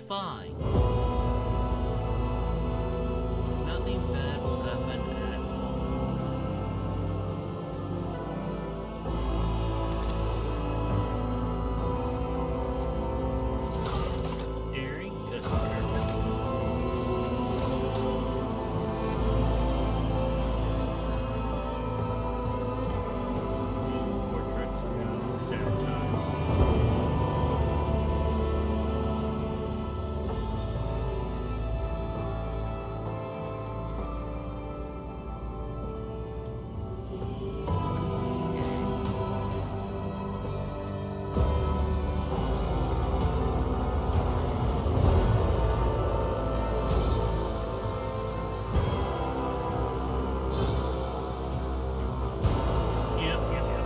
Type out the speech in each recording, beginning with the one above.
fine. Nothing bad will happen at all. Daring customer. Portraits, sad times. Yep, yep, yep.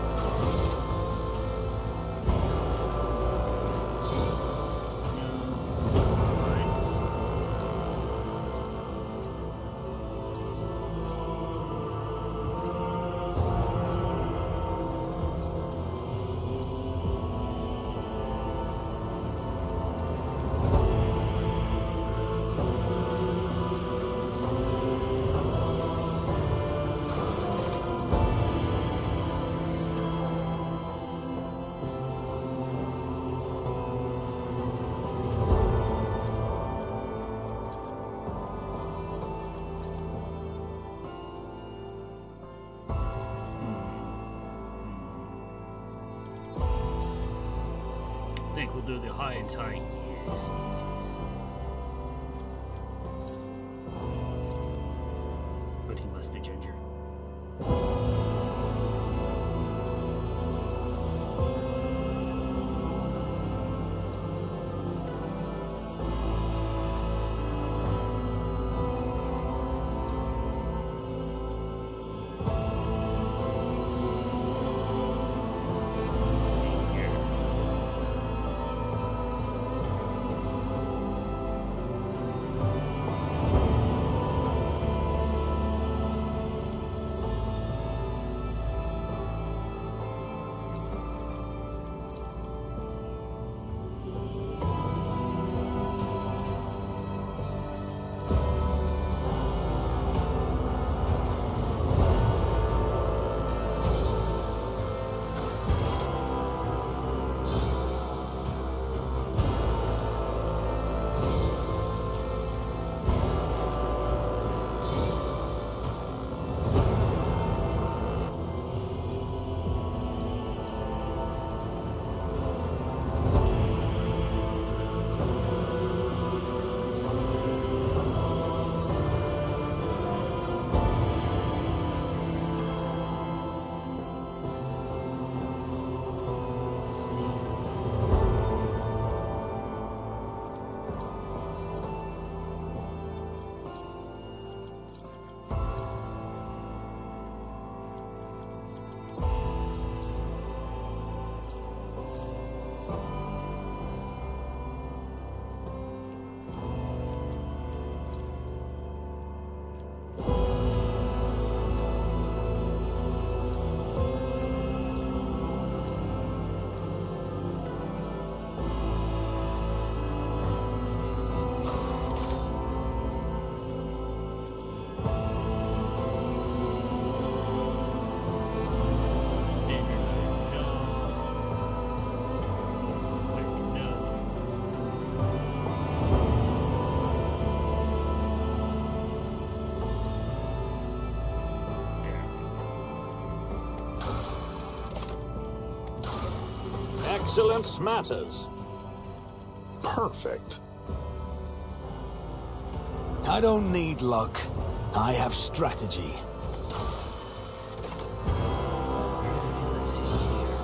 I think we'll do the high and tight. Yes, yes, yes. But he must be ginger. See here. Excellence matters. Perfect. I don't need luck. I have strategy. Let's see here.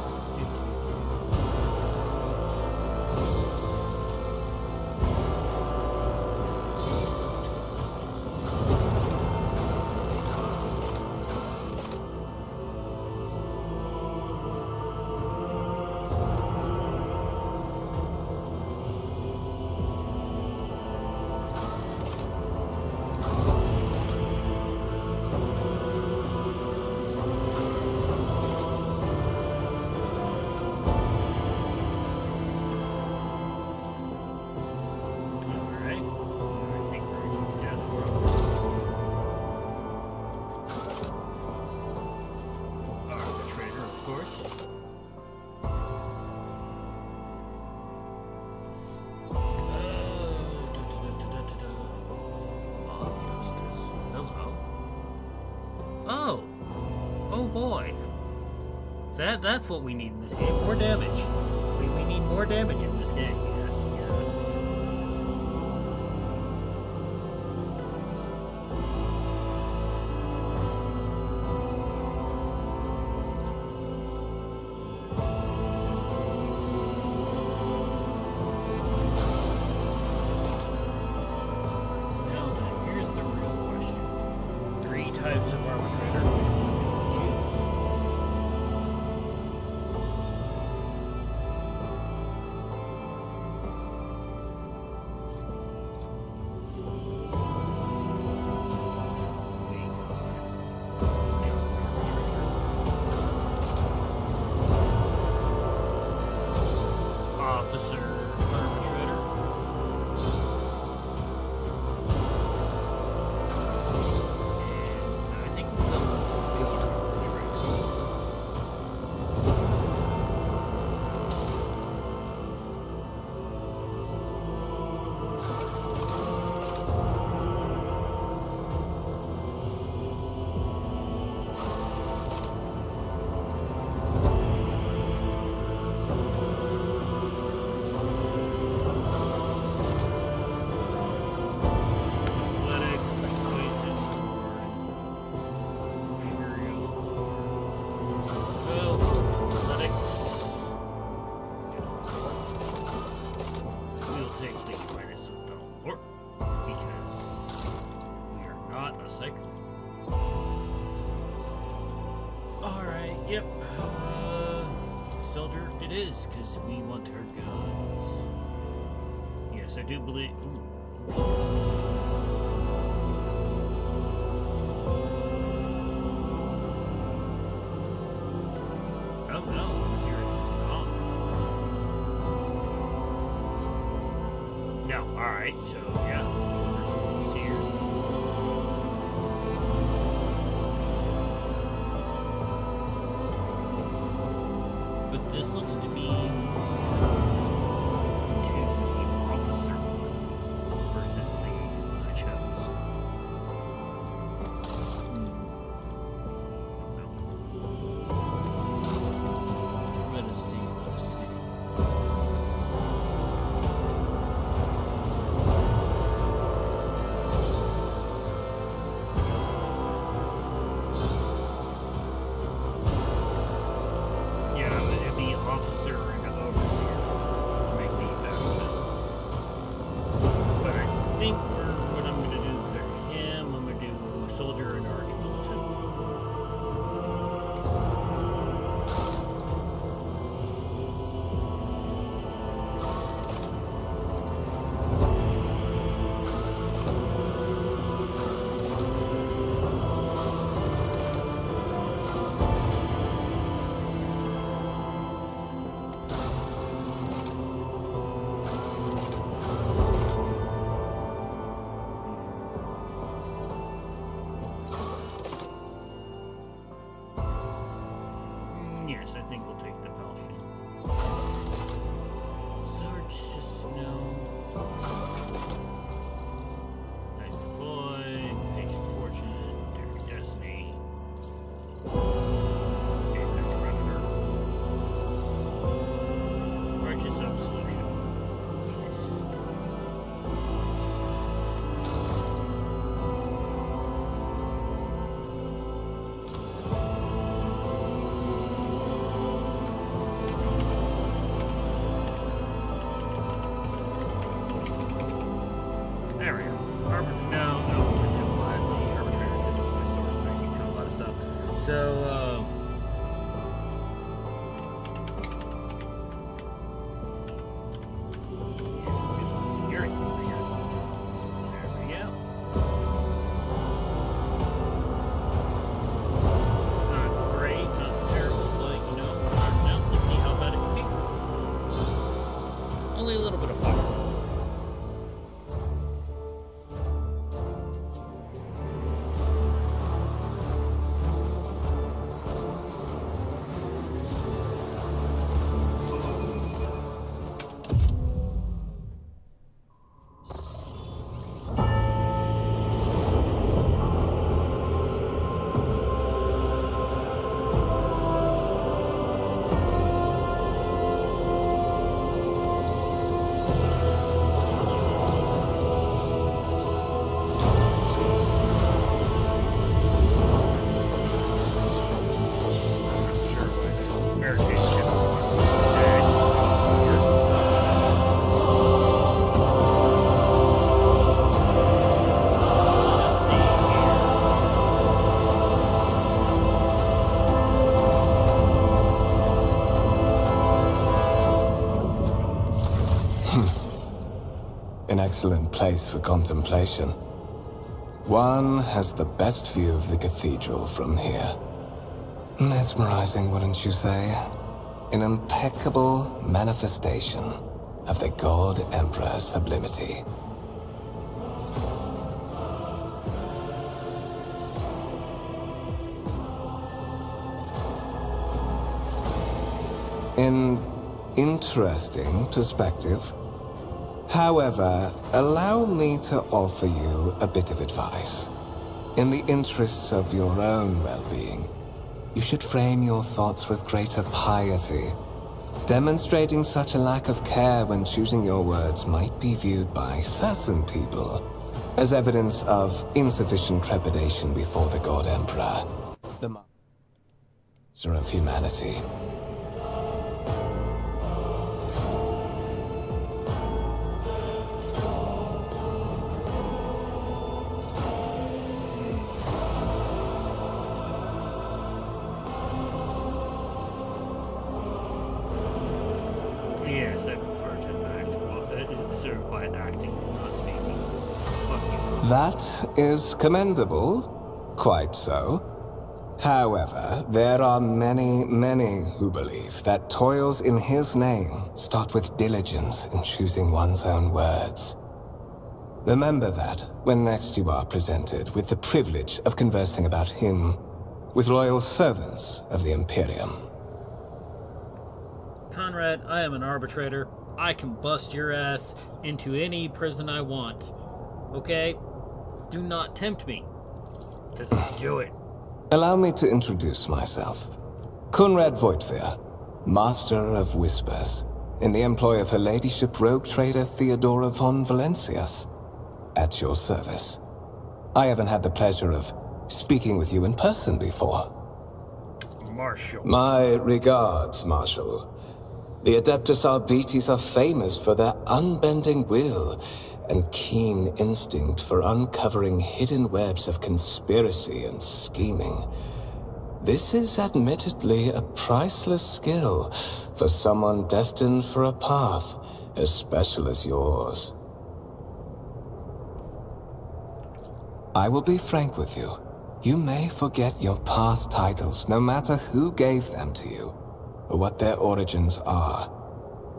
boy. That's what we need in this game. More damage. We need more damage in this game. Yes, yes. Now then, here's the real question. 3 types of arbitrator. Which one do we choose? Officer, arbitrator. And I think we'll go for arbitrator. Athletics, persuasion, imperial. Well, athletics. We'll take the minus $1 because we are not a psychic. Alright, yep. Soldier it is, because we want our guns. Yes, I do believe. Ooh, oh no, seriously. Oh. No, alright, so yeah. There's here. But this looks to be to the officer versus the I chose. No. Let us see, let us see. Yeah, it'd be officer and overseer to make the best fit. But I think for what I'm going to do for him, I'm going to do soldier and arch militant. Yes, I think we'll take the Falchion. Sword just no. Nice deployed, Patient Fortune, Daring Destiny. And the Predator. Righteous Absolution. Nice. There we go. No, because it applied the arbitrator because it was my source thing. You drew a lot of stuff. So, it's just hearing, I guess. There we go. Not great, not terrible, but you know, let's see how bad it can be. Only a little bit of fire. excellent place for contemplation. One has the best view of the cathedral from here. Mesmerizing, wouldn't you say? An impeccable manifestation of the God Emperor's sublimity. An interesting perspective. However, allow me to offer you a bit of advice. In the interests of your own well-being, you should frame your thoughts with greater piety. Demonstrating such a lack of care when choosing your words might be viewed by certain people as evidence of insufficient trepidation before the God Emperor, the master of humanity. Yes, I prefer to act well, serve by acting, not speaking. Fuck you. That is commendable, quite so. However, there are many, many who believe that toils in his name start with diligence in choosing one's own words. Remember that when next you are presented with the privilege of conversing about him with royal servants of the Imperium. Conrad, I am an arbitrator. I can bust your ass into any prison I want. Okay? Do not tempt me. Because I'll do it. Allow me to introduce myself. Conrad Voigtveer, Master of Whispers, in the employ of Her Ladyship Rogue Trader Theodora von Valencius. At your service. I haven't had the pleasure of speaking with you in person before. Marshal. My regards, Marshal. The Adeptus Arbites are famous for their unbending will and keen instinct for uncovering hidden webs of conspiracy and scheming. This is admittedly a priceless skill for someone destined for a path as special as yours. I will be frank with you. You may forget your past titles, no matter who gave them to you, or what their origins are.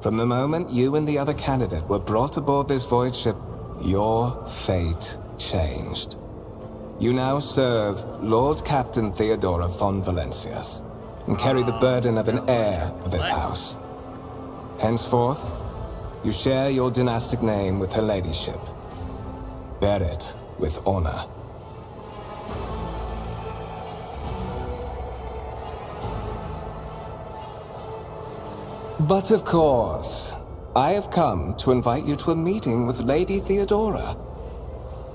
From the moment you and the other candidate were brought aboard this void ship, your fate changed. You now serve Lord Captain Theodora von Valencius, and carry the burden of an heir of this house. Henceforth, you share your dynastic name with Her Ladyship. Bear it with honor. But of course, I have come to invite you to a meeting with Lady Theodora.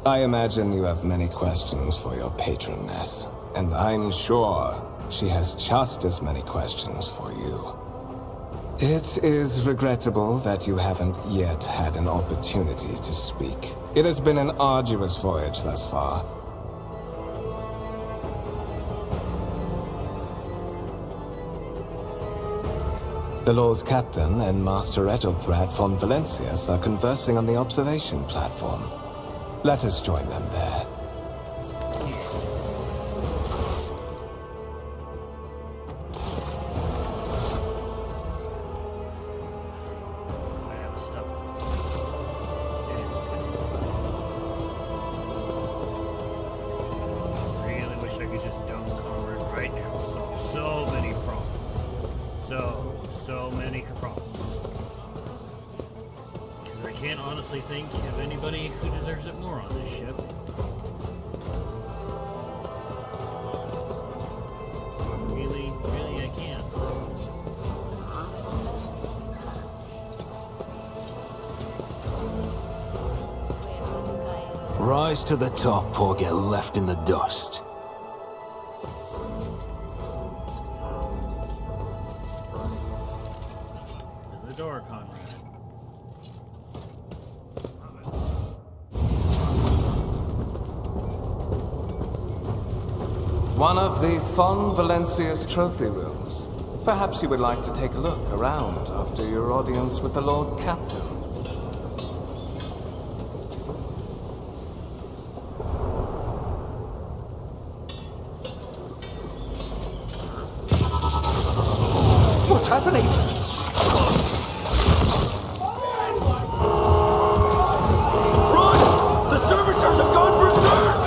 I imagine you have many questions for your patroness, and I'm sure she has just as many questions for you. It is regrettable that you haven't yet had an opportunity to speak. It has been an arduous voyage thus far. The Lord Captain and Master Ethelthrad von Valencius are conversing on the observation platform. Let us join them there. I have a stub. Really wish I could just dump Conrad right now. So many problems. So many problems. Because I can't honestly think of anybody who deserves it more on this ship. Really, I can't. Rise to the top or get left in the dust. To the door, Conrad. One of the von Valencius trophy rooms. Perhaps you would like to take a look around after your audience with the Lord Captain. What's happening? Run! The servitors have gone berserk!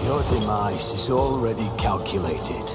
Your demise is already calculated.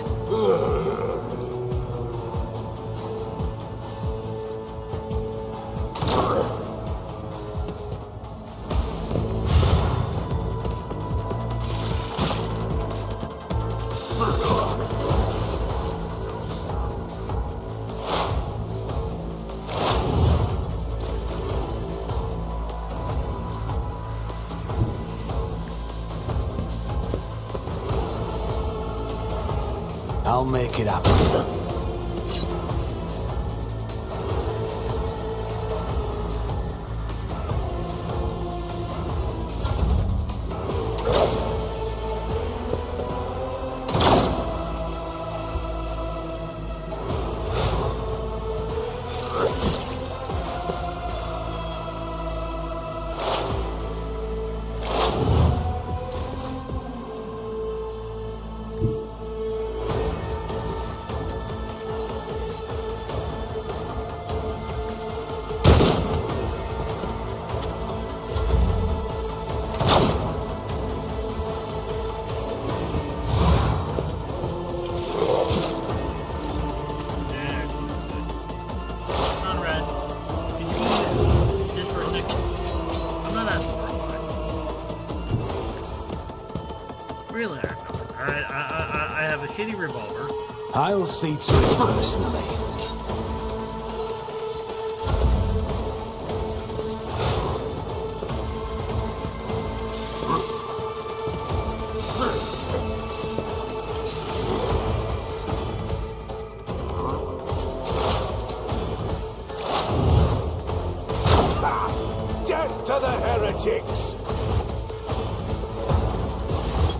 I'll make it happen. Really? Alright, I have a shitty revolver. I'll see to it personally. Death to the heretics!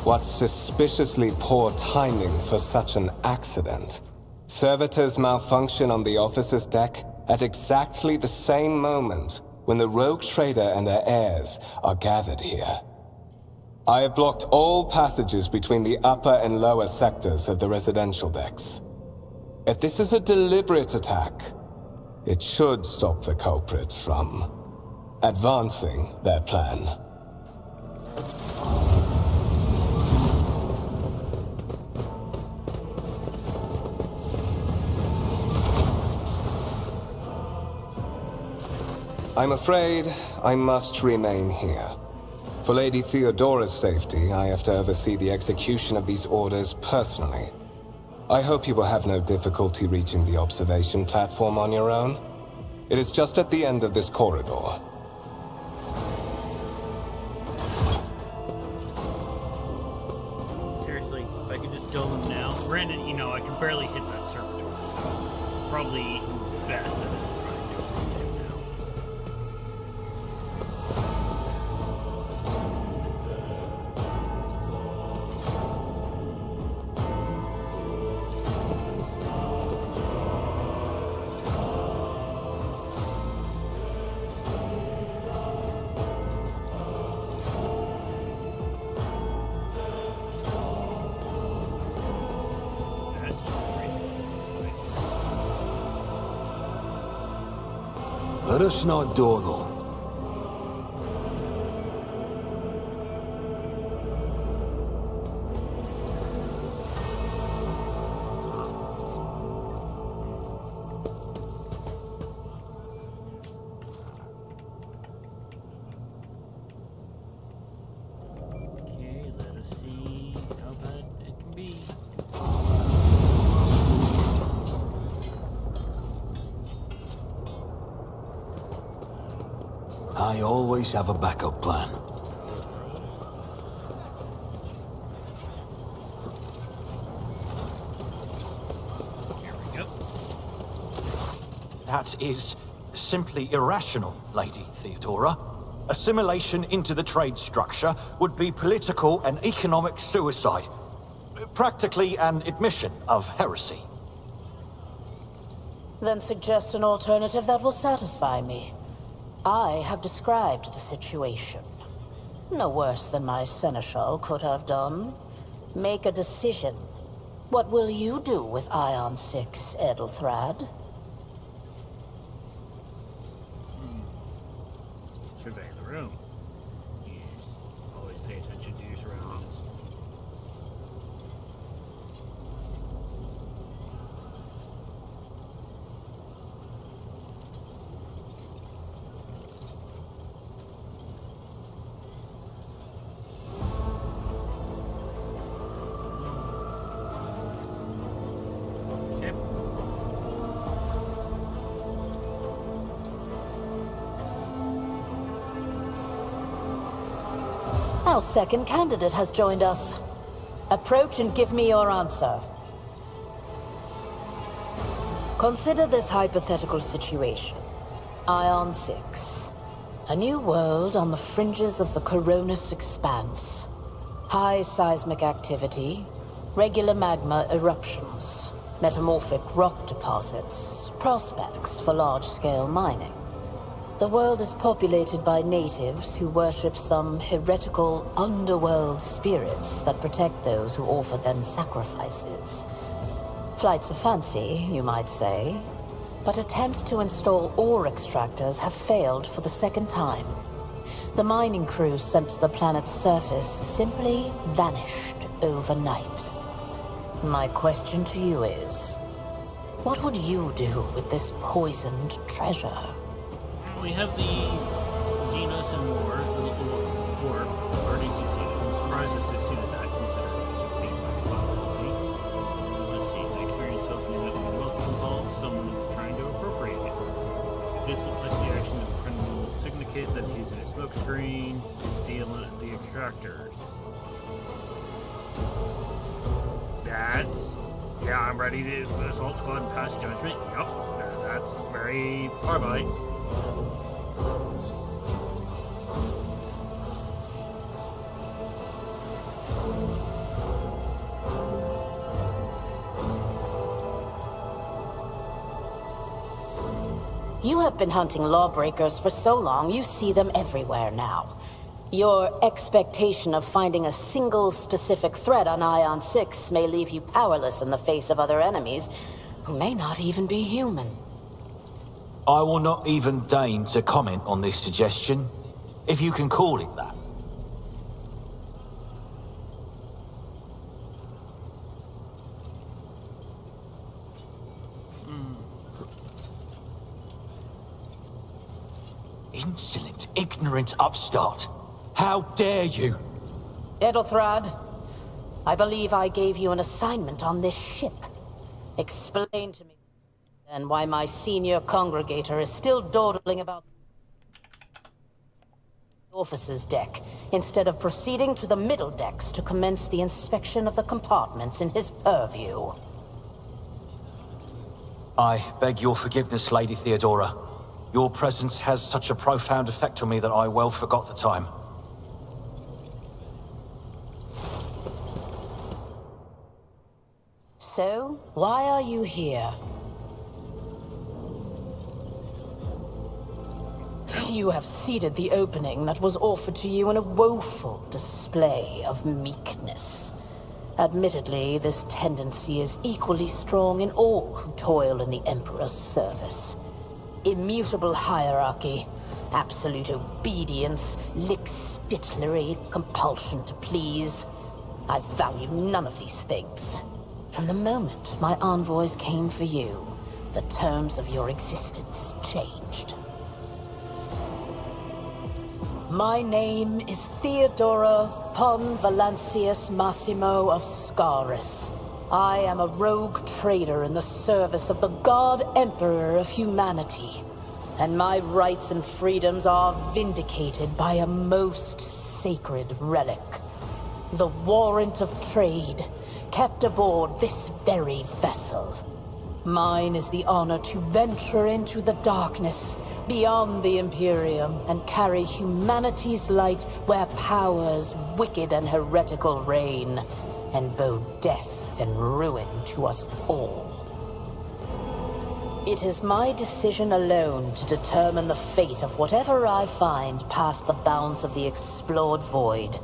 What suspiciously poor timing for such an accident. Servitors malfunction on the officer's deck at exactly the same moment when the rogue trader and her heirs are gathered here. I have blocked all passages between the upper and lower sectors of the residential decks. If this is a deliberate attack, it should stop the culprits from advancing their plan. I'm afraid I must remain here. For Lady Theodora's safety, I have to oversee the execution of these orders personally. I hope you will have no difficulty reaching the observation platform on your own. It is just at the end of this corridor. Seriously, if I could just kill them now. Granted, you know, I can barely hit that servitor, so probably best that I try to do it now. Let us not dawdle. Okay, let us see how bad it can be. I always have a backup plan. Here we go. That is simply irrational, Lady Theodora. Assimilation into the trade structure would be political and economic suicide. Practically an admission of heresy. Then suggest an alternative that will satisfy me. I have described the situation. No worse than my seneschal could have done. Make a decision. What will you do with Ion 6, Edelthrad? Survey the room. Yes. Always pay attention to your surroundings. Our second candidate has joined us. Approach and give me your answer. Consider this hypothetical situation. Ion 6. A new world on the fringes of the Coronis expanse. High seismic activity, regular magma eruptions, metamorphic rock deposits, prospects for large-scale mining. The world is populated by natives who worship some heretical underworld spirits that protect those who offer them sacrifices. Flights of fancy, you might say, but attempts to install ore extractors have failed for the second time. The mining crews sent to the planet's surface simply vanished overnight. My question to you is, what would you do with this poisoned treasure? We have the Xenos and War, already succeeded. I'm surprised it succeeded that, considering it's a big mythology. Let's see, the experience tells me that when the wealth is involved, someone is trying to appropriate it. This looks like the action of a criminal syndicate that's using a smokescreen to steal the extractors. Yeah, I'm ready to assault squad and pass judgment. Yup, that's very far by. You have been hunting lawbreakers for so long, you see them everywhere now. Your expectation of finding a single specific threat on Ion 6 may leave you powerless in the face of other enemies who may not even be human. I will not even deign to comment on this suggestion, if you can call it that. Insolent, ignorant upstart. How dare you? Edelthrad, I believe I gave you an assignment on this ship. Explain to me then why my senior congregator is still dawdling about the officer's deck, instead of proceeding to the middle decks to commence the inspection of the compartments in his purview. I beg your forgiveness, Lady Theodora. Your presence has such a profound effect on me that I well forgot the time. So, why are you here? You have seeded the opening that was offered to you in a woeful display of meekness. Admittedly, this tendency is equally strong in all who toil in the Emperor's service. Immutable hierarchy, absolute obedience, lickspittlery, compulsion to please. I value none of these things. From the moment my envoys came for you, the terms of your existence changed. My name is Theodora von Valancius Massimo of Scaris. I am a rogue trader in the service of the God Emperor of humanity, and my rights and freedoms are vindicated by a most sacred relic. The warrant of trade, kept aboard this very vessel. Mine is the honor to venture into the darkness, beyond the Imperium, and carry humanity's light where powers wicked and heretical reign, and bow death and ruin to us all. It is my decision alone to determine the fate of whatever I find past the bounds of the explored void.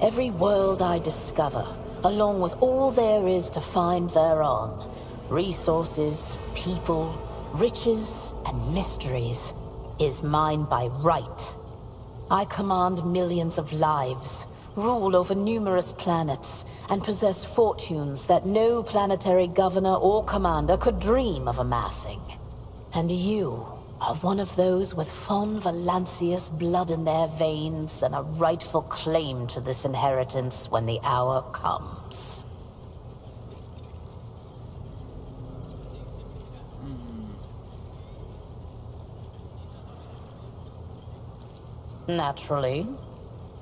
Every world I discover, along with all there is to find thereon. Resources, people, riches, and mysteries, is mine by right. I command millions of lives, rule over numerous planets, and possess fortunes that no planetary governor or commander could dream of amassing. And you are one of those with Von Valancius blood in their veins and a rightful claim to this inheritance when the hour comes. Naturally.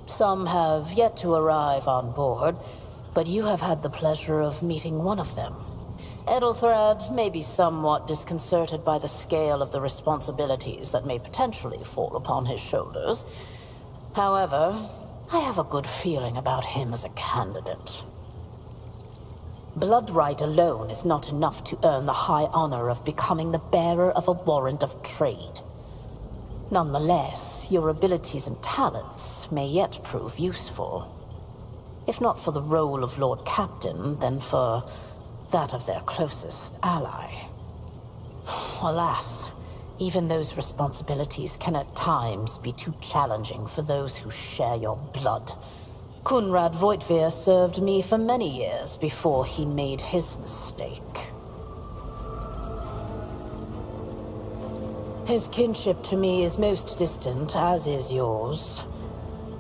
Some have yet to arrive on board, but you have had the pleasure of meeting one of them. Ethelthrad may be somewhat disconcerted by the scale of the responsibilities that may potentially fall upon his shoulders. However, I have a good feeling about him as a candidate. Blood right alone is not enough to earn the high honor of becoming the bearer of a warrant of trade. Nonetheless, your abilities and talents may yet prove useful. If not for the role of Lord Captain, then for that of their closest ally. Alas, even those responsibilities can at times be too challenging for those who share your blood. Kunrad Voitvir served me for many years before he made his mistake. His kinship to me is most distant, as is yours.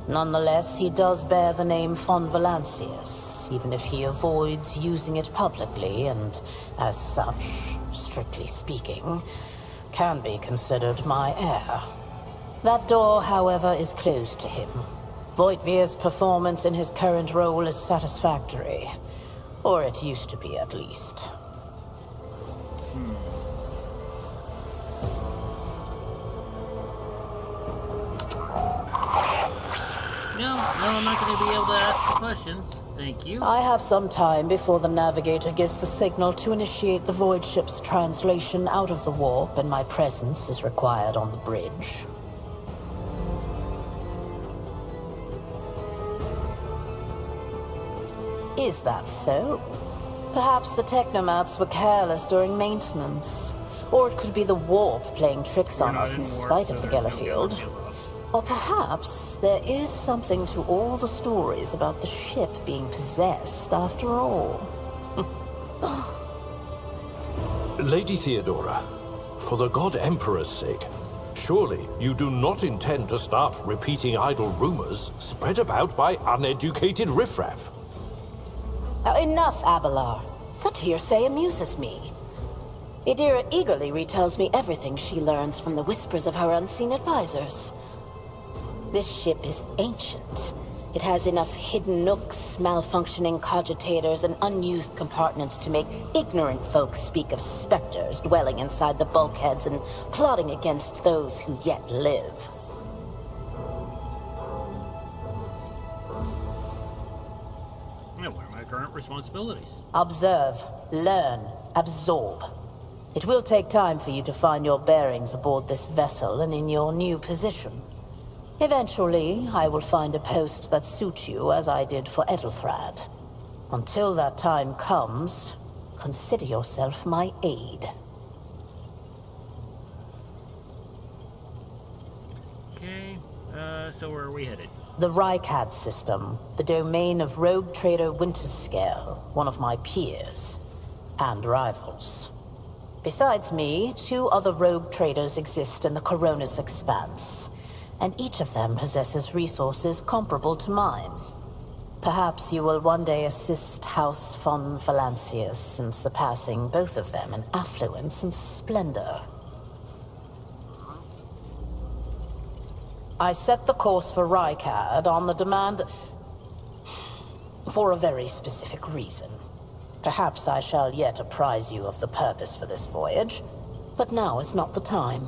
Nonetheless, he does bear the name Von Valancius, even if he avoids using it publicly, and as such, strictly speaking, can be considered my heir. That door, however, is closed to him. Voitvir's performance in his current role is satisfactory. Or it used to be, at least. No, I'm not going to be able to ask the questions. Thank you. I have some time before the navigator gives the signal to initiate the void ship's translation out of the warp, and my presence is required on the bridge. Is that so? Perhaps the technomats were careless during maintenance. Or it could be the warp playing tricks on us in spite of the Gellerfield. Or perhaps there is something to all the stories about the ship being possessed after all. Lady Theodora, for the God Emperor's sake, surely you do not intend to start repeating idle rumors spread about by uneducated riffraff. Enough, Abelard. Such hearsay amuses me. Idira eagerly retells me everything she learns from the whispers of her unseen advisors. This ship is ancient. It has enough hidden nooks, malfunctioning cogitators, and unused compartments to make ignorant folks speak of specters dwelling inside the bulkheads and plotting against those who yet live. Now, what are my current responsibilities? Observe, learn, absorb. It will take time for you to find your bearings aboard this vessel and in your new position. Eventually, I will find a post that suits you as I did for Ethelthrad. Until that time comes, consider yourself my aide. Okay, so where are we headed? The Owlcat system, the domain of rogue trader Winterscale, one of my peers, and rivals. Besides me, 2 other rogue traders exist in the Coronis Expanse, and each of them possesses resources comparable to mine. Perhaps you will one day assist House von Valancius in surpassing both of them in affluence and splendor. I set the course for Rykad on the demand for a very specific reason. Perhaps I shall yet apprise you of the purpose for this voyage, but now is not the time.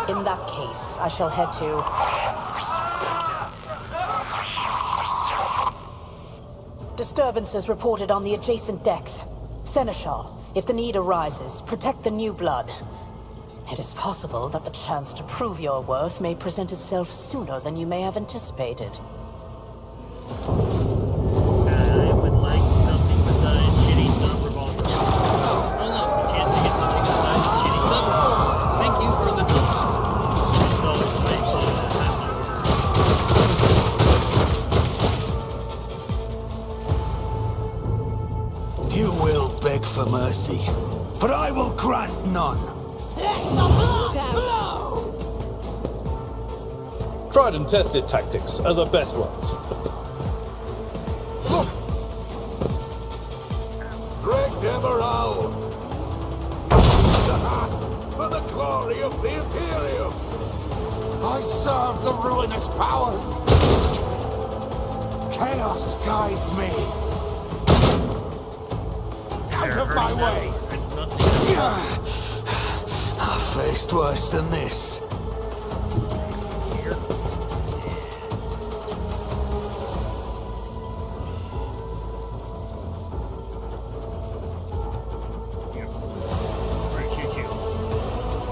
In that case, I shall head to... Disturbances reported on the adjacent decks. Seneschal, If the need arises, protect the new blood. It is possible that the chance to prove your worth may present itself sooner than you may have anticipated. I would like something besides shitty stun revolver. Oh look, a chance to get something besides shitty stun revolver. Thank you for the tip. It's always nice to have my order. You will beg for mercy, but I will grant none. Tried and tested tactics are the best ones. Greg Demerau! For the glory of the Imperium! I serve the ruinous powers! Chaos guides me! Out of my way! I've faced worse than this.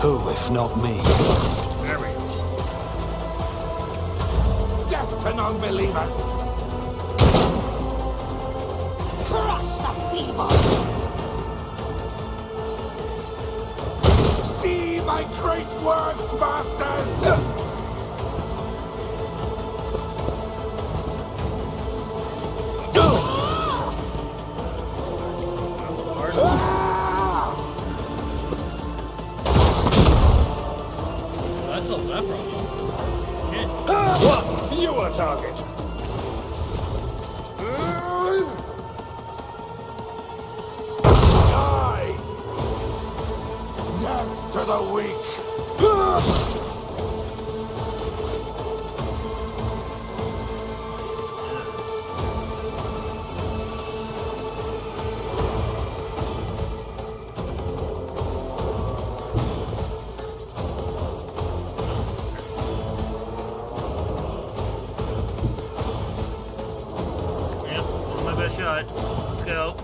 Who, if not me? There we go. Death to non-believers! Crush the feeble! See my great works, masters! That's not that problem. Shit. You are target. Die! Death to the weak! Yep, this is my best shot. Let's go.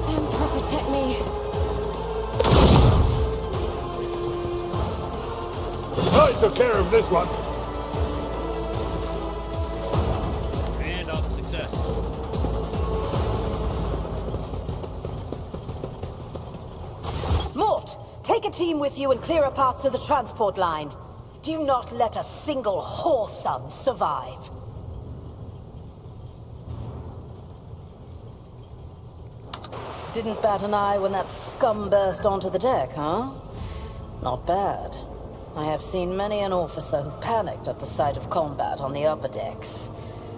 Emperor, protect me. I took care of this one. And off success. Mort, take a team with you and clear a path to the transport line. Do not let a single whoreson survive. Didn't bat an eye when that scum burst onto the deck, huh? Not bad. I have seen many an officer who panicked at the sight of combat on the upper decks.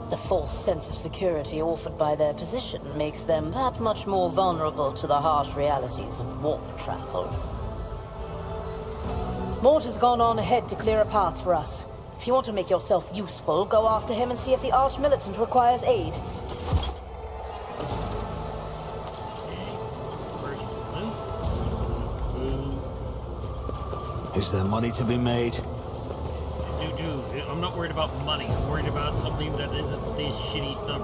The false sense of security offered by their position makes them that much more vulnerable to the harsh realities of warp travel. Mort has gone on ahead to clear a path for us. If you want to make yourself useful, go after him and see if the Arch-Militant requires aid. Where's blue? Is there money to be made? I'm not worried about money. I'm worried about something that isn't this shitty stuff.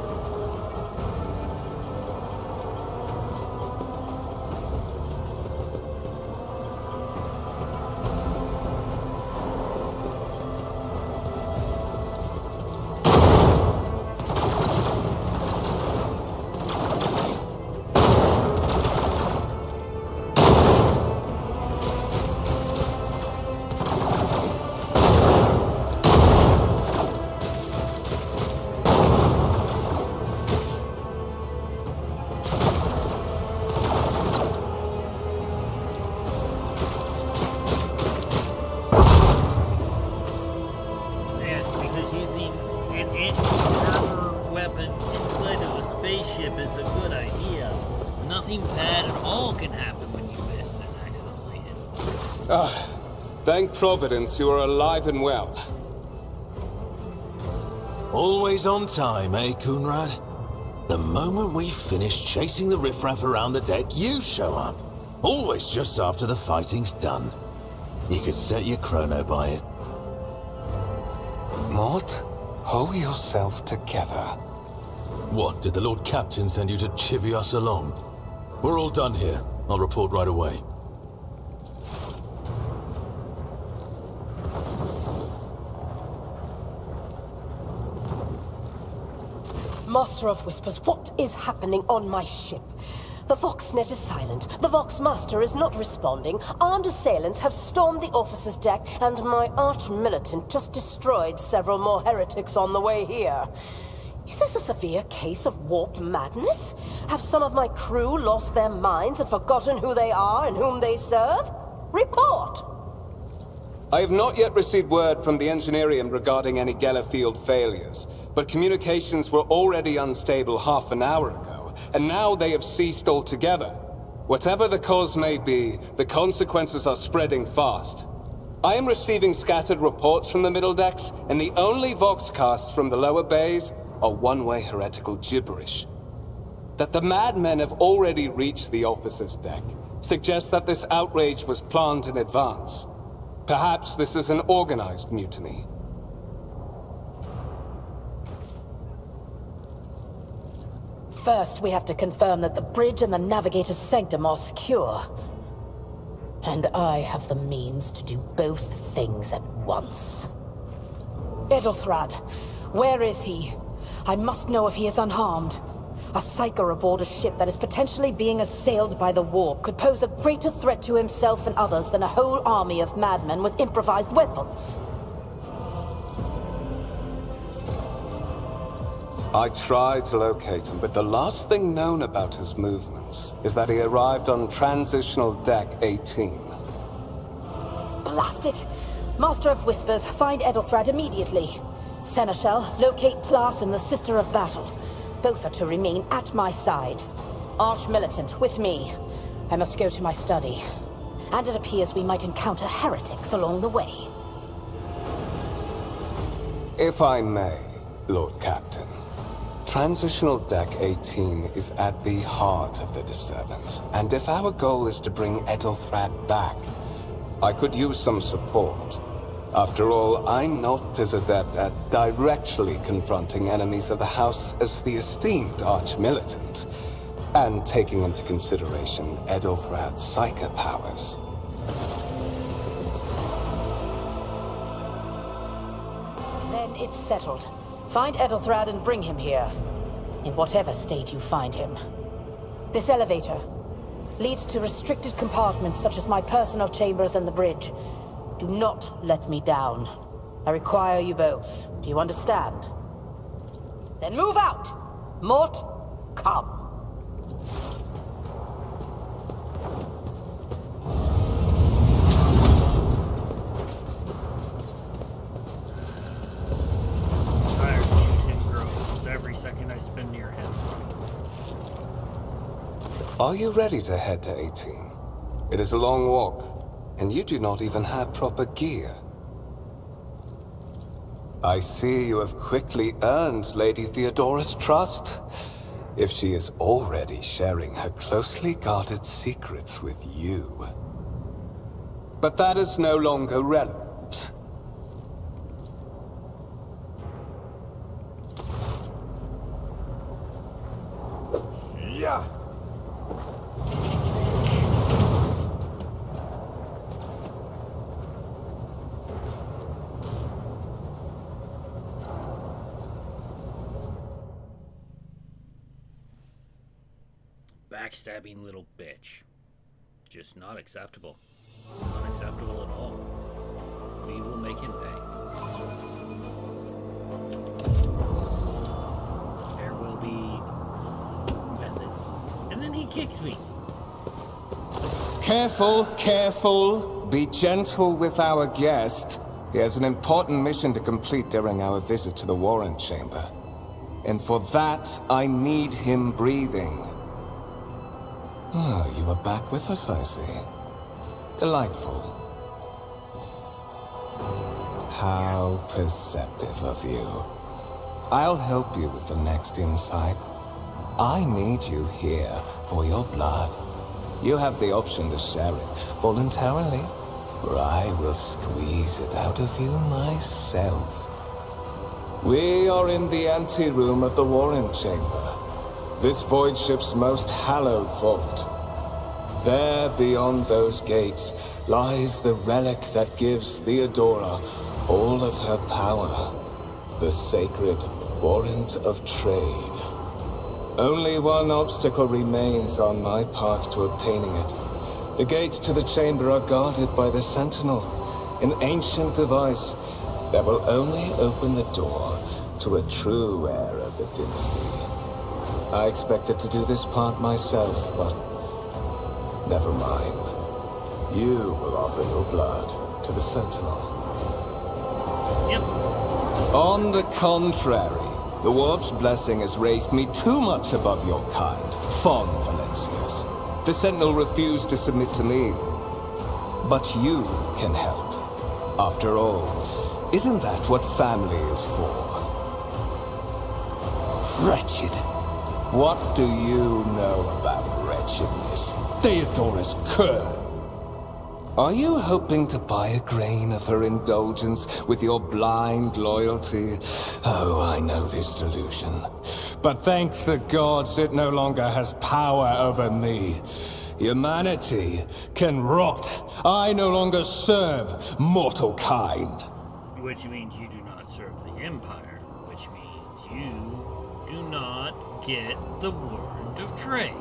Is a good idea. Nothing bad at all can happen when you miss and accidentally hit. Thank Providence you are alive and well. Always on time, eh, Coonrad? The moment we finish chasing the riffraff around the deck, you show up. Always just after the fighting's done. You could set your chrono by it. Mort, hold yourself together. What, did the Lord Captain send you to chivvy us along? We're all done here. I'll report right away. Master of Whispers, what is happening on my ship? The Voxnet is silent. The Vox Master is not responding. Armed assailants have stormed the officer's deck, and my arch-militant just destroyed several more heretics on the way here. Is this a severe case of warp madness? Have some of my crew lost their minds and forgotten who they are and whom they serve? Report! I have not yet received word from the Engineerium regarding any Gellerfield failures, but communications were already unstable half an hour ago, and now they have ceased altogether. Whatever the cause may be, the consequences are spreading fast. I am receiving scattered reports from the middle decks, and the only voxcasts from the lower bays are one-way heretical gibberish. That the madmen have already reached the officer's deck suggests that this outrage was planned in advance. Perhaps this is an organized mutiny. First, we have to confirm that the bridge and the navigator's sanctum are secure. And I have the means to do both things at once. Edelthrad, where is he? I must know if he is unharmed. A psyker aboard a ship that is potentially being assailed by the warp could pose a greater threat to himself and others than a whole army of madmen with improvised weapons. I tried to locate him, but the last thing known about his movements is that he arrived on Transitional Deck 18. Blast it! Master of Whispers, find Edelthrad immediately. Seneschal, locate Tlas and the Sister of Battle. Both are to remain at my side. Arch-militant, with me. I must go to my study. And it appears we might encounter heretics along the way. If I may, Lord Captain. Transitional Deck 18 is at the heart of the disturbance, and if our goal is to bring Edelthrad back, I could use some support. After all, I'm not as adept at directly confronting enemies of the House as the esteemed Arch-Militant, and taking into consideration Edelthrad's psychic powers. Then it's settled. Find Edelthrad and bring him here. In whatever state you find him. This elevator leads to restricted compartments such as my personal chambers and the bridge. Do not let me down. I require you both. Do you understand? Then move out! Mort, come. Tired of seeing him grow with every second I spend near him. Are you ready to head to 18? It is a long walk, and you do not even have proper gear. I see you have quickly earned Lady Theodora's trust, if she is already sharing her closely guarded secrets with you. But that is no longer relevant. Yeah. Backstabbing little bitch. Just not acceptable. Not acceptable at all. We will make him pay. There will be methods. And then he kicks me. Careful, careful. Be gentle with our guest. He has an important mission to complete during our visit to the Warrant Chamber. And for that, I need him breathing. Ah, you are back with us, I see. Delightful. How perceptive of you. I'll help you with the next insight. I need you here for your blood. You have the option to share it voluntarily, or I will squeeze it out of you myself. We are in the anteroom of the Warren Chamber, this void ship's most hallowed vault. There, beyond those gates, lies the relic that gives Theodora all of her power. The sacred Warrant of Trade. Only one obstacle remains on my path to obtaining it. The gates to the chamber are guarded by the Sentinel, an ancient device that will only open the door to a true heir of the dynasty. I expected to do this part myself, but never mind. You will offer your blood to the Sentinel. Yep. On the contrary, the Warp's blessing has raised me too much above your kind, Fon Valencius. The Sentinel refused to submit to me. But you can help. After all, isn't that what family is for? Wretched. What do you know about wretchedness, Theodora's cur? Are you hoping to buy a grain of her indulgence with your blind loyalty? Oh, I know this delusion. But thank the gods it no longer has power over me. Humanity can rot. I no longer serve mortal kind. Which means you do not serve the Empire. Which means you do not get the Warrant of Trade.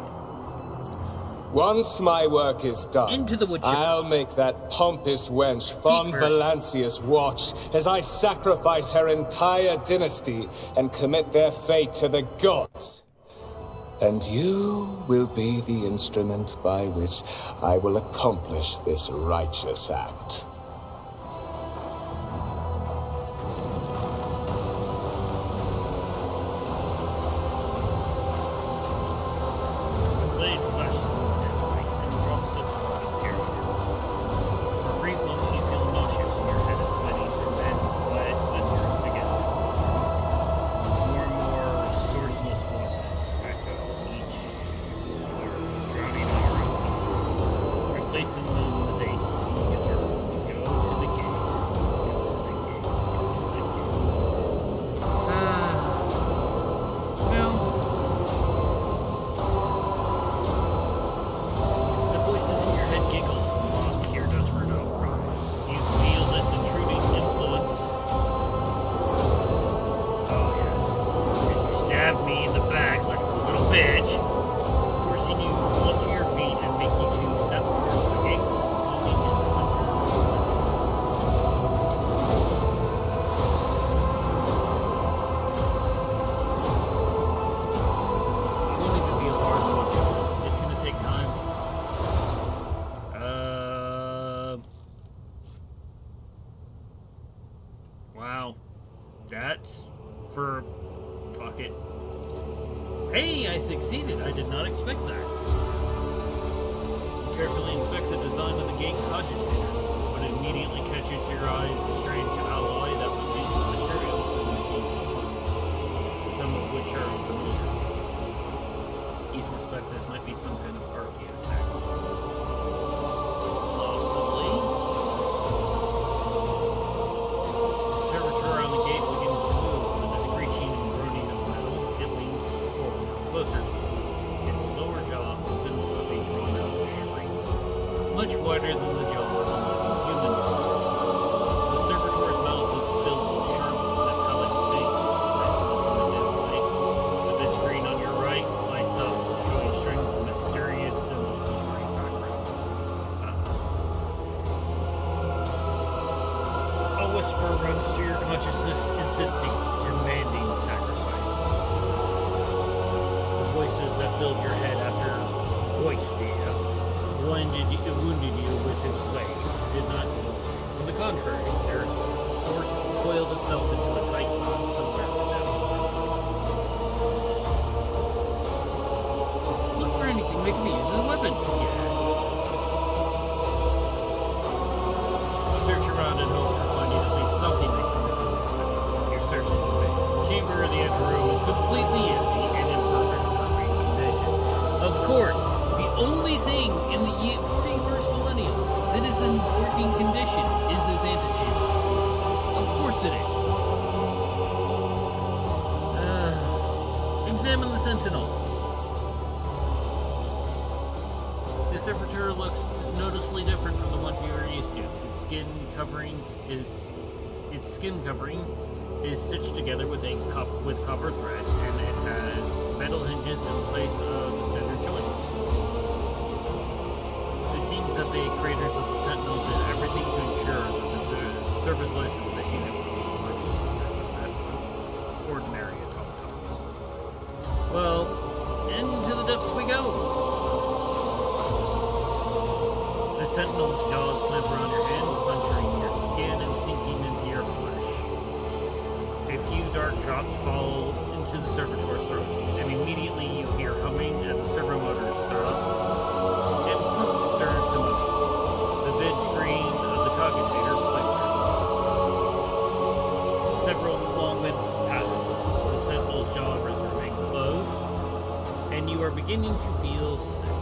Once my work is done, Into the woodchipper. I'll make that pompous wench Fon Eat first. Valancius watch as I sacrifice her entire dynasty and commit their fate to the gods. And you will be the instrument by which I will accomplish this righteous act. Blade flashes in the dim light and drops it on Imperalis. For a brief moment, you feel nauseous, your head is sweating, and then quiet whispers begin. More and more sourceless voices echo, each word drowning all around you. Replaced in the moment, they see a urge. Go to the gate. Go to the gate. Go to the gate. Well. The voices in your head giggle. Mock here does Renault cry. You feel this intruding influence. Oh yes. As you stab me in the back like a little bitch, forcing you onto your feet and making you step towards the gates. You won't even be a hard one. It's gonna take time. Wow. That's for... fuck it. Hey, I succeeded. I did not expect that. Carefully inspect the design of the gate cogitator. What immediately catches your eye is a strange alloy that was used as material for the machine's components, some of which are unfamiliar. You suspect this might be some kind of archaeotech. Possibly. The servitor on the gate begins to move. With a screeching and groaning of metal, it leans forward, closer to you. Its lower jaw opens with a drawn-out shriek, much wider than the jaw of a living human. The servitor's mouth is filled with sharp, metallic fangs that come in the dim light. The bit screen on your right lights up, showing strings of mysterious symbols in the green background. A whisper runs through your consciousness, insisting, demanding sacrifice. The voices that filled your head after Voigtfia wounded you with his blade did not heal. On the contrary, their source coiled itself into a tight knot somewhere in the depths of your body. Look for anything that can be used as a weapon. Yes. You search around and hope for finding at least something that can remove the weapon. Your search is in vain. The chamber of the anteroom is completely empty and in perfect working condition. Of course, the only thing in the 41st millennium that is in working condition is this antechamber. Of course it is. Examine the Sentinel. This servitor looks noticeably different from the ones you are used to. Its skin covering is stitched together with copper thread, and it has metal hinges in place of the standard joints. It seems that the creators of the Sentinel did everything to ensure that the service license this unit would be much than ordinary automatons. Well, into the depths we go. The Sentinel's jaws clamp around your hand, puncturing your skin and sinking into your flesh. A few dark drops fall into the servitor's throat, and immediately you hear humming as the servo motors start and pumps stir into motion. The vid screen of the commutator flickers. Several long minutes pass. The Sentinel's jaws remain closed, and you are beginning to feel sick.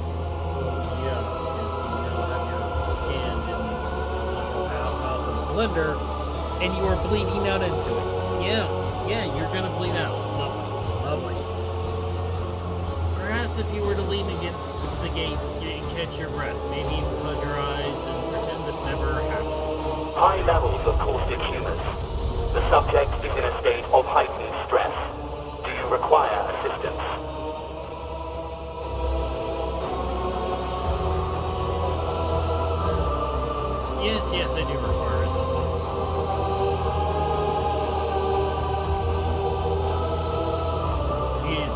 Yeah, because you now have your hand in the blender, and you are bleeding out into it. Yeah, you're gonna bleed out. Lovely. Perhaps if you were to lean against the gate and catch your breath, maybe even close your eyes and pretend this never happened. High levels of caustic humors. The subject is in a state of heightened stress. Do you require assistance? Yes, I do require assistance.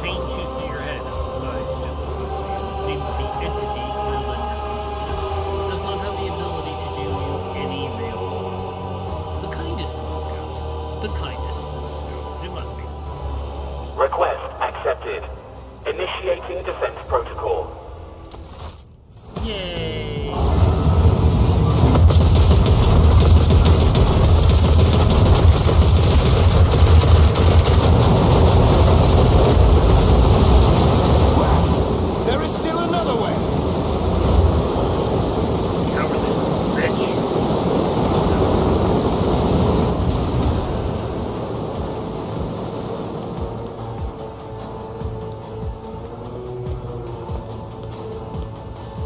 Pain shoots through your head and subsides just as quickly, and it seems that the entity wielding your consciousness does not have the ability to do you any real harm. The kindest one, Ghost. The kindest one, Ghost. It must be. Request accepted. Initiating defense protocol. Yay! There is still another way. Cowardly bitch.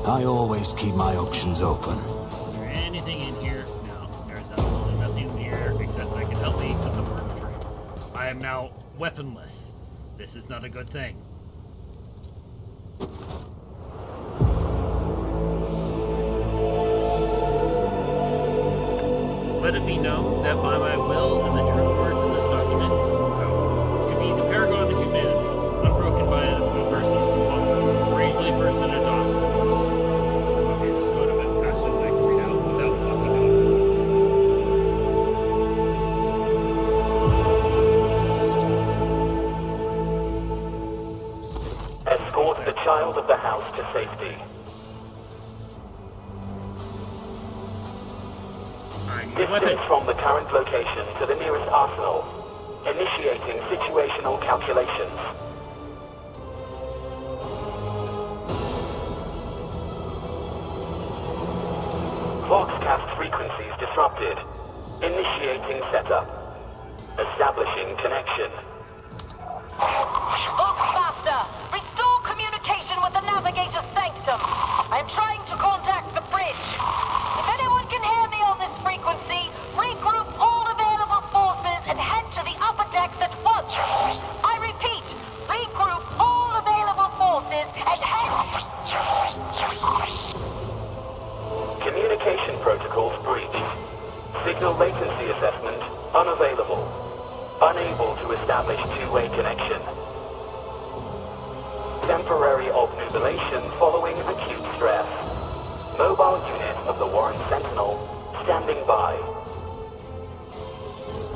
I always keep my options open. Is there anything in here? No, there's absolutely nothing in here except I can help me except the worm tree. I am now weaponless. This is not a good thing. Let it be known that by my will and the true words in this document, to be the paragon of humanity, unbroken by adversity, bravely first in a dawn. Okay, this is going a bit faster than I can read out without fucking up. Escort the child of the house to safety. Distance from the current location to the nearest arsenal. Initiating situational calculations. Voxcast frequencies disrupted. Initiating setup. Establishing connection. Voxmaster, restore communication with the Navigator's Sanctum. I am trying to contact the bridge. If anyone can hear me on this frequency, regroup all available forces and head to the upper decks at once. I repeat, regroup all available forces and head... Communication protocols breached. Signal latency assessment unavailable. Unable to establish two-way connection. Temporary obnubilation following acute stress. Mobile unit of the Warren Sentinel standing by.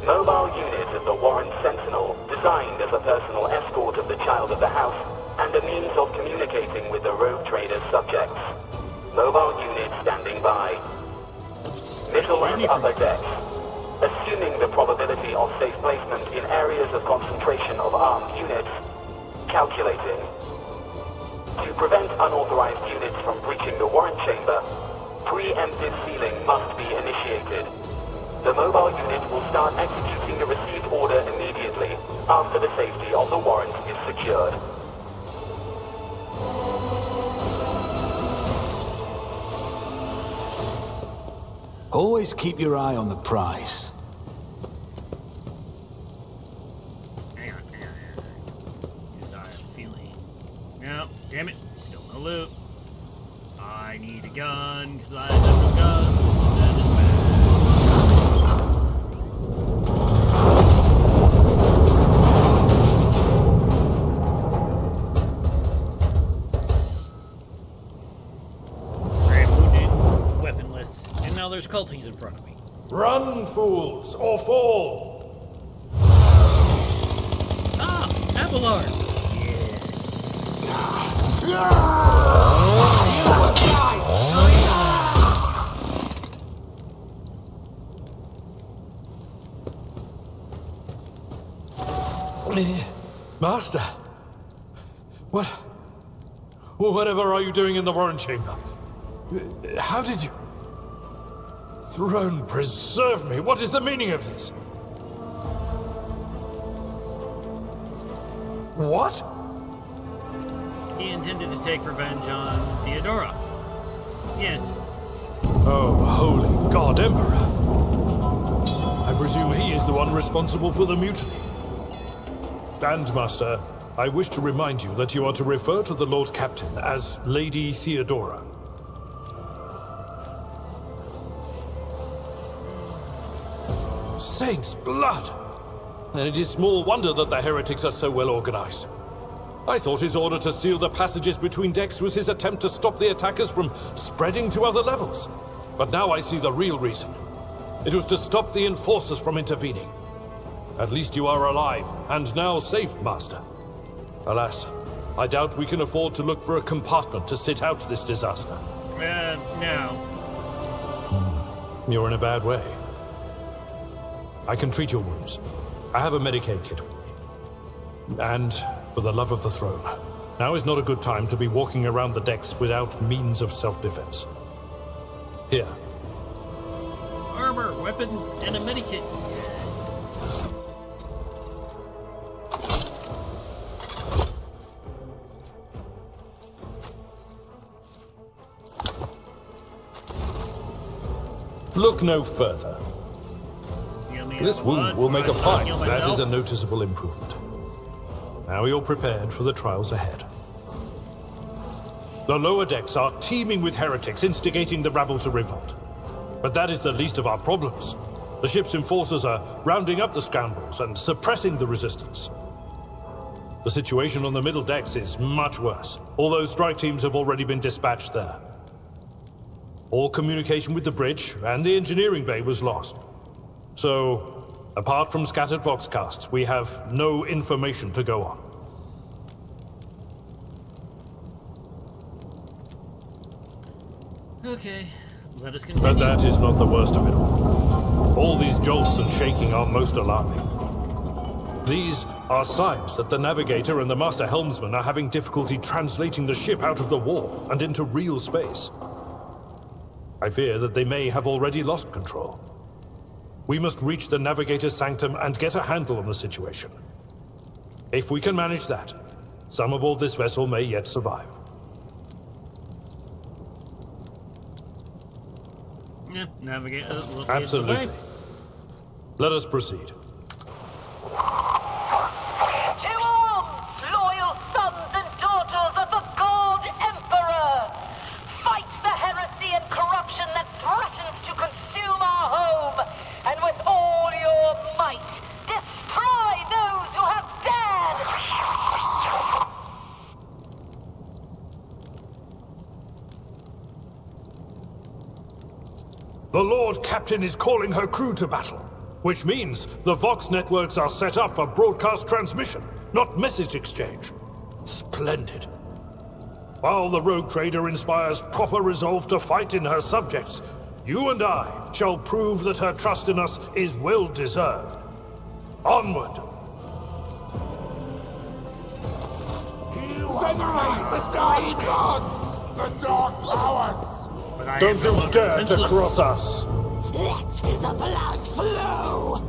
Mobile unit of the Warren Sentinel designed as a personal escort of the child of the house and a means of communicating with the rogue trader's subjects. Mobile unit standing by. Middle and upper decks. Assuming the probability of safe placement in areas of concentration of armed units. Calculating. To prevent unauthorized units from breaching the warrant chamber, preemptive sealing must be initiated. The mobile unit will start executing the received order immediately after the safety of the warrant is secured. Always keep your eye on the prize. Hang on. Because I have a feeling. No, damn it. Still no loot. I need a gun, because I have no gun. That is bad. Very wounded, weaponless, and now there's culties in front of me. Run, fools, or fall! Ah! Abelard! Master! Whatever are you doing in the Warren Chamber? How did you... Throne preserve me! What is the meaning of this? What? He intended to take revenge on Theodora. Yes. Oh, holy God, Emperor! I presume he is the one responsible for the mutiny. And, Master, I wish to remind you that you are to refer to the Lord Captain as Lady Theodora. Saints' blood! And it is small wonder that the heretics are so well organized. I thought his order to seal the passages between decks was his attempt to stop the attackers from spreading to other levels. But now I see the real reason. It was to stop the enforcers from intervening. At least you are alive, and now safe, Master. Alas, I doubt we can afford to look for a compartment to sit out this disaster. No. You're in a bad way. I can treat your wounds. I have a Medicaid kit with me. And, for the love of the throne, now is not a good time to be walking around the decks without means of self-defense. Here. Armor, weapons, and a medikit. Look no further. This wound will make a fight. That is a noticeable improvement. Now you're prepared for the trials ahead. The lower decks are teeming with heretics instigating the rabble to revolt. But that is the least of our problems. The ship's enforcers are rounding up the scoundrels and suppressing the resistance. The situation on the middle decks is much worse, although strike teams have already been dispatched there. All communication with the bridge and the engineering bay was lost. So, apart from scattered voxcasts, we have no information to go on. Okay, let us continue. But that is not the worst of it all. All these jolts and shaking are most alarming. These are signs that the navigator and the master helmsman are having difficulty translating the ship out of the war and into real space. I fear that they may have already lost control. We must reach the navigator's sanctum and get a handle on the situation. If we can manage that, some aboard this vessel may yet survive. Yeah, navigate. Absolutely. Let us proceed. To arms, loyal sons and daughters of the God Emperor! Fight the heresy and corruption that threatens to consume our home, and with all your might, destroy those who have dared! The Lord Captain is calling her crew to battle, which means the Vox networks are set up for broadcast transmission, not message exchange. Splendid. While the rogue trader inspires proper resolve to fight in her subjects, you and I shall prove that her trust in us is well deserved. Onward! You venerate the dark gods, the dark powers! Don't you dare to cross us! Let the blood flow!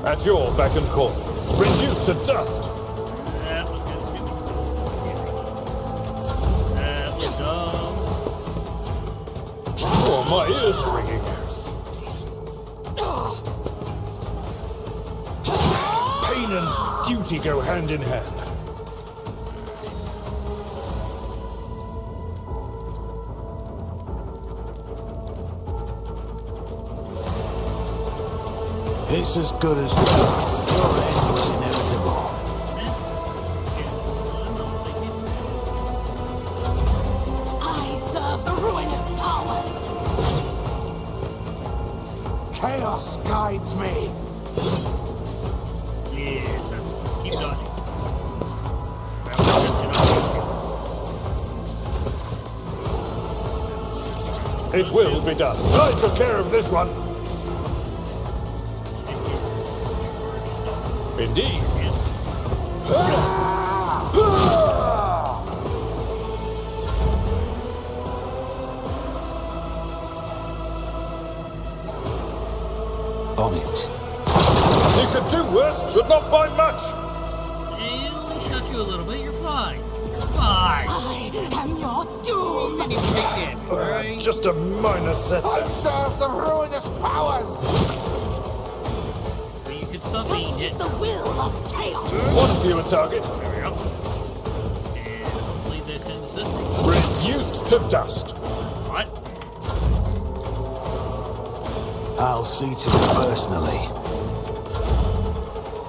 At your beck and call. Reduced to dust. That was good. That was dumb. Oh, my ears are ringing. Pain and duty go hand in hand. It's as good as done. Your end is inevitable. I serve the ruinous powers. Chaos guides me. Yeah, sir. Keep dodging. It will be done. I took care of this one. Indeed. On it. You could do worse, but not by much. It only shot you a little bit. You're fine. You're fine. I am your doom. You need to take it, alright? Just a minor setback. I serve the ruinous powers. But you could stop being Such hit. is the will of chaos. One fewer target. There we go. And hopefully this ends this thing. Reduced to dust. What? I'll see to it personally.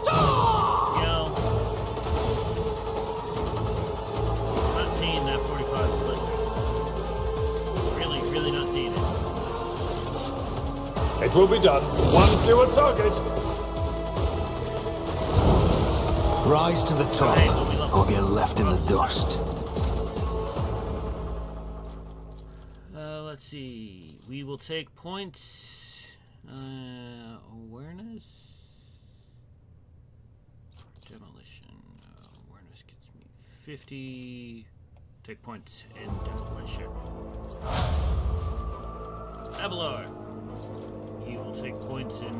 You know, not seeing that 45 blister. Really not seeing it. It will be done. One fewer target. Rise to the top, or get left in the dust. Let's see. We will take points. Awareness? Demolition. Awareness gets me 50. Take points in demolition. Abelard. You will take points in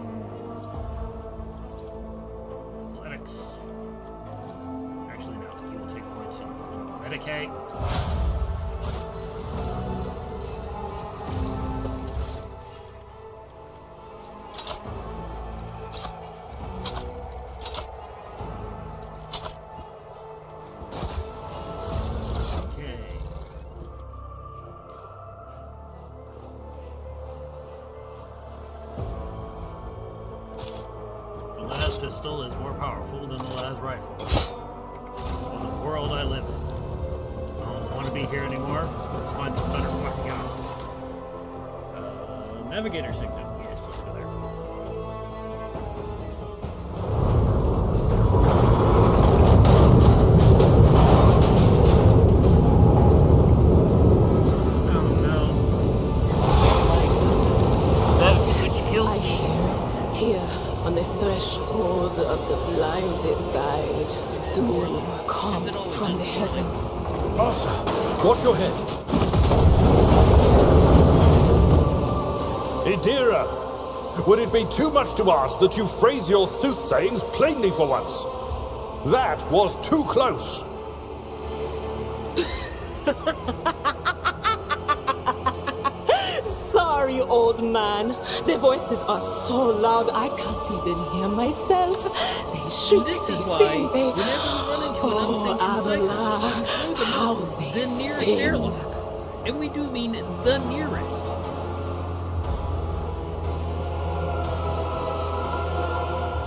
athletics. Actually, no. You will take points in fucking Medicaid. Pistol is more powerful than the last rifle. In the world I live in. I don't want to be here anymore. Let's find some better fucking guns. Navigator Sanctum. Yes, let's go there. Oh no. That which kills I me. hear it here. On the threshold of the blinded guide, doom comes from the heavens. Master, watch your head. Idira, would it be too much to ask that you phrase your soothsayings plainly for once? That was too close. Sorry, old man. The voices are so loud I can't even hear myself. They shriek, This they is why sing, they... whenever we run into an unsanctioned Abela, cycle, how they the nearest sing. airlock. And we do mean the nearest.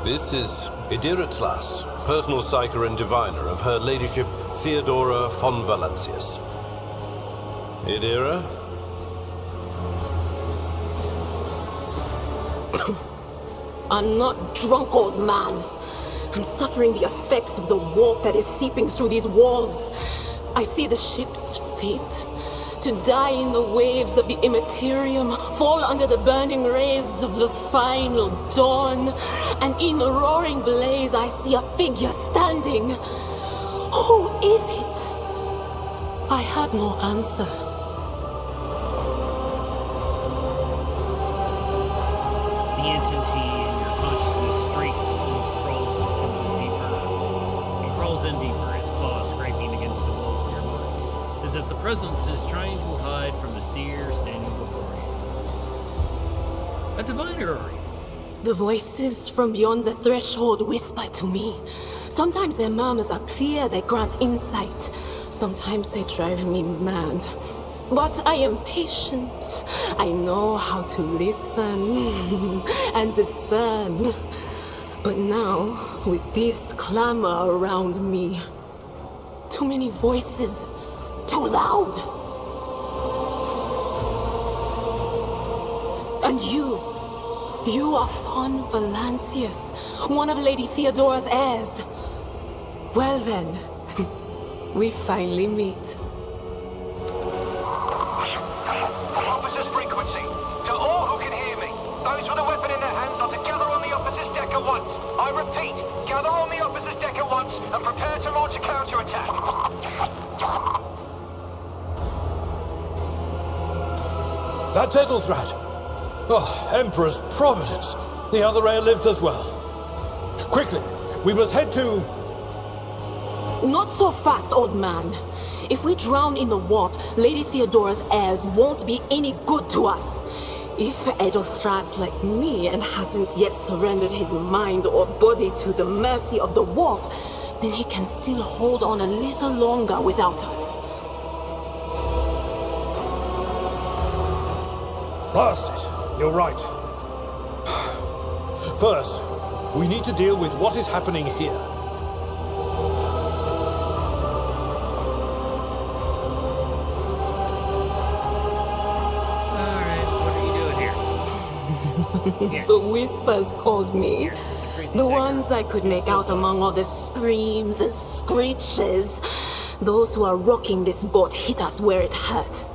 This is Idira Tlas, personal psyker and diviner of Her Ladyship Theodora von Valancius. Idira? I'm not drunk, old man. I'm suffering the effects of the warp that is seeping through these walls. I see the ship's fate. To die in the waves of the immaterium, fall under the burning rays of the final dawn. And in the roaring blaze, I see a figure standing. Who is it? I have no answer. The entity in your consciousness as if the presence is trying to hide from the seer standing before you. A diviner, are you? The voices from beyond the threshold whisper to me. Sometimes their murmurs are clear, they grant insight. Sometimes they drive me mad. But I am patient. I know how to listen and discern. But now, with this clamor around me, too many voices, too loud. And you are Von Valancius, one of Lady Theodora's heirs. Well then, we finally meet. Officers frequency. To all who can hear me, those with a weapon in their hands are to gather on the officers' deck at once. I repeat, gather on the officers' deck at once and prepare to launch a counterattack. That's Ethelthrat. Oh, Emperor's Providence. The other heir lives as well. Quickly, we must head to... Not so fast, old man. If we drown in the warp, Lady Theodora's heirs won't be any good to us. If Ethelthrat's like me and hasn't yet surrendered his mind or body to the mercy of the warp, then he can still hold on a little longer without us. Blast it. You're right. First, we need to deal with what is happening here. Yes. The whispers called me. The ones I could make out among all the screams and screeches. Those who are rocking this boat hit us where it hurt.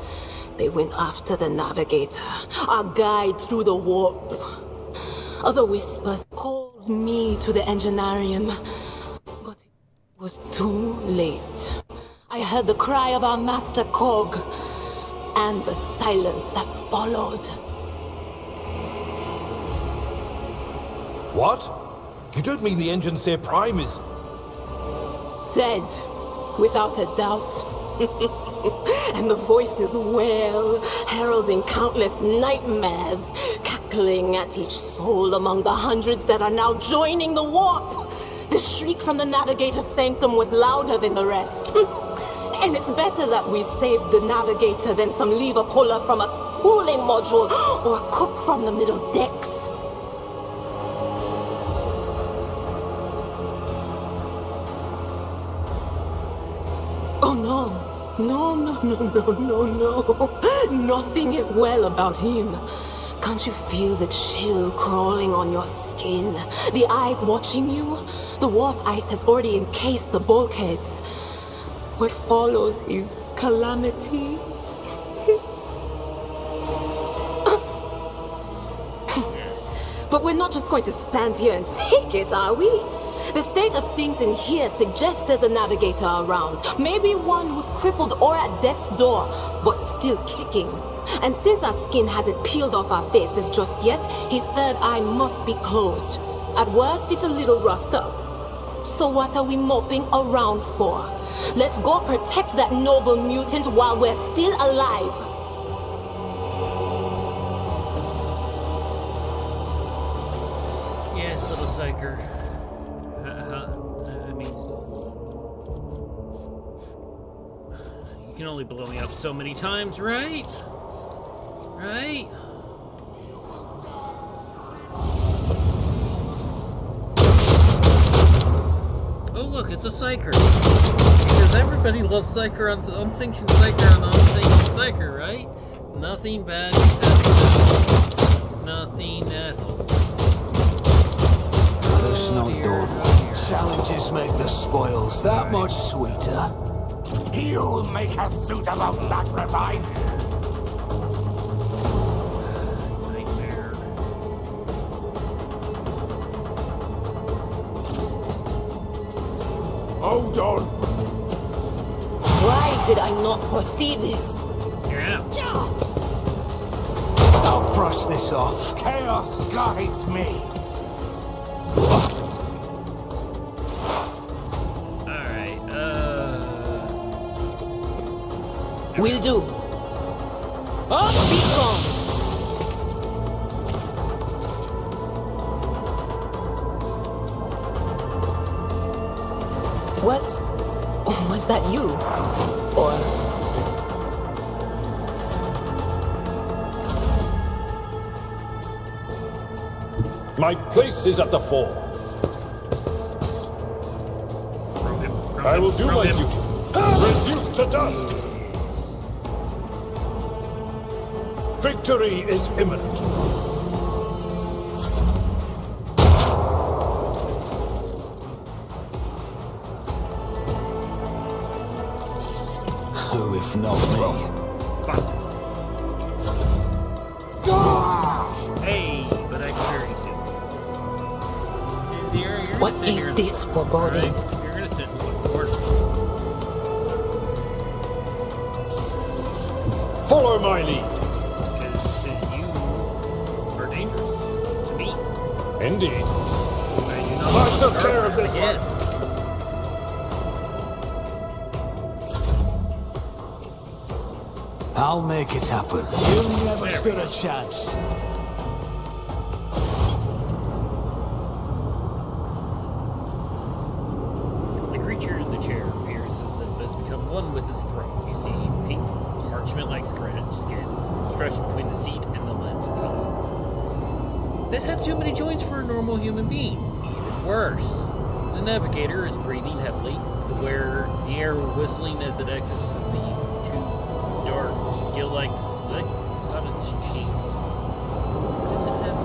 They went after the navigator, our guide through the warp. Other whispers called me to the enginarium. But it was too late. I heard the cry of our master Cog, and the silence that followed. What? You don't mean the Engineer Prime is... Said, without a doubt. And the voices wail, heralding countless nightmares, cackling at each soul among the hundreds that are now joining the warp. The shriek from the Navigator's sanctum was louder than the rest. And it's better that we saved the Navigator than some lever puller from a cooling module or a cook from the middle decks. Oh no. No. Nothing is well about him. Can't you feel the chill crawling on your skin? The eyes watching you? The warp ice has already encased the bulkheads. What follows is calamity. But we're not just going to stand here and take it, are we? The state of things in here suggests there's a navigator around. Maybe one who's crippled or at death's door, but still kicking. And since our skin hasn't peeled off our faces just yet, his third eye must be closed. At worst, it's a little roughed up. So what are we moping around for? Let's go protect that noble mutant while we're still alive. Yes, little psyker. You can only blow me up so many times, right? Right? Oh look, it's a psyker. Because everybody loves psyker on Unsanctioned Psyker on Unsanctioned Psyker, right? Nothing bad because nothing at all. There's no door. Challenges make the spoils that much sweeter. You'll make a suitable sacrifice. Nightmare. Hold on. Why did I not foresee this? You're out. I'll brush this off. Chaos guides me. Alright, Will do. Oh, be gone! Was that you? Or... My place is at the fore. I will do my duty. Reduced to dust. Victory is imminent. Who if not me? Hey, but I can hear you. What is this foreboding? You're gonna sit in one corner. Follow my lead. Because you are dangerous to me. Indeed. I took care of this again. I'll make it happen. You never stood a chance. The creature in the chair appears as if it has become one with his throne. You see pink, parchment-like skin stretched between the seat and the lens pillow. That have too many joints for a normal human being. Even worse. The navigator is breathing heavily, the air whistling as it exits the two dark, gill-like slits on its cheeks. What does it have?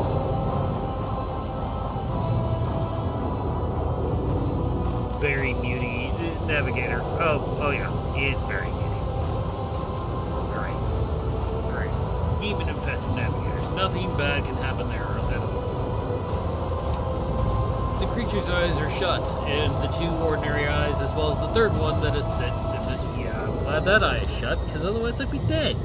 Very muty. Navigator. Oh yeah. It's very muty. Alright. Demon-infested navigators. Nothing bad can happen there at all. The creature's eyes are shut, and the two ordinary eyes, as well as the third one that is sits in the... Yeah, I'm glad that eye is shut, because otherwise I'd be dead.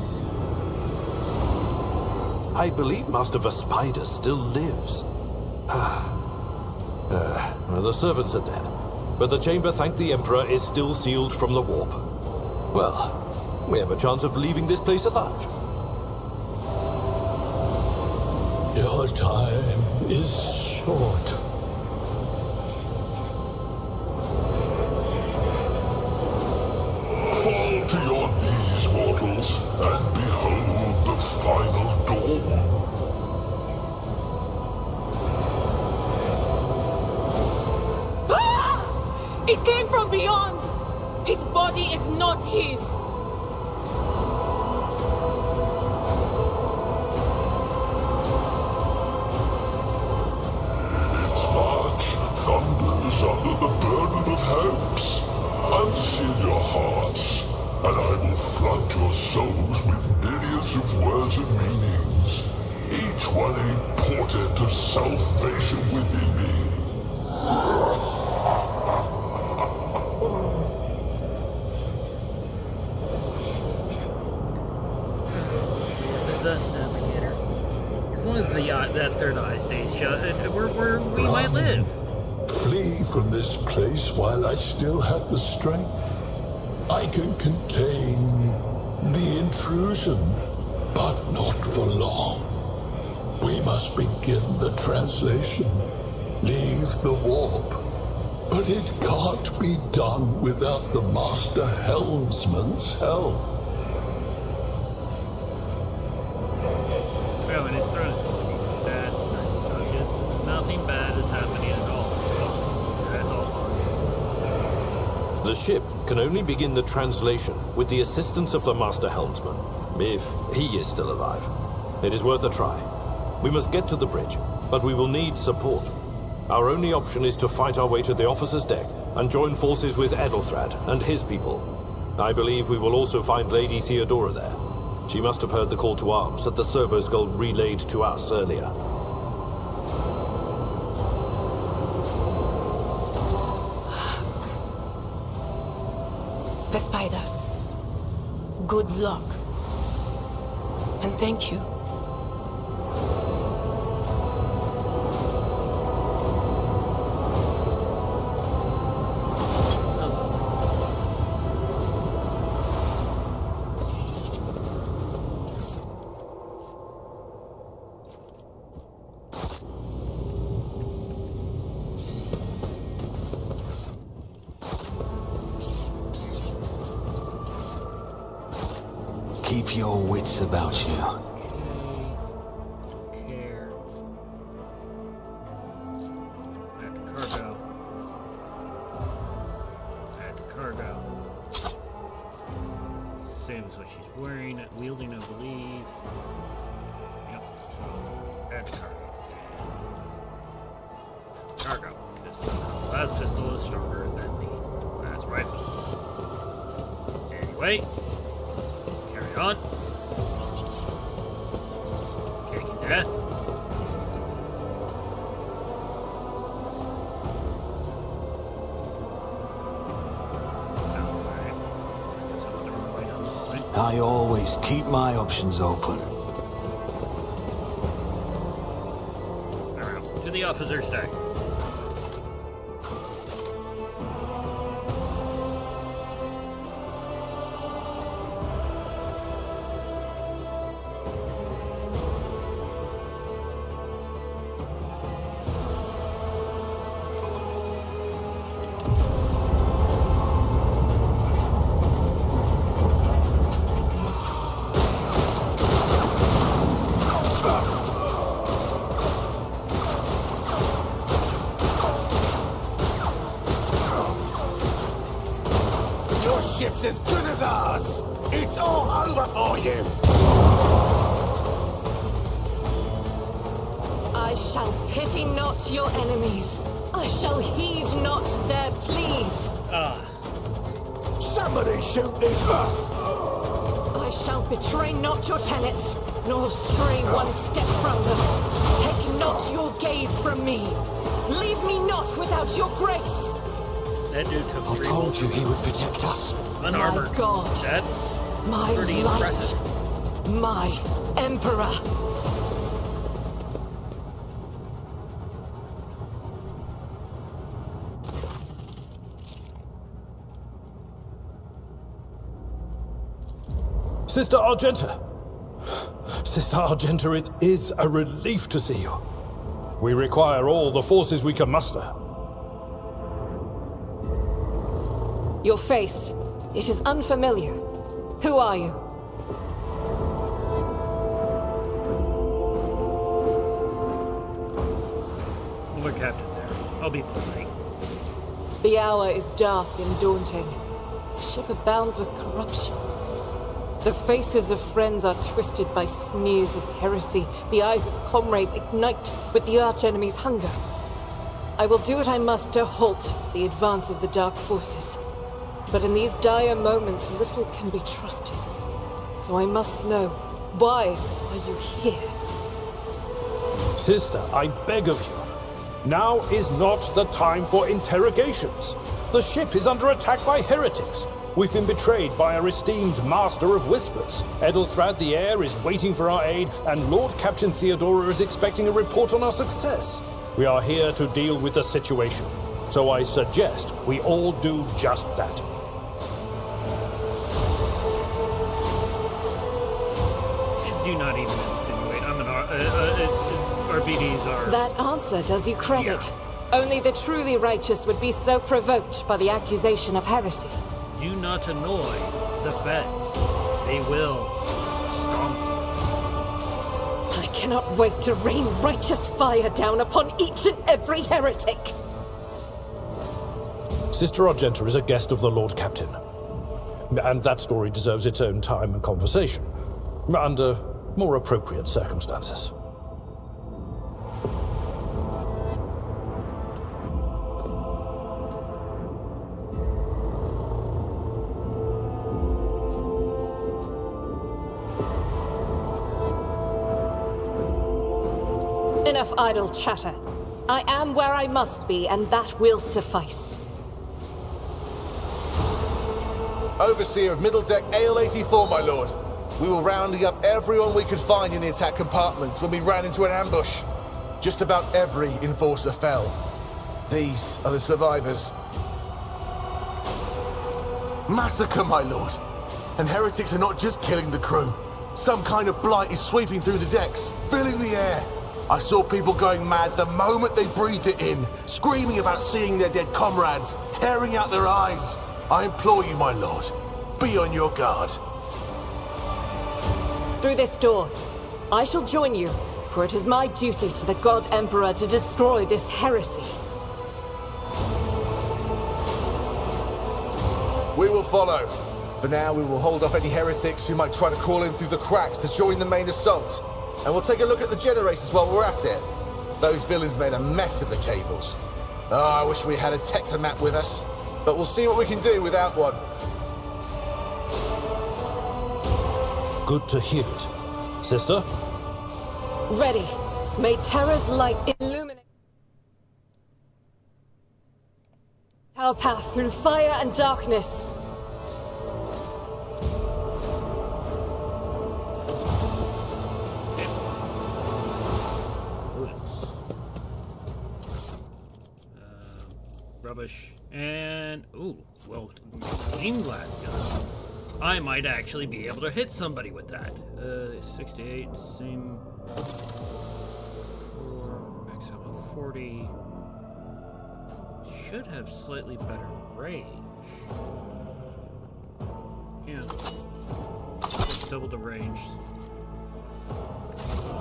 I believe Master Vespider still lives. Well, the servants are dead. But the chamber, thank the Emperor, is still sealed from the warp. Well, we have a chance of leaving this place alive. Your time is short. Fall to your knees, mortals, and behold the final dawn. It came from beyond! His body is not his! Its march thunders under the burden of hopes. Unseal your hearts, and I will flood your souls with myriads of words and meanings, each one a portent of salvation within me. Possessed navigator. As long as that third eye stays shut, we might live. Flee from this place while I still have the strength. I can contain the intrusion, but not for long. We must begin the translation. Leave the warp. But it can't be done without the Master Helmsman's help. Oh, and his throat is bleeding. That's nice. So just nothing bad is happening at all. It's fine. That's all fine. The ship can only begin the translation with the assistance of the Master Helmsman, if he is still alive. It is worth a try. We must get to the bridge, but we will need support. Our only option is to fight our way to the officer's deck and join forces with Edelthrad and his people. I believe we will also find Lady Theodora there. She must have heard the call to arms that the servos got relayed to us earlier. Vespidus, good luck. And thank you. keep your wits about you. Don't care. Add to cargo. Add to cargo. Same as what she's wearing, wielding, I believe. Yep, so add to cargo. Cargo. This last pistol is stronger than the last rifle. Anyway, carry on. Taking death. I always keep my options open. Alright, to the officer's deck. Ship's as good as ours! It's all over for you! I shall pity not your enemies. I shall heed not their pleas. Somebody shoot this! I shall betray not your tenets, nor stray one step from them. Take not your gaze from me. Leave me not without your grace. That dude took I three told bullets. you he would protect us. Unarmored. My God. That's My pretty light. impressive. My Emperor. Sister Argenta! Sister Argenta, it is a relief to see you. We require all the forces we can muster. Your face. It is unfamiliar. Who are you? Lord Captain there. I'll be polite. The hour is dark and daunting. The ship abounds with corruption. The faces of friends are twisted by sneers of heresy. The eyes of comrades ignite with the archenemy's hunger. I will do what I must to halt the advance of the dark forces. But in these dire moments, little can be trusted. So I must know, why are you here? Sister, I beg of you. Now is not the time for interrogations. The ship is under attack by heretics. We've been betrayed by our esteemed Master of Whispers. Edelstrad the Heir is waiting for our aid, and Lord Captain Theodora is expecting a report on our success. We are here to deal with the situation. So I suggest we all do just that. Do not even insinuate. I'm an RBDs are... That answer does you credit. Yeah. Only the truly righteous would be so provoked by the accusation of heresy. Do not annoy the feds. They will stomp you. I cannot wait to rain righteous fire down upon each and every heretic. Sister Argenta is a guest of the Lord Captain. And that story deserves its own time and conversation. Under more appropriate circumstances. Enough idle chatter. I am where I must be, and that will suffice. Overseer of Middle Deck Ale 84, my lord. We were rounding up everyone we could find in the attack compartments when we ran into an ambush. Just about every enforcer fell. These are the survivors. Massacre, my lord. And heretics are not just killing the crew. Some kind of blight is sweeping through the decks, filling the air. I saw people going mad the moment they breathed it in, screaming about seeing their dead comrades, tearing out their eyes. I implore you, my lord, be on your guard. through this door. I shall join you, for it is my duty to the God Emperor to destroy this heresy. We will follow. For now, we will hold off any heretics who might try to crawl in through the cracks to join the main assault. And we'll take a look at the generators while we're at it. Those villains made a mess of the cables. Oh, I wish we had a Tector map with us. But we'll see what we can do without one. Good to hear it. Sister? Ready. May Terra's light illuminate our path through fire and darkness. Rubbish. And, ooh, well, green glass gun. I might actually be able to hit somebody with that. 68, same. Max ammo 40. Should have slightly better range. Yeah. Just double the range.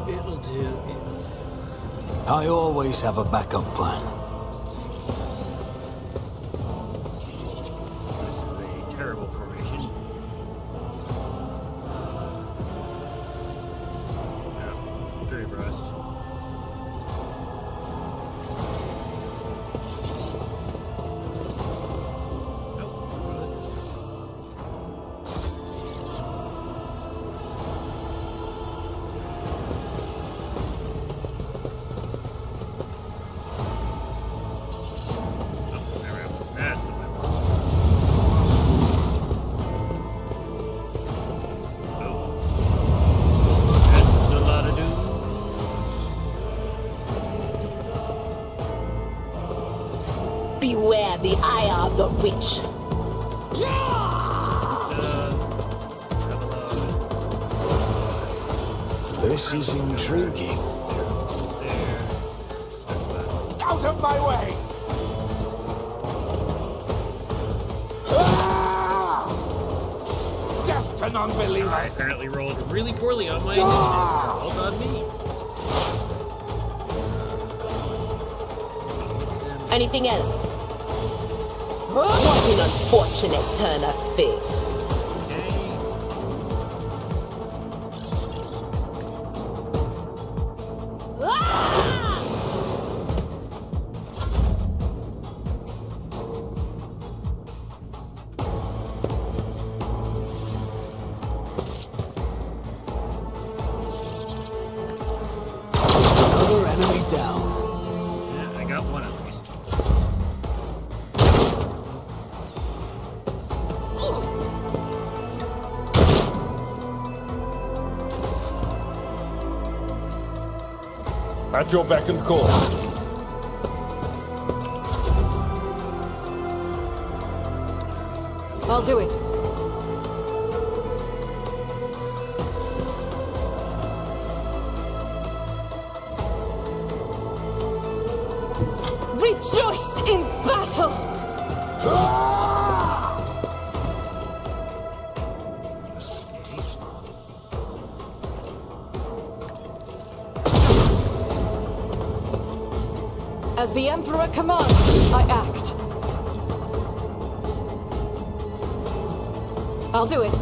It'll do, it'll do. I always have a backup plan. Terrible formation. Yeah, very brushed. Beware the eye of the witch. This is intriguing. Out of my way! Death to non-believers! I apparently rolled really poorly on my initiative. Hold on me. Anything else? What an unfortunate turn of fate. Another enemy down. Yeah, I got one at least. At your beck and call. I'll do it. Rejoice in battle! As the Emperor commands, I act. I'll do it.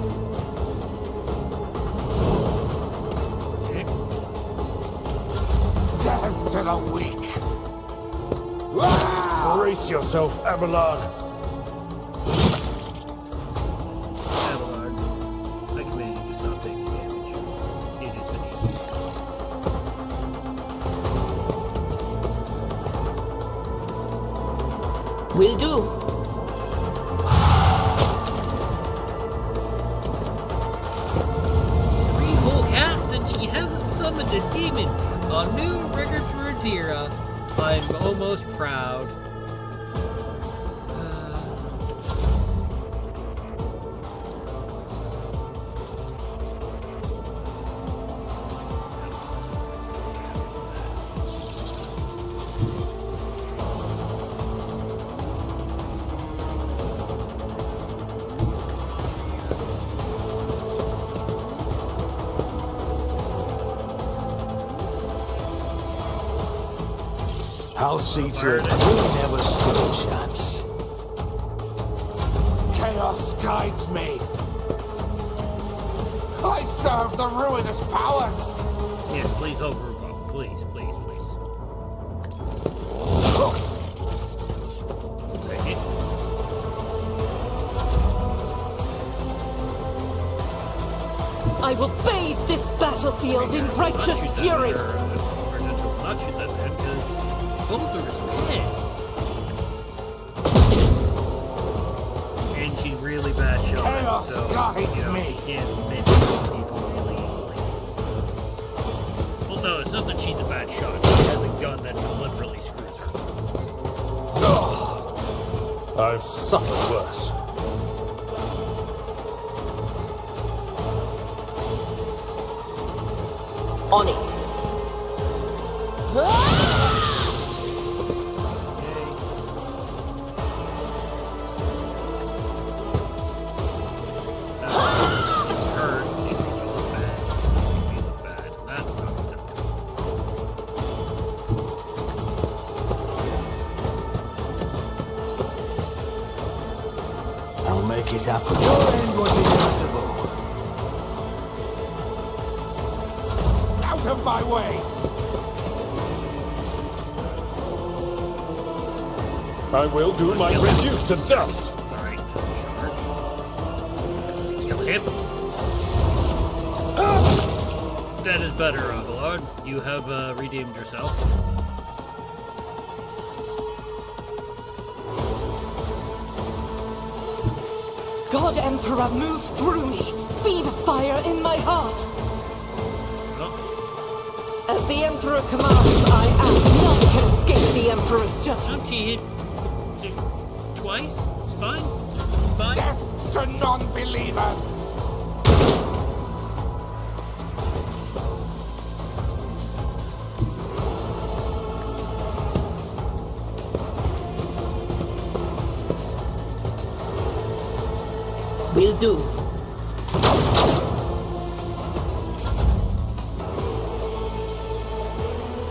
Death to the weak! Brace yourself, Abelard. Abelard, I command you to stop taking damage. It is finished. Will do. Three whole casts and she hasn't summoned a demon. A new record for Adira. I'm almost proud. I'll see to it we never stood a chance. Chaos guides me. I serve the ruinous powers. Yeah, please overvote. Please, please, please. Take it. I will bathe this battlefield in righteous fury! Not shoot that man, because Bolter's dead. And she's really bad shot. Chaos so, guides you know, me. she can't miss people really easily. Well, no, it's not that she's a bad shot. She has a gun that deliberately screws her. I've suffered worse. On it. I'll make it happen. Your end was inevitable. Out of my way. I will do my reduce to dust. Alright, kill him. That is better, Overlord. You have redeemed yourself. God Emperor, move through me! Be the fire in my heart! As the Emperor commands, I am. None can escape the Emperor's judgment. She hit twice. It's fine. It's fine. Death to non-believers. Will do.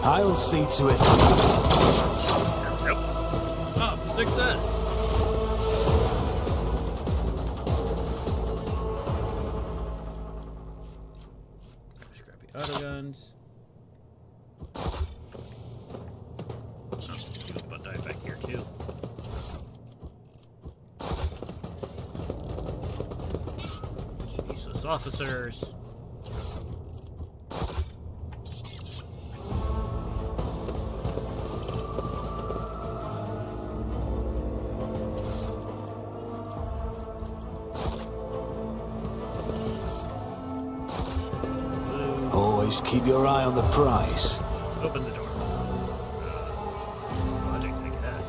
I'll see to it. Yep. Oh, success. Scrappy autoguns. Oh, butt dive back here too. Useless officers. Always keep your eye on the prize. Open the door. Logic, I guess.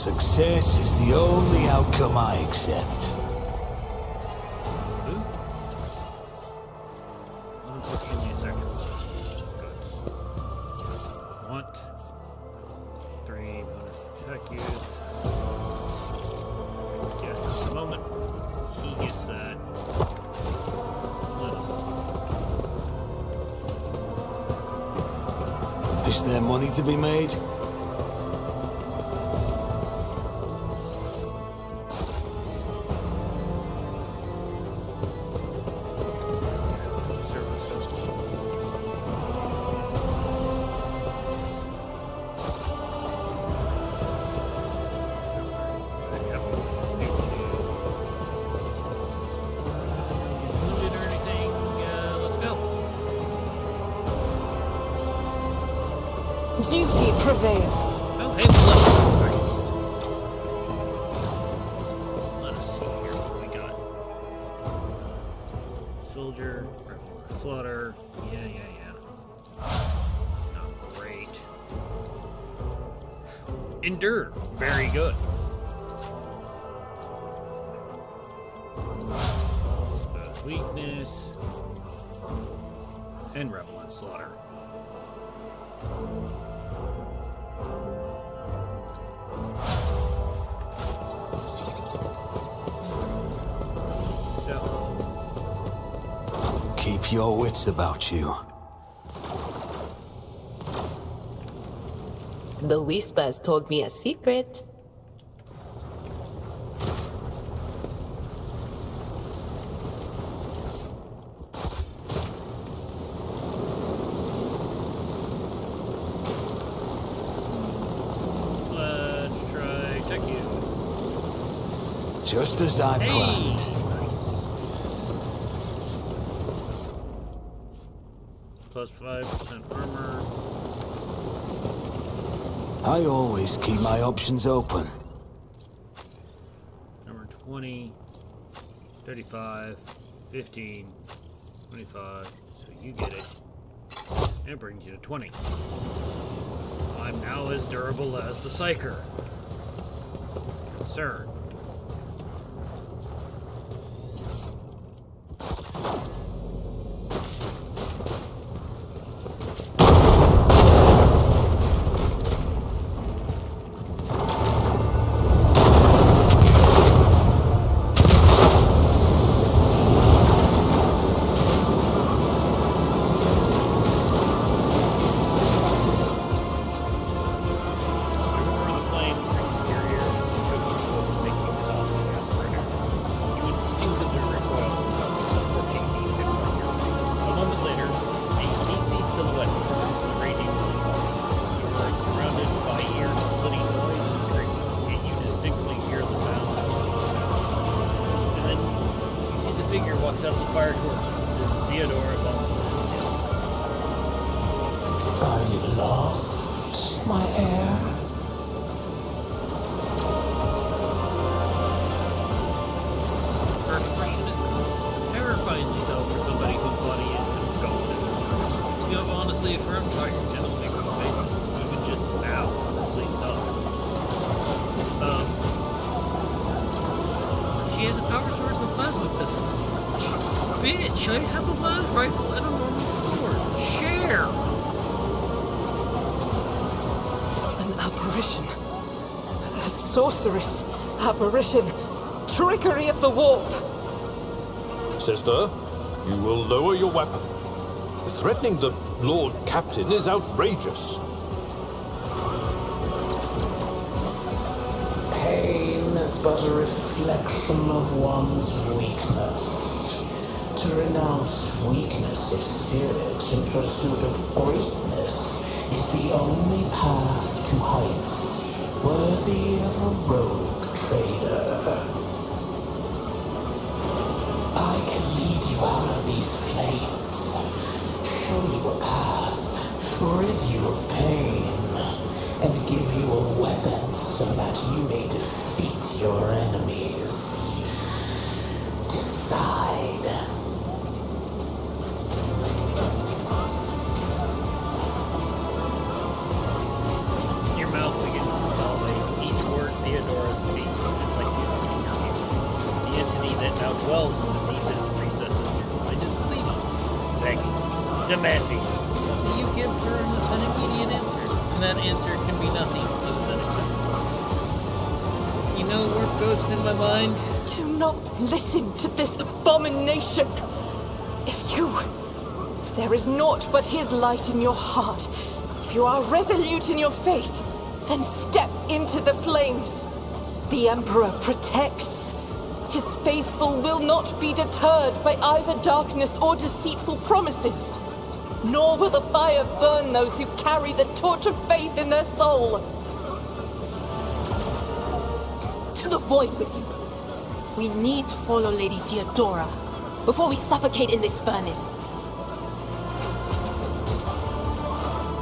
Success is the only outcome I accept. Unfortunately, it's actual goods. Want 3 bonus attack use. Just a moment. He gets that. Let us see. Is there money to be made? Duty prevails. Oh, hey, look. Let us see here what we got. Soldier, rifle, slaughter. Yeah. Not great. Endure. Very good. Spell weakness. And revel and slaughter. Keep your wits about you. The Whispers told me a secret. Let's try tech use. Just as I planned. Plus 5% armor. I always keep my options open. Number 20, 35, 15, 25. So you get it. And it brings you to 20. I'm now as durable as the Psyker. Concern. Bitch, I have a las rifle and a normal sword. Share! An apparition. A sorceress. Apparition. Trickery of the warp. Sister, you will lower your weapon. Threatening the Lord Captain is outrageous. Pain is but a reflection of one's weakness. To renounce weakness of spirit in pursuit of greatness is the only path to heights worthy of a rogue trader. I can lead you out of these flames, show you a path, rid you of pain, and give you a weapon so that you may defeat your enemies. Decide. Dwells in the deepest recesses of your mind is pleading, begging, demanding. You give her an immediate answer, and that answer can be nothing other than acceptable. You know what goes in my mind? Do not listen to this abomination. If there is naught but his light in your heart, if you are resolute in your faith, then step into the flames. The Emperor protects. His faithful will not be deterred by either darkness or deceitful promises. Nor will the fire burn those who carry the torch of faith in their soul. To the void with you. We need to follow Lady Theodora before we suffocate in this furnace.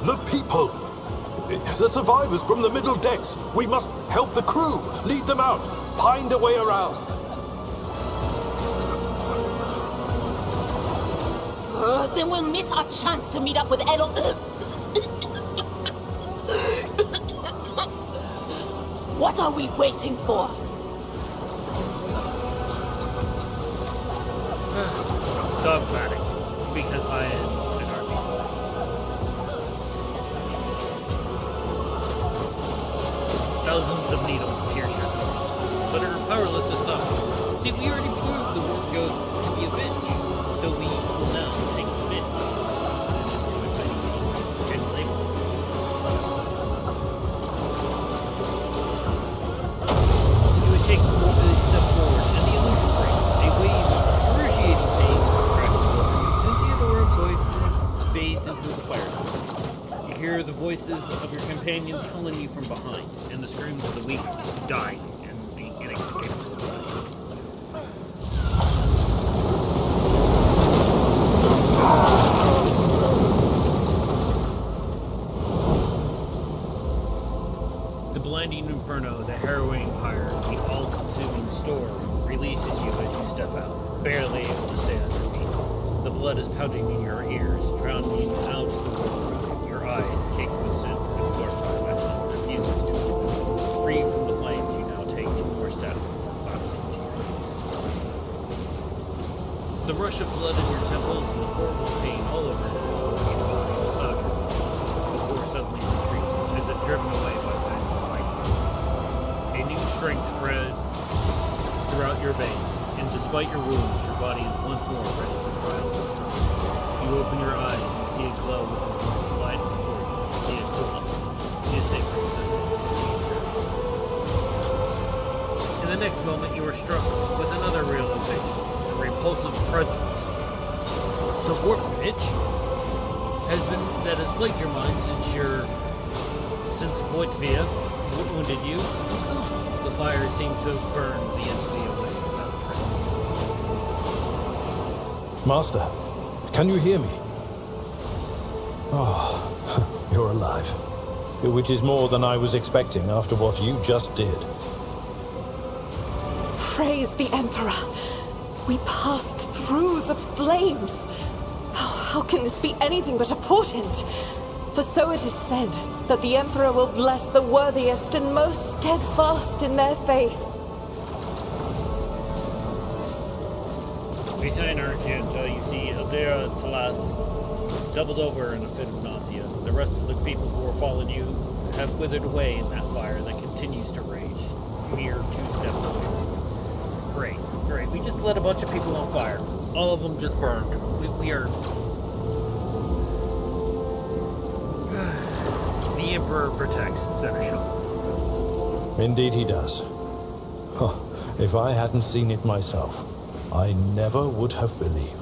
The people! The survivors from the middle decks! We must help the crew! Lead them out! Find a way around! Then we'll miss our chance to meet up with Elo. What are we waiting for? Dogmatic, because I am an army boss. Thousands of needles pierce your consciousness, but are powerless to stop you. See, we already proved the war goes to be avenged, so we will now take the bit to it by and label. voices of your companions calling you from behind, and the screams of the weak die in the inextricable silence. The blinding inferno, the harrowing pyre, the all-consuming storm releases you as you step out, barely able to stay on your feet. The blood is pounding in your ears, drowning out the world. Your eyes, caked with soot and dark eyelashes, refuses to open. Free from the flames, you now take 2 more steps before collapsing to your knees. The rush of blood in your temples and the horrible pain all over your scorched body cloud your vision, before suddenly retreat, as if driven away by signs of lightning. A new strength spread throughout your veins, and despite your wounds, your body is once more ready for trial. You open your eyes and see a glow with the warmth light before you, the equivalent to a sacred symbol. In the next moment, you are struck with another realization, a repulsive presence. The warp pitch that has plagued your mind since Voitvia wounded you. The fire seems to have burned the entity away without trace. Master, can you hear me? Oh, you're alive. Which is more than I was expecting after what you just did. Praise the Emperor! We passed through the flames! How can this be anything but a portent? For so it is said, that the Emperor will bless the worthiest and most steadfast in their faith. Behind Argenta, you see Aldera Talas doubled over in a fit of nausea. The rest of the people who are following you have withered away in that fire that continues to rage, mere 2 steps away from you. Great. We just lit a bunch of people on fire. All of them just burned. We are... The Emperor protects Seneschal. Indeed he does. Huh. If I hadn't seen it myself, I never would have believed.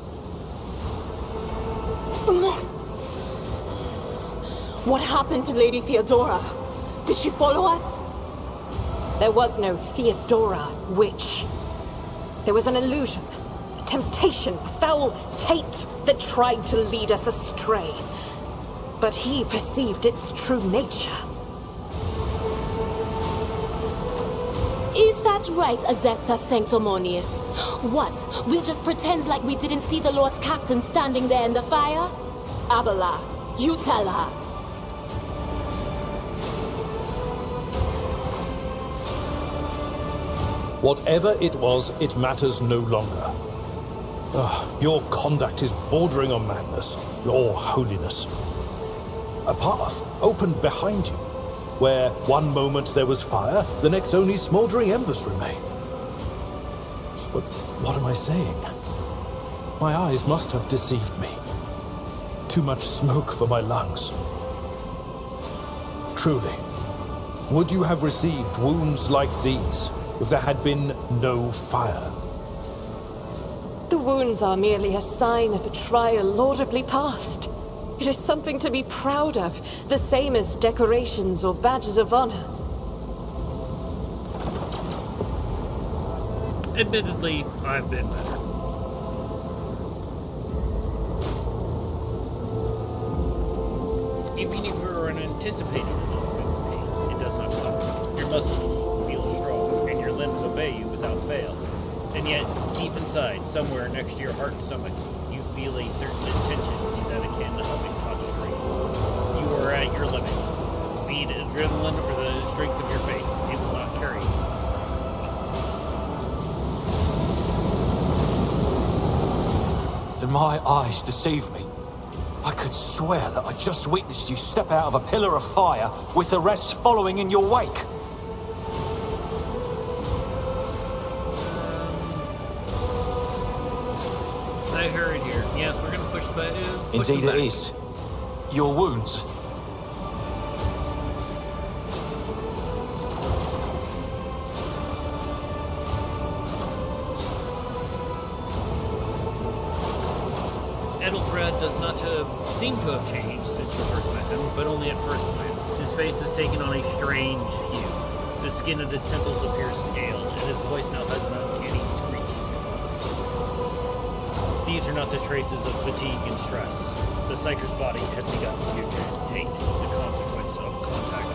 What happened to Lady Theodora? Did she follow us? There was no Theodora, witch. There was an illusion, a temptation, a foul taint that tried to lead us astray. But he perceived its true nature. Is that right, Adepta Sanctimonious? What? We'll just pretend like we didn't see the Lord's Captain standing there in the fire? Abala, you tell her. Whatever it was, it matters no longer. Your conduct is bordering on madness, your holiness. A path opened behind you, where one moment there was fire, the next only smoldering embers remain. But what am I saying? My eyes must have deceived me. Too much smoke for my lungs. Truly, would you have received wounds like these if there had been no fire? The wounds are merely a sign of a trial laudably passed. It is something to be proud of, the same as decorations or badges of honor. Admittedly, I've been better. Even if you are anticipating a little bit of pain, it does not come. Your muscles feel strong, and your limbs obey you without fail. And yet, deep inside, somewhere next to your heart and stomach, you feel a certain intention to that akin of intoxicating. You are at your limit. Be it adrenaline or the strength of your face, it will not carry you. Did my eyes deceive me? I could swear that I just witnessed you step out of a pillar of fire with the rest following in your wake. I heard here. Yes, we're gonna push back. Indeed it is. Your wounds. Edelthred does not seem to have changed since you first met him, but only at first glance. His face has taken on a strange hue. The skin of his temples appears scaled, and his voice now has an uncanny screech. These are not the traces of fatigue and stress. The Psyker's body has begun to taint the consequence of contact.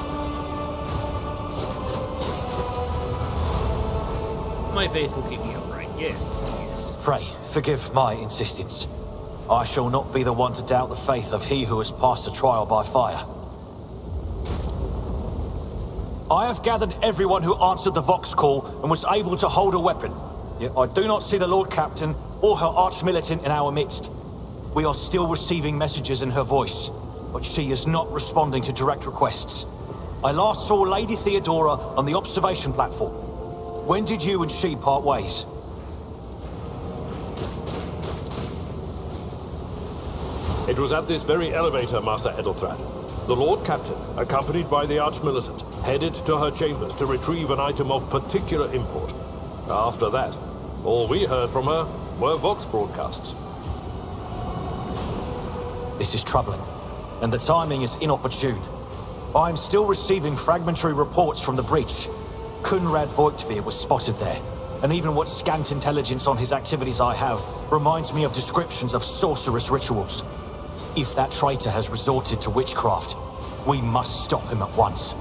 My faith will keep me upright, yes. Pray, forgive my insistence. I shall not be the one to doubt the faith of he who has passed the trial by fire. I have gathered everyone who answered the Vox call and was able to hold a weapon. Yet I do not see the Lord Captain or her arch-militant in our midst. We are still receiving messages in her voice, but she is not responding to direct requests. I last saw Lady Theodora on the observation platform. When did you and she part ways? It was at this very elevator, Master Edelthrad. The Lord Captain, accompanied by the Arch-Militant, headed to her chambers to retrieve an item of particular import. After that, all we heard from her were Vox broadcasts. This is troubling, and the timing is inopportune. I am still receiving fragmentary reports from the breach. Kunrad Voigtveer was spotted there, and even what scant intelligence on his activities I have reminds me of descriptions of sorcerous rituals. If that traitor has resorted to witchcraft, we must stop him at once.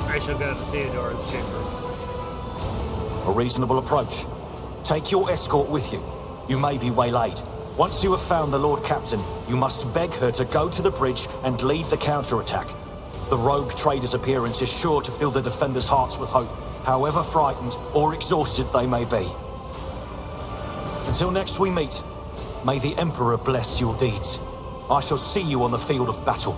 I shall go to Theodora's chambers. A reasonable approach. Take your escort with you. You may be waylaid. Once you have found the Lord Captain, you must beg her to go to the bridge and lead the counterattack. The rogue trader's appearance is sure to fill the defenders' hearts with hope, however frightened or exhausted they may be. Until next we meet, may the Emperor bless your deeds. I shall see you on the field of battle.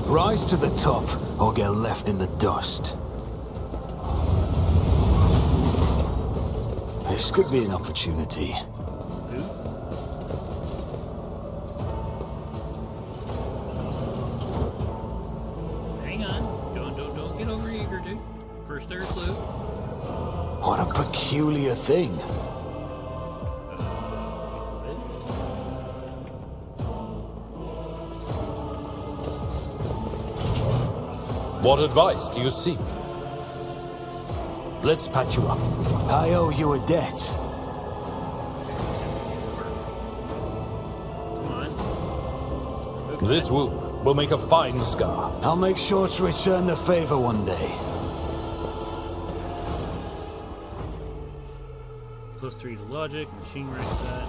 Rise to the top, or get left in the dust. This could be an opportunity. Hang on. Don't get overeager, dude. First there's clue. What a peculiar thing. What advice do you seek? Let's patch you up. I owe you a debt. This wound will make a fine scar. I'll make sure to return the favor one day. +3 to logic, machine rank set.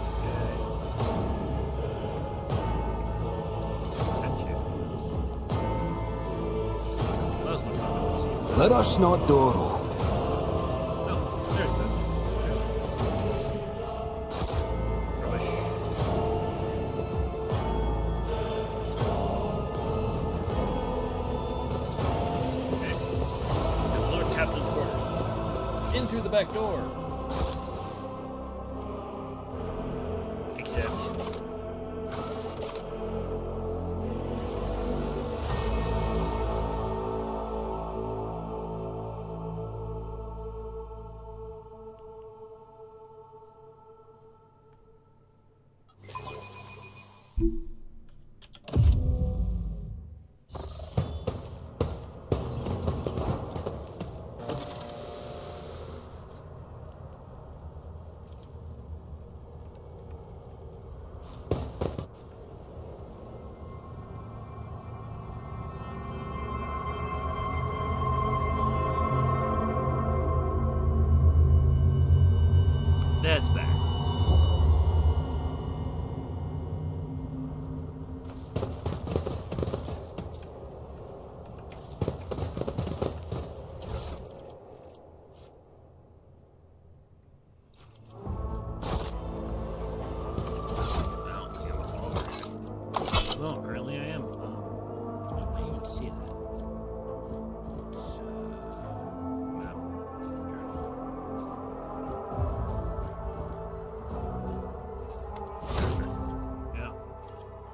Let us not dawdle. Through the back door. Except. That's back. Well, apparently I am. I didn't even see that.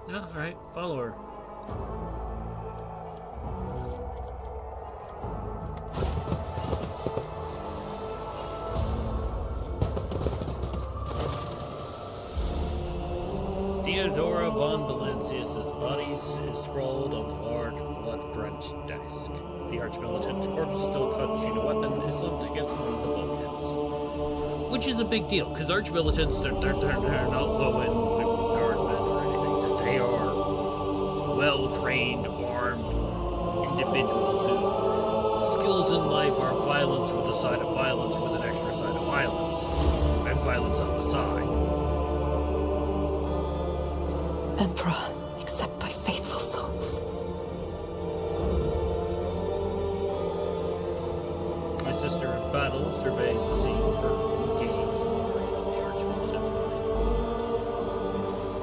Yeah, alright, follow her. Theodora von Valancius' body is sprawled on the large, blood-drenched desk. The arch-militant's corpse, still clutching a weapon, is slumped against one of the bulkheads. Which is a big deal, because arch-militants, they're not low-end guardsmen or anything. They are well-trained, armed individuals whose skills in life are violence with a side of violence with an extra side of violence. And violence on the side. Emperor, accept thy faithful souls. My sister in battle surveys the scene, her gaze wandering on the arch-militant's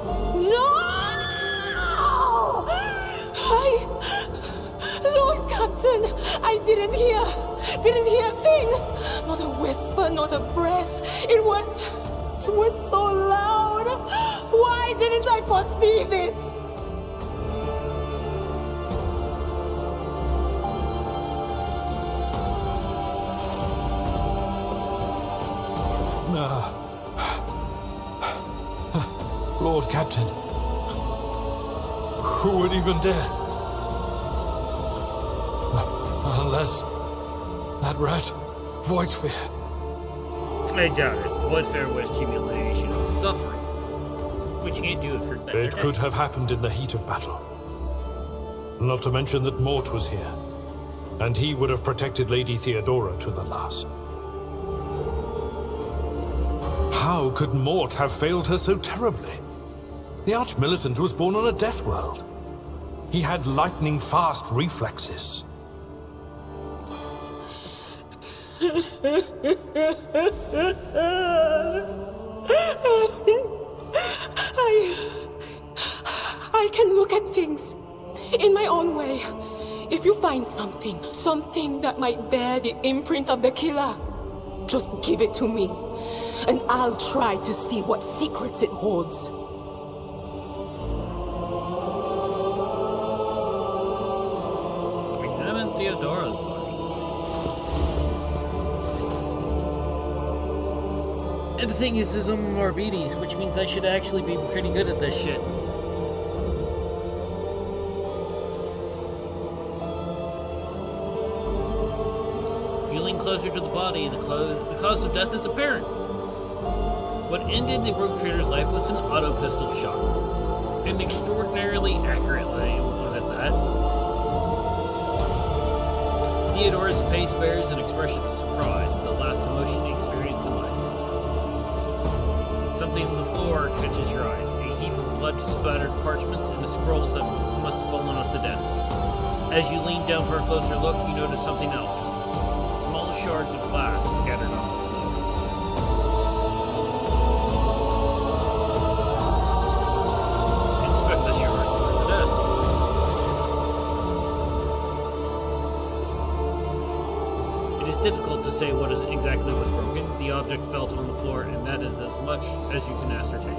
body. No! Lord Captain, I didn't hear a thing. Not a whisper, not a breath. It was so loud. Why didn't I foresee this? Lord Captain, who would even dare? Unless that rat, Voidsphere. I doubt it. Bloodfare was humiliation and suffering. Which you can't do if you're dead. It could have happened in the heat of battle. Not to mention that Mort was here, and he would have protected Lady Theodora to the last. How could Mort have failed her so terribly? The Arch-Militant was born on a death world. He had lightning-fast reflexes. I can look at things in my own way. If you find something that might bear the imprint of the killer, just give it to me, and I'll try to see what secrets it holds. Examine Theodora's body. And the thing is morbides, which means I should actually be pretty good at this shit. You lean closer to the body, the cause of death is apparent. What ended the rogue trader's life was an auto pistol shot. An extraordinarily accurate one at that. Theodora's face bears an expression of surprise, the last emotion he experienced in life. Something on the floor catches your eyes, a heap of blood-splattered parchments and the scrolls that must have fallen off the desk. As you lean down for a closer look, you notice something else. Small shards of glass scattered on the floor. Inspect the shards on the desk. It is difficult to say what exactly was broken. The object fell on the floor, and that is as much as you can ascertain.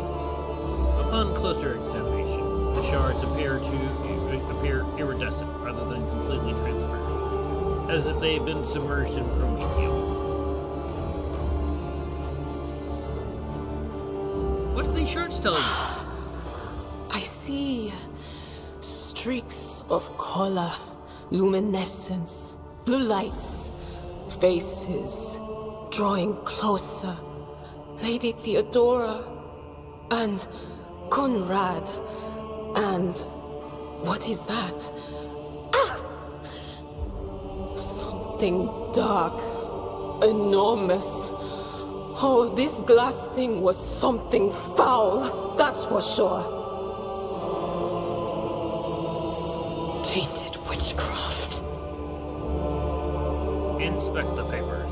Upon closer examination, the shards appear iridescent rather than completely transparent, as if they had been submerged in chromium. What do these shards tell you? I see streaks of color, luminescence, blue lights, faces drawing closer. Lady Theodora and Conrad and what is that? Ah! Something dark, enormous. Oh, this glass thing was something foul, that's for sure. Tainted witchcraft. Inspect the papers.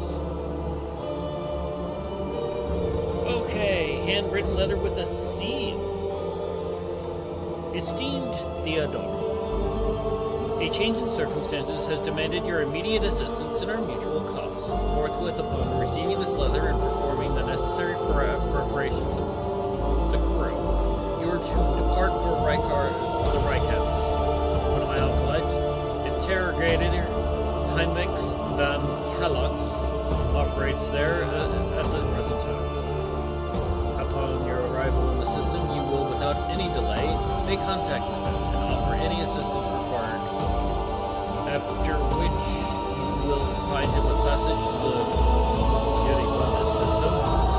Okay, handwritten letter with a seal. Esteemed Theodora, a change in circumstances has demanded your immediate assistance in our mutual cause. Forthwith upon receiving this letter and performing the necessary preparations of the crew, you are to depart for the Owlcat system. One of my acolytes, Interrogator Heinrich van Kalotz, operates there at the present time. Upon your arrival in the system, you will, without without any delay, may contact them and offer any assistance required. After which, you will provide him with passage to the Imperalis system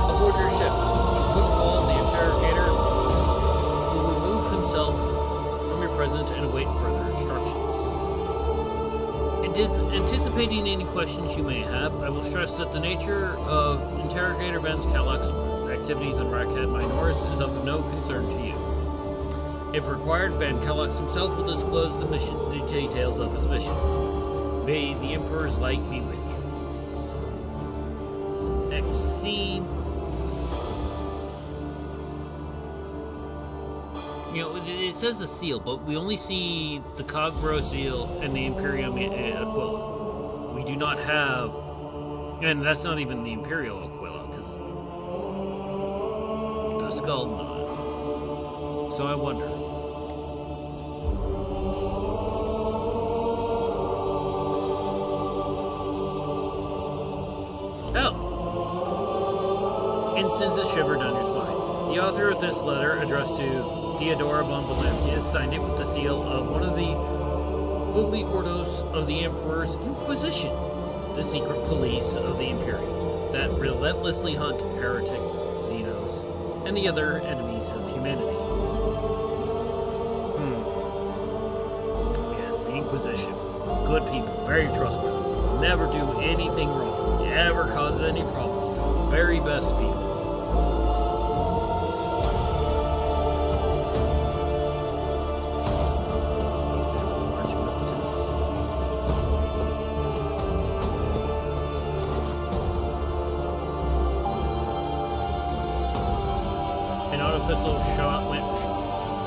aboard your ship. On footfall, the interrogator will remove himself from your presence and await further instructions. Anticipating any questions you may have, I will stress that the nature of Interrogator Van Kalak's activities on Rakat Minoris is of no concern to you. If required, Van Kalak himself will disclose the details of his mission. May the Emperor's light be with you. Next scene. You know, it says a seal, but we only see the Cogbro seal and the Imperium Aquila. We do not have, and that's not even the Imperial Aquila, because the skull nod. So I wonder. Oh! And sends a shiver down your spine. The author of this letter, addressed to Theodora von Valencia, signed it with the seal of one of the Holy Ordos of the Emperor's Inquisition, the secret police of the Imperium, that relentlessly hunt heretics, Xenos, and the other enemies of humanity. Yes, the Inquisition. Good people, very trustworthy, never do anything wrong, never cause any problems, very best people. Pistol shot went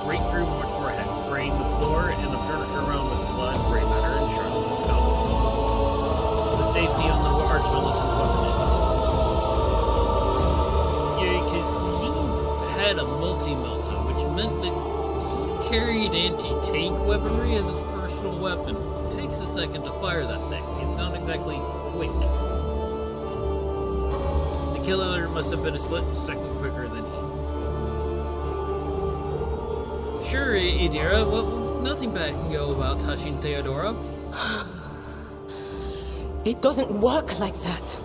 right through Mort's forehead, spraying the floor and the furniture around with blood, gray matter, and shards of the skull. The safety on the arch-militant's weapon is off. Yeah, because he had a multi-melta, which meant that he carried anti-tank weaponry as his personal weapon. It takes a second to fire that thing. It's not exactly quick. The killer must have been a split second quicker than he. Sure, Idira. Well, nothing bad can go about touching Theodora. It doesn't work like that.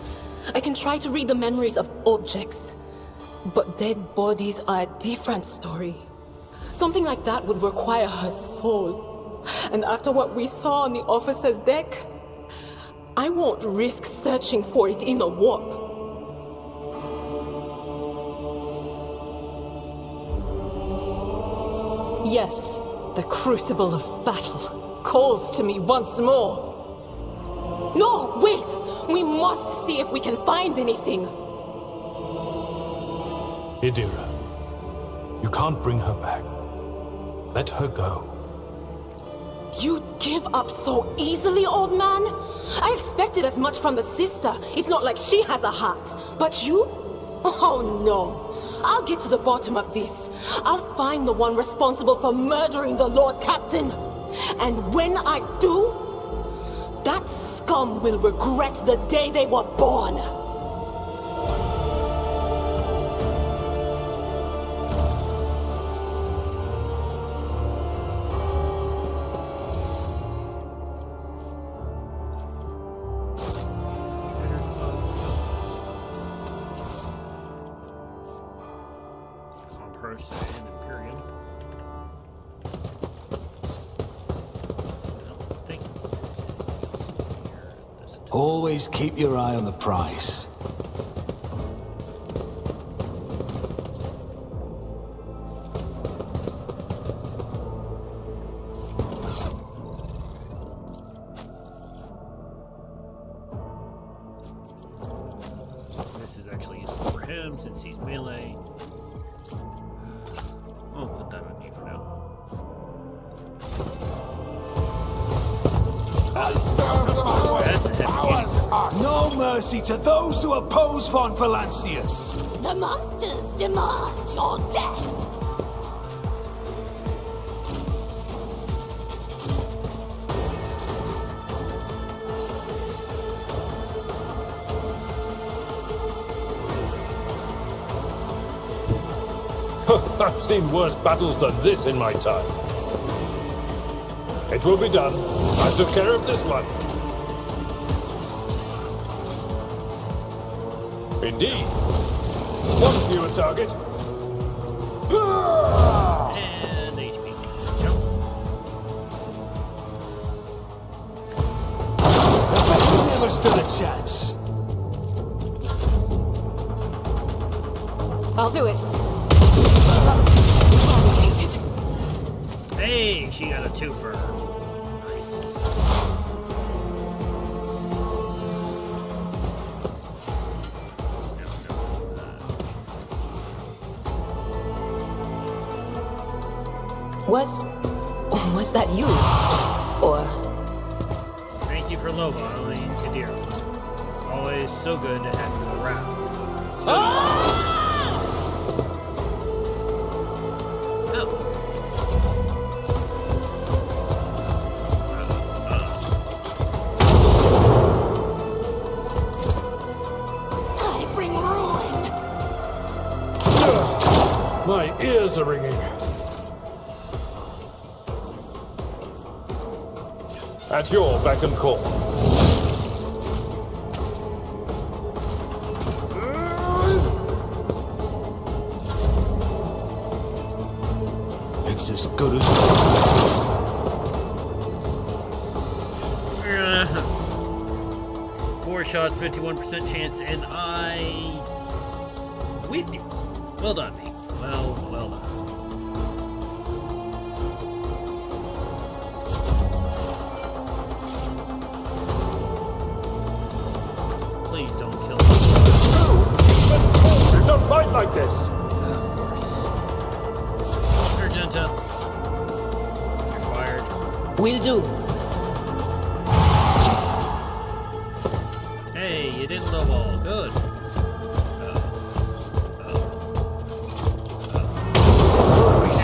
I can try to read the memories of objects, but dead bodies are a different story. Something like that would require her soul. And after what we saw on the officer's deck, I won't risk searching for it in a warp. Yes, the crucible of battle calls to me once more. No, wait! We must see if we can find anything. Idira, you can't bring her back. Let her go. You'd give up so easily, old man? I expected as much from the sister. It's not like she has a heart. But you? Oh no. I'll get to the bottom of this. I'll find the one responsible for murdering the Lord Captain. And when I do, that scum will regret the day they were born. Always keep your eye on the prize. This is actually useful for him since he's melee. I'll put that on you for now. No mercy to those who oppose Von Valancius. The Masters demand your death. I've seen worse battles than this in my time. It will be done. I took care of this one. Indeed. One fewer target. And HP. Jump. Never stood a chance. I'll do it. Hey, she got a twofer. Nice. Was that you? Or... Thank you for lowballing, Kadir. Always so good to have you around. So I bring ruin. My ears are ringing. At your beck and call. It's as good as... 4 shots, 51% chance, and I whiffed it. Well done, me. Well done. Please don't kill me. You don't fight like this! Argenta. You're fired. Will do. Hey, you didn't lowball. Good.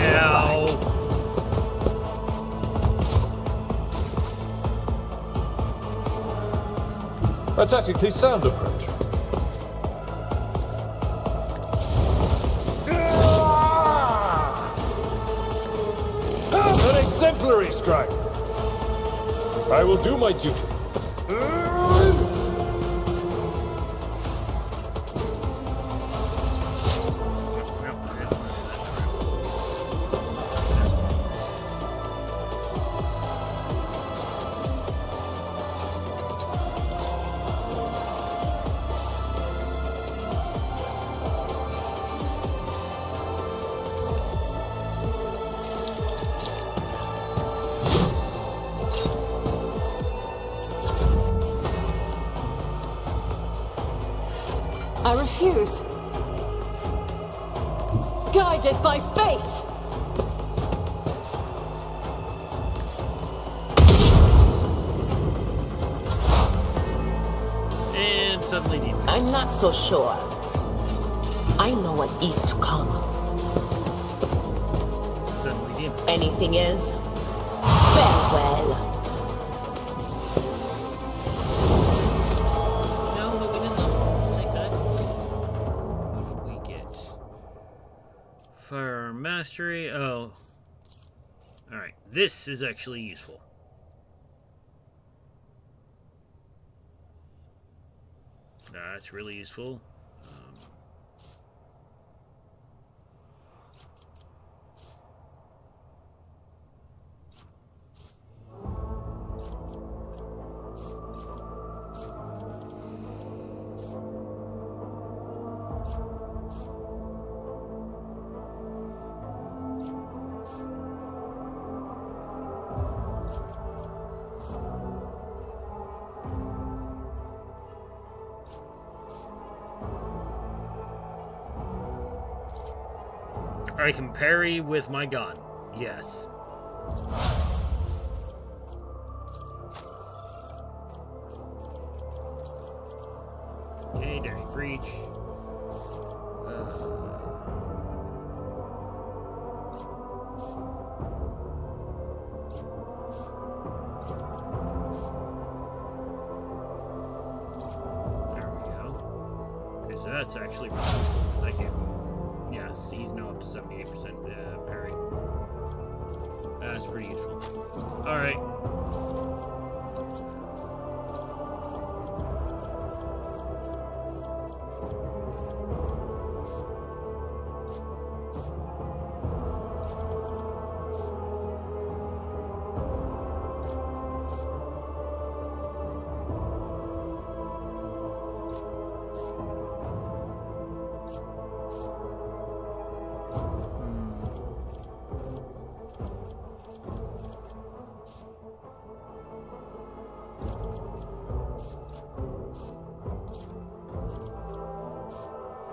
Ow. A tactically sound approach. An exemplary strike. I will do my duty. I refuse. Guided by faith! And suddenly demon. I'm not so sure. I know what is to come. Suddenly demon. Anything is? Farewell. No, but we didn't level. I'll take that. What do we get? Firearm mastery. Oh. Alright. This is actually useful. That's really useful. I can parry with my gun. Yes. Okay, daring breach. There we go. Okay, so that's actually really cool. Thank you. Yeah, C's now up to 78% parry. That's pretty useful. Alright.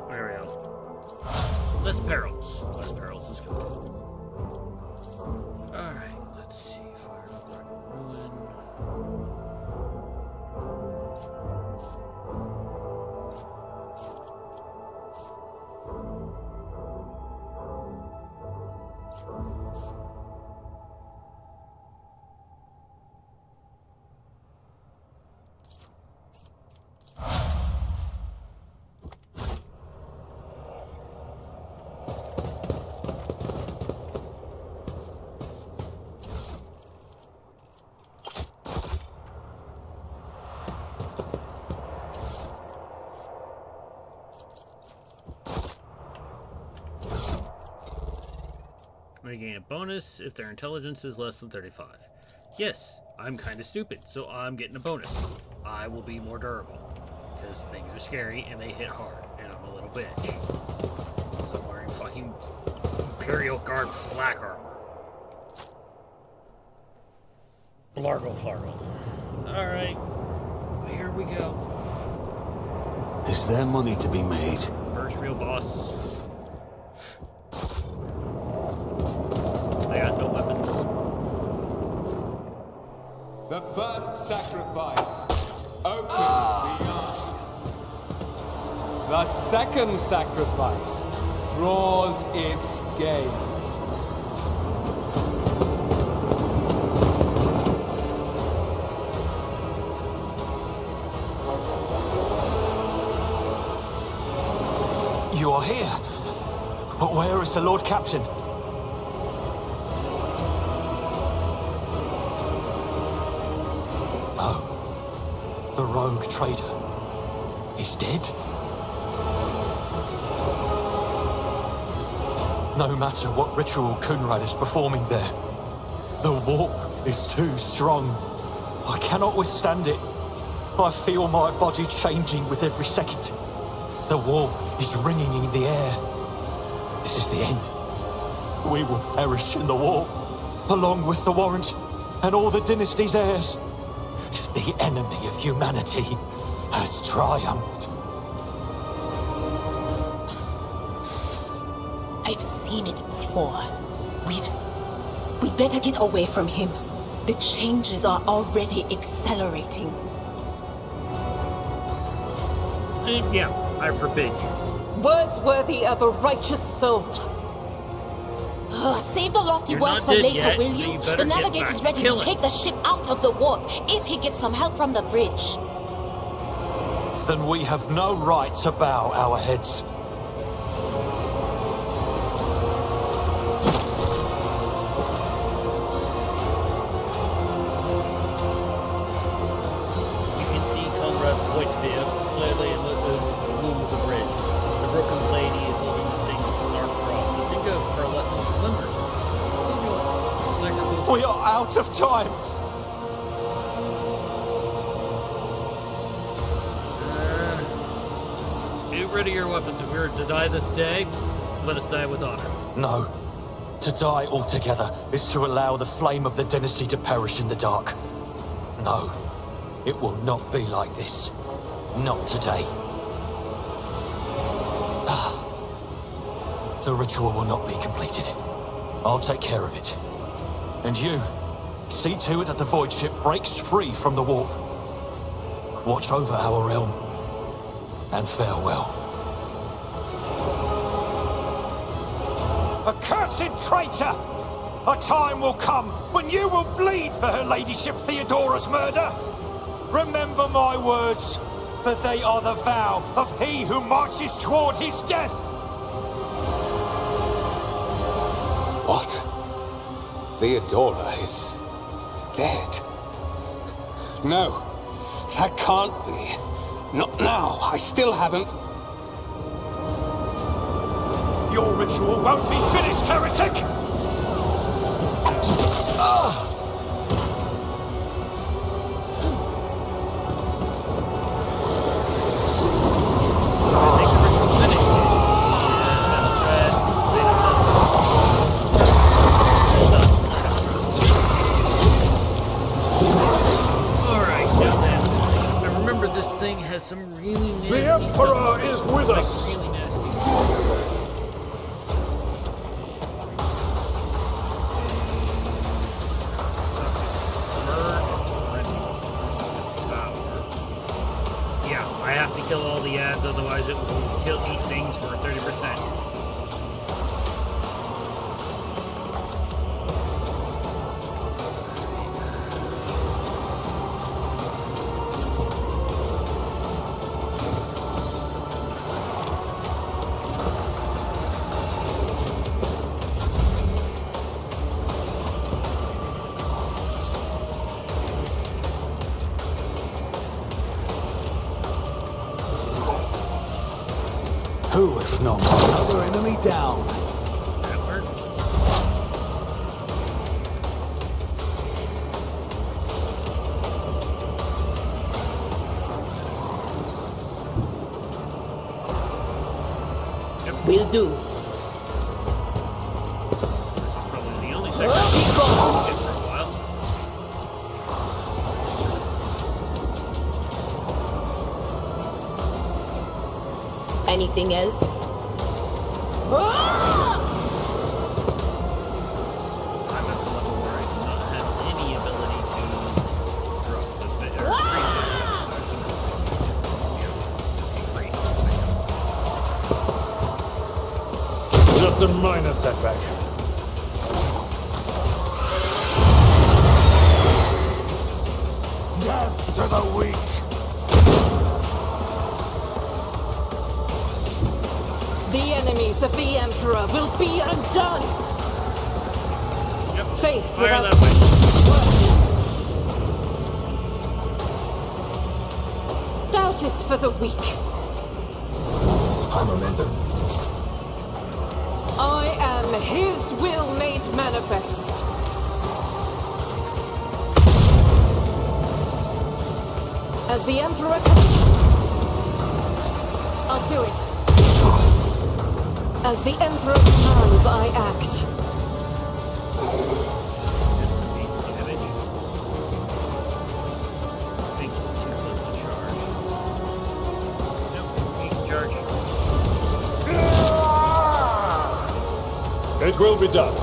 There we go. Less perils. Less perils is good. Alright, let's see. Fire up like a ruin. They gain a bonus if their intelligence is less than 35. Yes, I'm kind of stupid, so I'm getting a bonus. I will be more durable, because things are scary and they hit hard, and I'm a little bitch. So I'm wearing fucking Imperial Guard flak armor. Blargle flargle. Alright, here we go. Is there money to be made? First real boss. They got no weapons. The first sacrifice opens the eye. The second sacrifice draws its gaze. You are here. But where is the Lord Captain? The rogue trader is dead? No matter what ritual Kunrad is performing there, the warp is too strong. I cannot withstand it. I feel my body changing with every second. The warp is ringing in the air. This is the end. We will perish in the warp, along with the warrant and all the dynasty's heirs. The enemy of humanity has triumphed. I've seen it before. We'd better get away from him. The changes are already accelerating. Yeah, I forbid you. Words worthy of a righteous soul. Save the lofty You're words not for dead later, yet, will so you? you better The get navigator's back. ready Kill to him. take the ship out of the warp if he gets some help from the bridge. Then we have no right to bow our heads. You can see Conrad Voigtveer clearly in the gloom of the bridge. The broken lady is holding the sting of dark cross. The finger pearlescent glimmers. We are out of time. Get rid of your weapons. If we're to die this day, let us die with honor. No. To die altogether is to allow the flame of the dynasty to perish in the dark. No. It will not be like this. Not today. The ritual will not be completed. I'll take care of it. And you, see to it that the void ship breaks free from the warp. Watch over our realm. And farewell. Accursed traitor! A time will come when you will bleed for her ladyship Theodora's murder. Remember my words, for they are the vow of he who marches toward his death. What? Theodora is dead? No, that can't be. Not now. I still haven't. Your ritual won't be finished, heretic! Some really nasty The Emperor stuff. is with Like, us! really nasty. Yeah, I have to kill all the ads, otherwise it will eat things for 30%. Who, if not another enemy down? Will do. This is probably the only section I've been for a while. Anything else? I'm at the level where I do not have any ability to drop the bit or Just a minor setback. Death to the weak! The enemies of the Emperor will be undone! Yep. Faith Fire without that way. doubt is for the weak. I am his will made manifest. As the Emperor I'll do it. As the Emperor commands, I act. It will be done.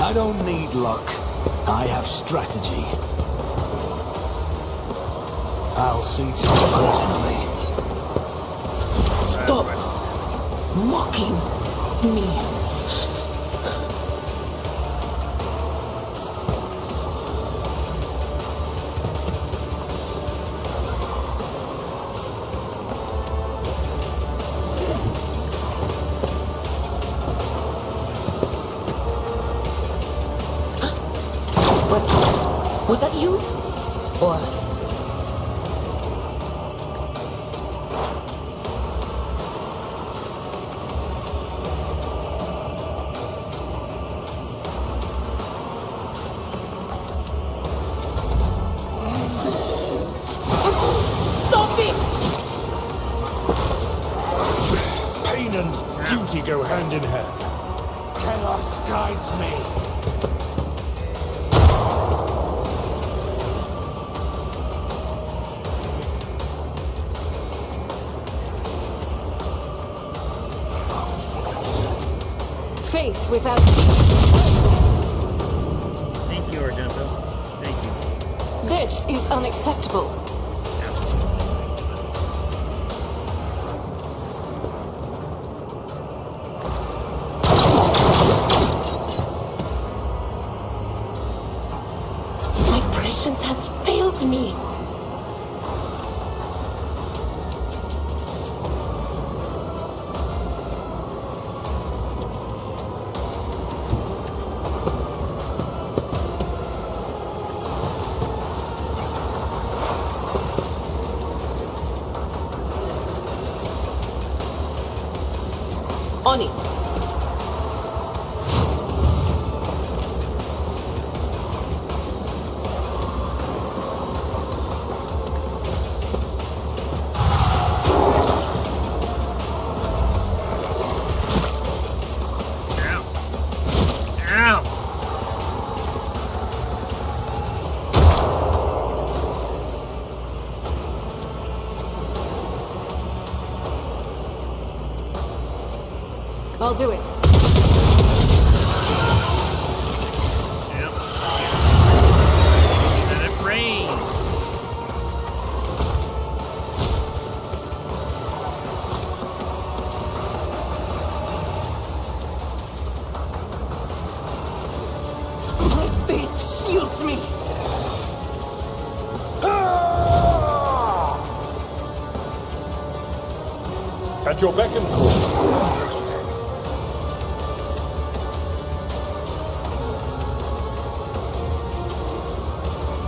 I don't need luck. I have strategy. I'll see to it personally. Stop mocking me. Was that you? Or... Stop it! Pain and duty go hand in hand. Chaos guides me. Faith without weakness. Thank you, Argento. Thank you. This is unacceptable. On it. I'll do it. Yep. Let it rain. My faith shields me! At your beck and call.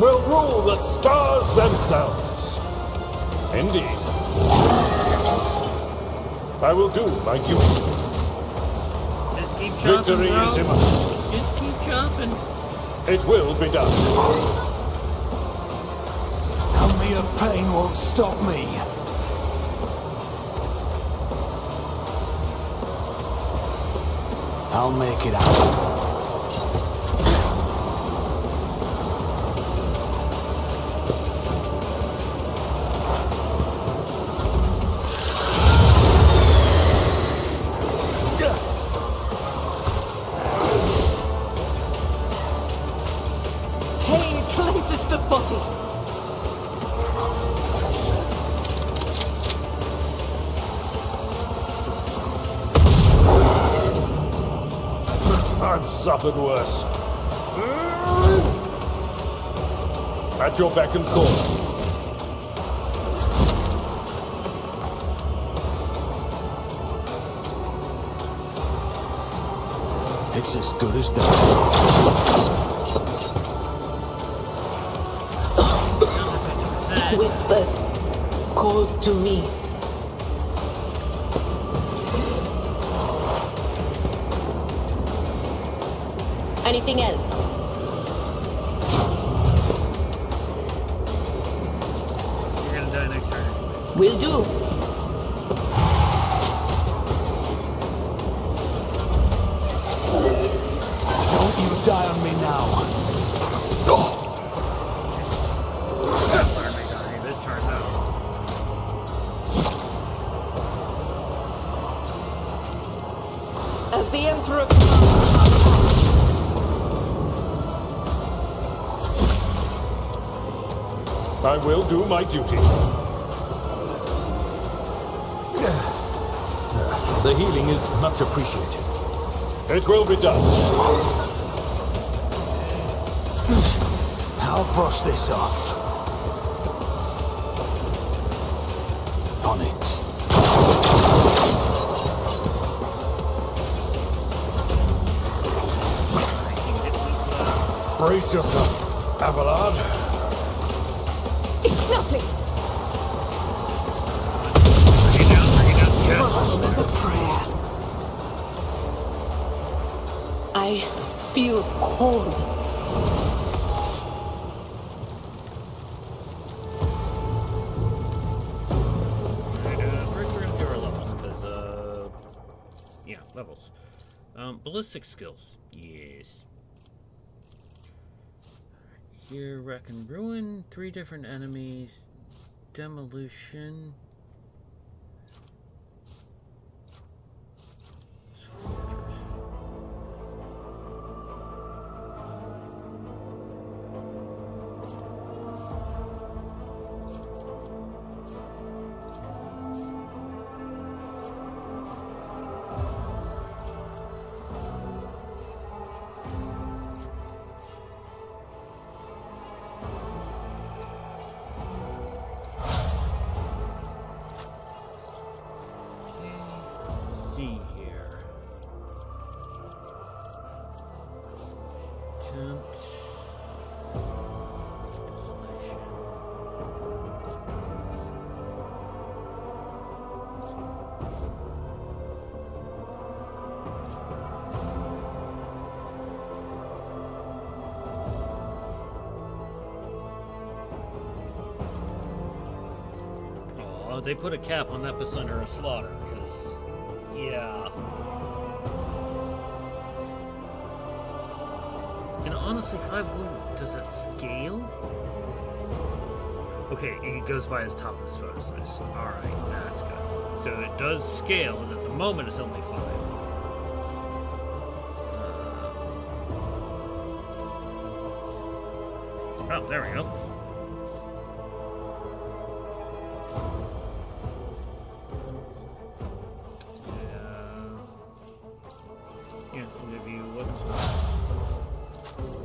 Will rule the stars themselves. Indeed. I will do my duty. Just keep chopping, Victory bro. is imminent. Just keep chopping. It will be done. Army of pain won't stop me. I'll make it out. Pain cleanses the body. I've suffered worse. At your beck and call. It's as good as done. Whispers call to me. Anything else? You're gonna die next turn. Will do. Don't you die on me now. This turn, though. As the Emperor... I will do my duty. The healing is much appreciated. It will be done. I'll brush this off. On it. Brace yourself, Abelard. It's nothing! It's a prayer. I feel cold. First we're gonna do our levels, because, yeah, levels. Ballistic skills. Yes. Here, wreck and ruin, 3 different enemies, demolition. See here. Attempt. Desolation. they put a cap on epicenter of slaughter, because, yeah. And honestly, 5 wound, does that scale? Okay, it goes by his toughness bonus. Nice. Alright, that's good. So it does scale, but at the moment it's only 5. Oh, there we go. Yeah, we'll give you what's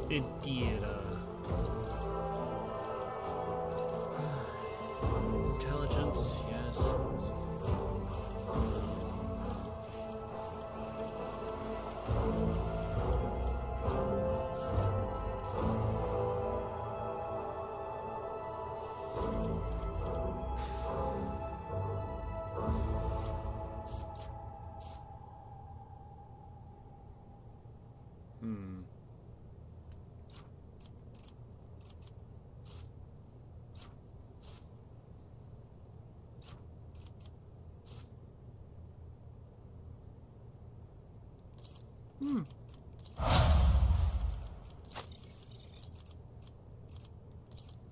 intelligence, yes.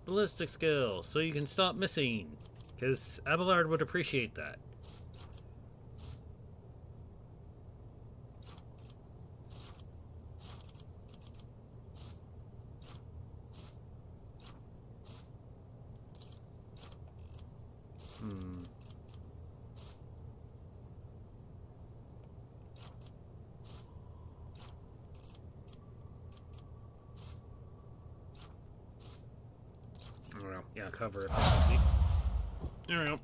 Ballistic skill, so you can stop missing. Because Abelard would appreciate that. Yeah, cover efficiency. There we go.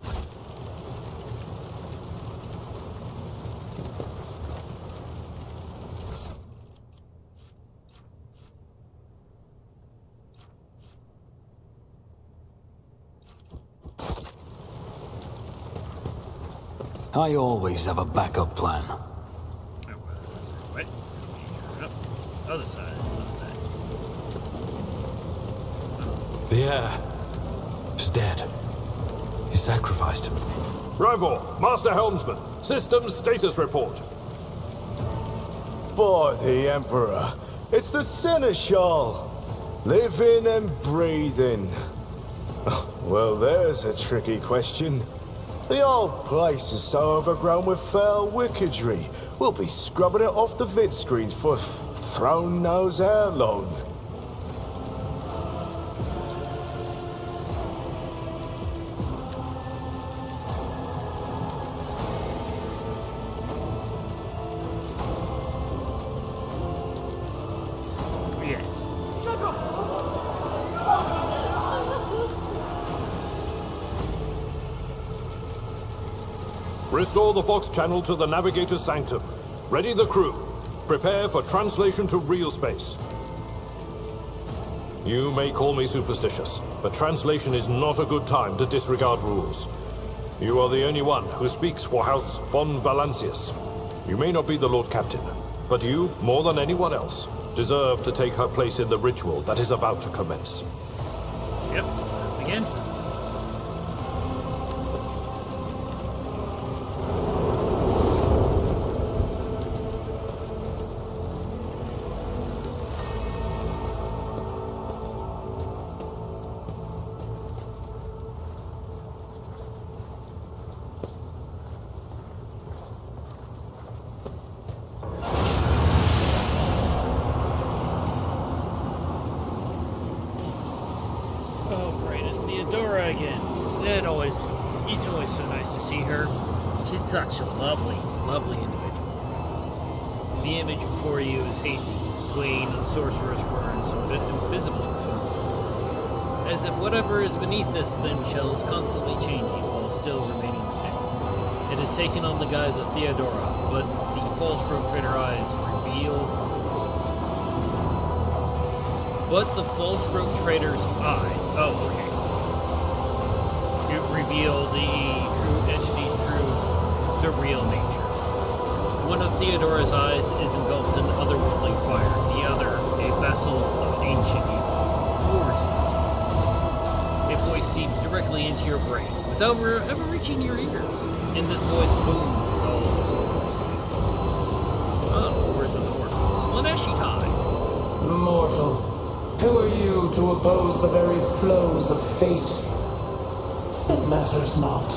I always have a backup plan. What? Other side. The heir is dead. He sacrificed him. Rivor, Master Helmsman, systems status report. By the Emperor, it's the Seneschal. Living and breathing. Well, there's a tricky question. The old place is so overgrown with foul wickedry, we'll be scrubbing it off the vid screens for throne knows how long. Restore the Vox channel to the Navigator's Sanctum. Ready the crew. Prepare for translation to real space. You may call me superstitious, but translation is not a good time to disregard rules. You are the only one who speaks for House von Valancius. You may not be the Lord Captain, but you, more than anyone else, deserve to take her place in the ritual that is about to commence. Yep, let's begin. It's always so nice to see her. She's such a lovely, lovely individual. The image before you is hazy, swaying in sorcerer's words, a bit invisible before you. As if whatever is beneath this thin shell is constantly changing while still remaining the same. It has taken on the guise of Theodora, but the false rogue-trader eyes reveal... But the false rogue-trader's eyes... Oh, okay. Reveal the true entity's true surreal nature. One of Theodora's eyes is engulfed in otherworldly fire, the other a vessel of ancient evil. It voices seeps directly into your brain, without ever reaching your ears. In this voice booms with all of the horrors. Horrors of the Orc. Slaneshi-Tai. Mortal, who are you to oppose the very flows of fate? It matters not.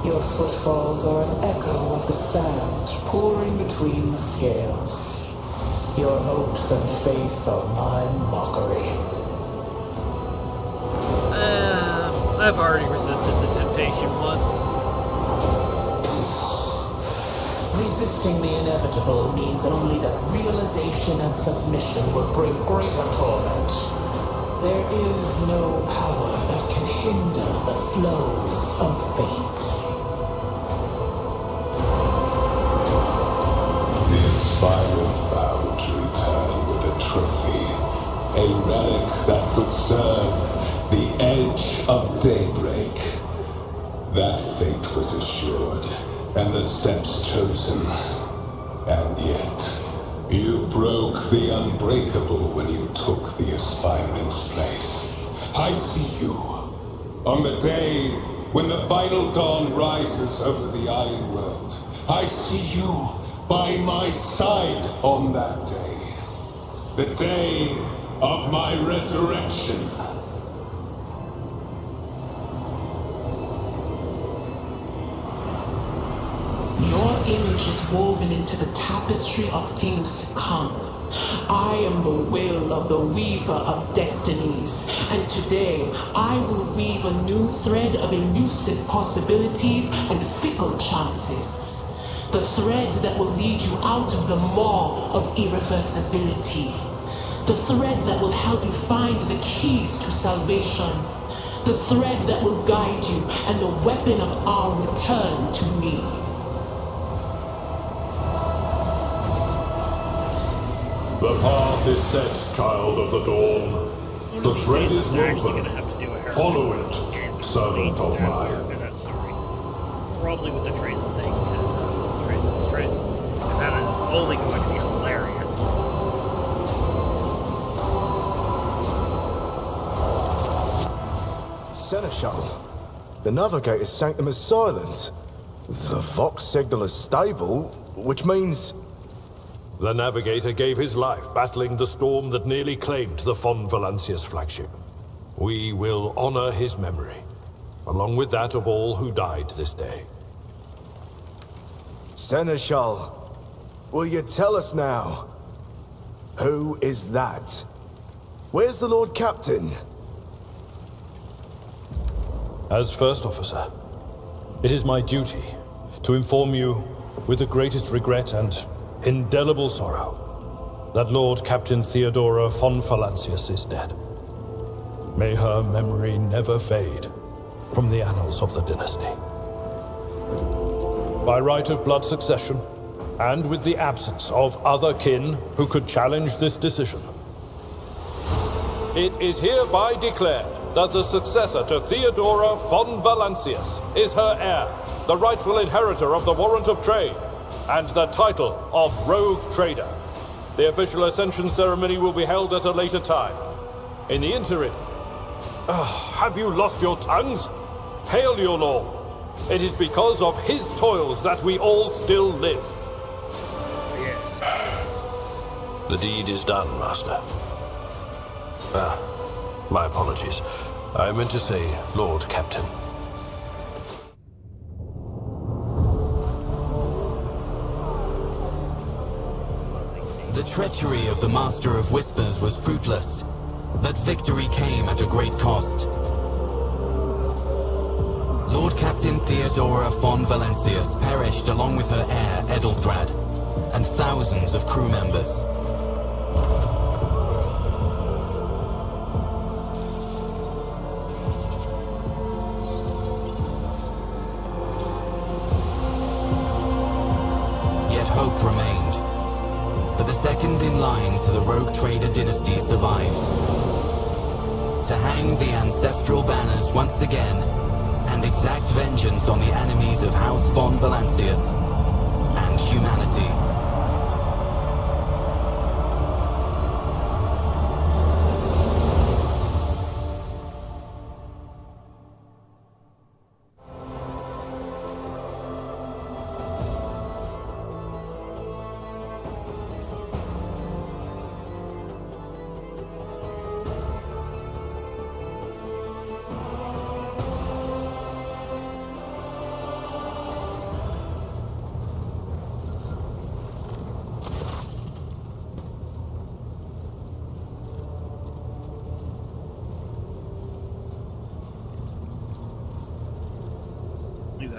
Your footfalls are an echo of the sand pouring between the scales. Your hopes and faith are my mockery. I've already resisted the temptation once. Resisting the inevitable means only that realization and submission will bring greater torment. There is no power that can hinder the flows of fate. The aspirant vowed to return with a trophy, a relic that could serve the edge of daybreak. That fate was assured, and the steps chosen. And yet, you broke the unbreakable when you took the aspirant's place. I see you. On the day when the final dawn rises over the Iron World, I see you by my side on that day. The day of my resurrection. Your image is woven into the tapestry of things to come. I am the will of the weaver of destinies, and today I will weave a new thread of elusive possibilities and fickle chances. The thread that will lead you out of the maw of irreversibility. The thread that will help you find the keys to salvation. The thread that will guide you and the weapon of our return to me. The path is set, child of the dawn. The thread is woven. Follow it, servant of mine. Probably with the Trazen thing, because Trazen is Trazen. And that is only going to be hilarious. Seneschal, the Navigator's sanctum is silent. The Vox signal is stable, which means... The Navigator gave his life battling the storm that nearly claimed the Von Valancius flagship. We will honor his memory, along with that of all who died this day. Seneschal, will you tell us now? Who is that? Where's the Lord Captain? As First Officer, it is my duty to inform you with the greatest regret and indelible sorrow that Lord Captain Theodora von Valancius is dead. May her memory never fade from the annals of the dynasty. By right of blood succession, and with the absence of other kin who could challenge this decision, it is hereby declared that the successor to Theodora von Valancius is her heir, the rightful inheritor of the warrant of trade, and the title of Rogue Trader. The official ascension ceremony will be held at a later time. In the interim, have you lost your tongues? Hail your lord. It is because of his toils that we all still live. Yes. The deed is done, Master. My apologies. I meant to say Lord Captain. The treachery of the Master of Whispers was fruitless, but victory came at a great cost. Lord Captain Theodora von Valancius perished along with her heir, Edelthrad, and thousands of crew members. Yet hope remained. For the second in line to the Rogue Trader dynasty survived. To hang the ancestral banners once again, and exact vengeance on the enemies of House von Valancius and humanity.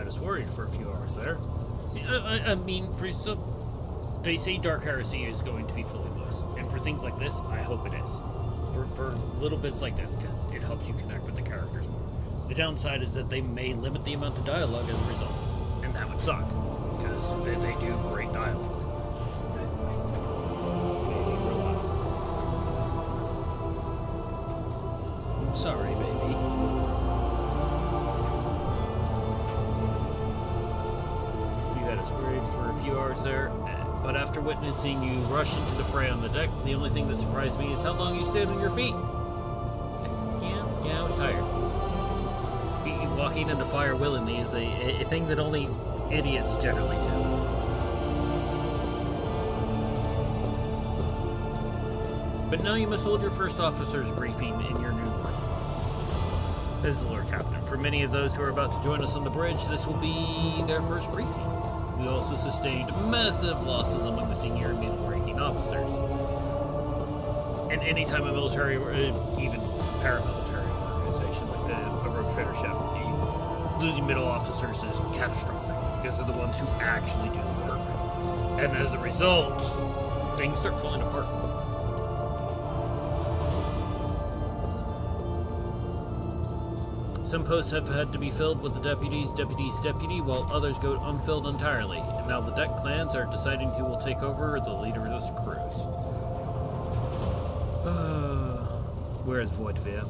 had us worried for a few hours there. See, I mean, for some, they say Dark Heresy is going to be fully loose, and for things like this, I hope it is. For little bits like this, because it helps you connect with the characters more. The downside is that they may limit the amount of dialogue as a result, and that would suck, because they do great dialogue. I'm sorry, baby. You had us worried for a few hours there, but after witnessing you rush into the fray on the deck, the only thing that surprised me is how long you stayed on your feet. Yeah, I was tired. Walking into fire willingly is a thing that only idiots generally do. But now you must hold your first officer's briefing in your new role. This is the Lord Captain. For many of those who are about to join us on the bridge, this will be their first briefing. We also sustained massive losses among the senior and middle-ranking officers. And any time a military or even paramilitary organization like a rogue trader ship, losing middle officers is catastrophic because they're the ones who actually do the work. And as a result, things start falling apart. Some posts have had to be filled with the deputy, while others go unfilled entirely. And now the deck clans are deciding who will take over the leader of this cruise. Where is Voidvia?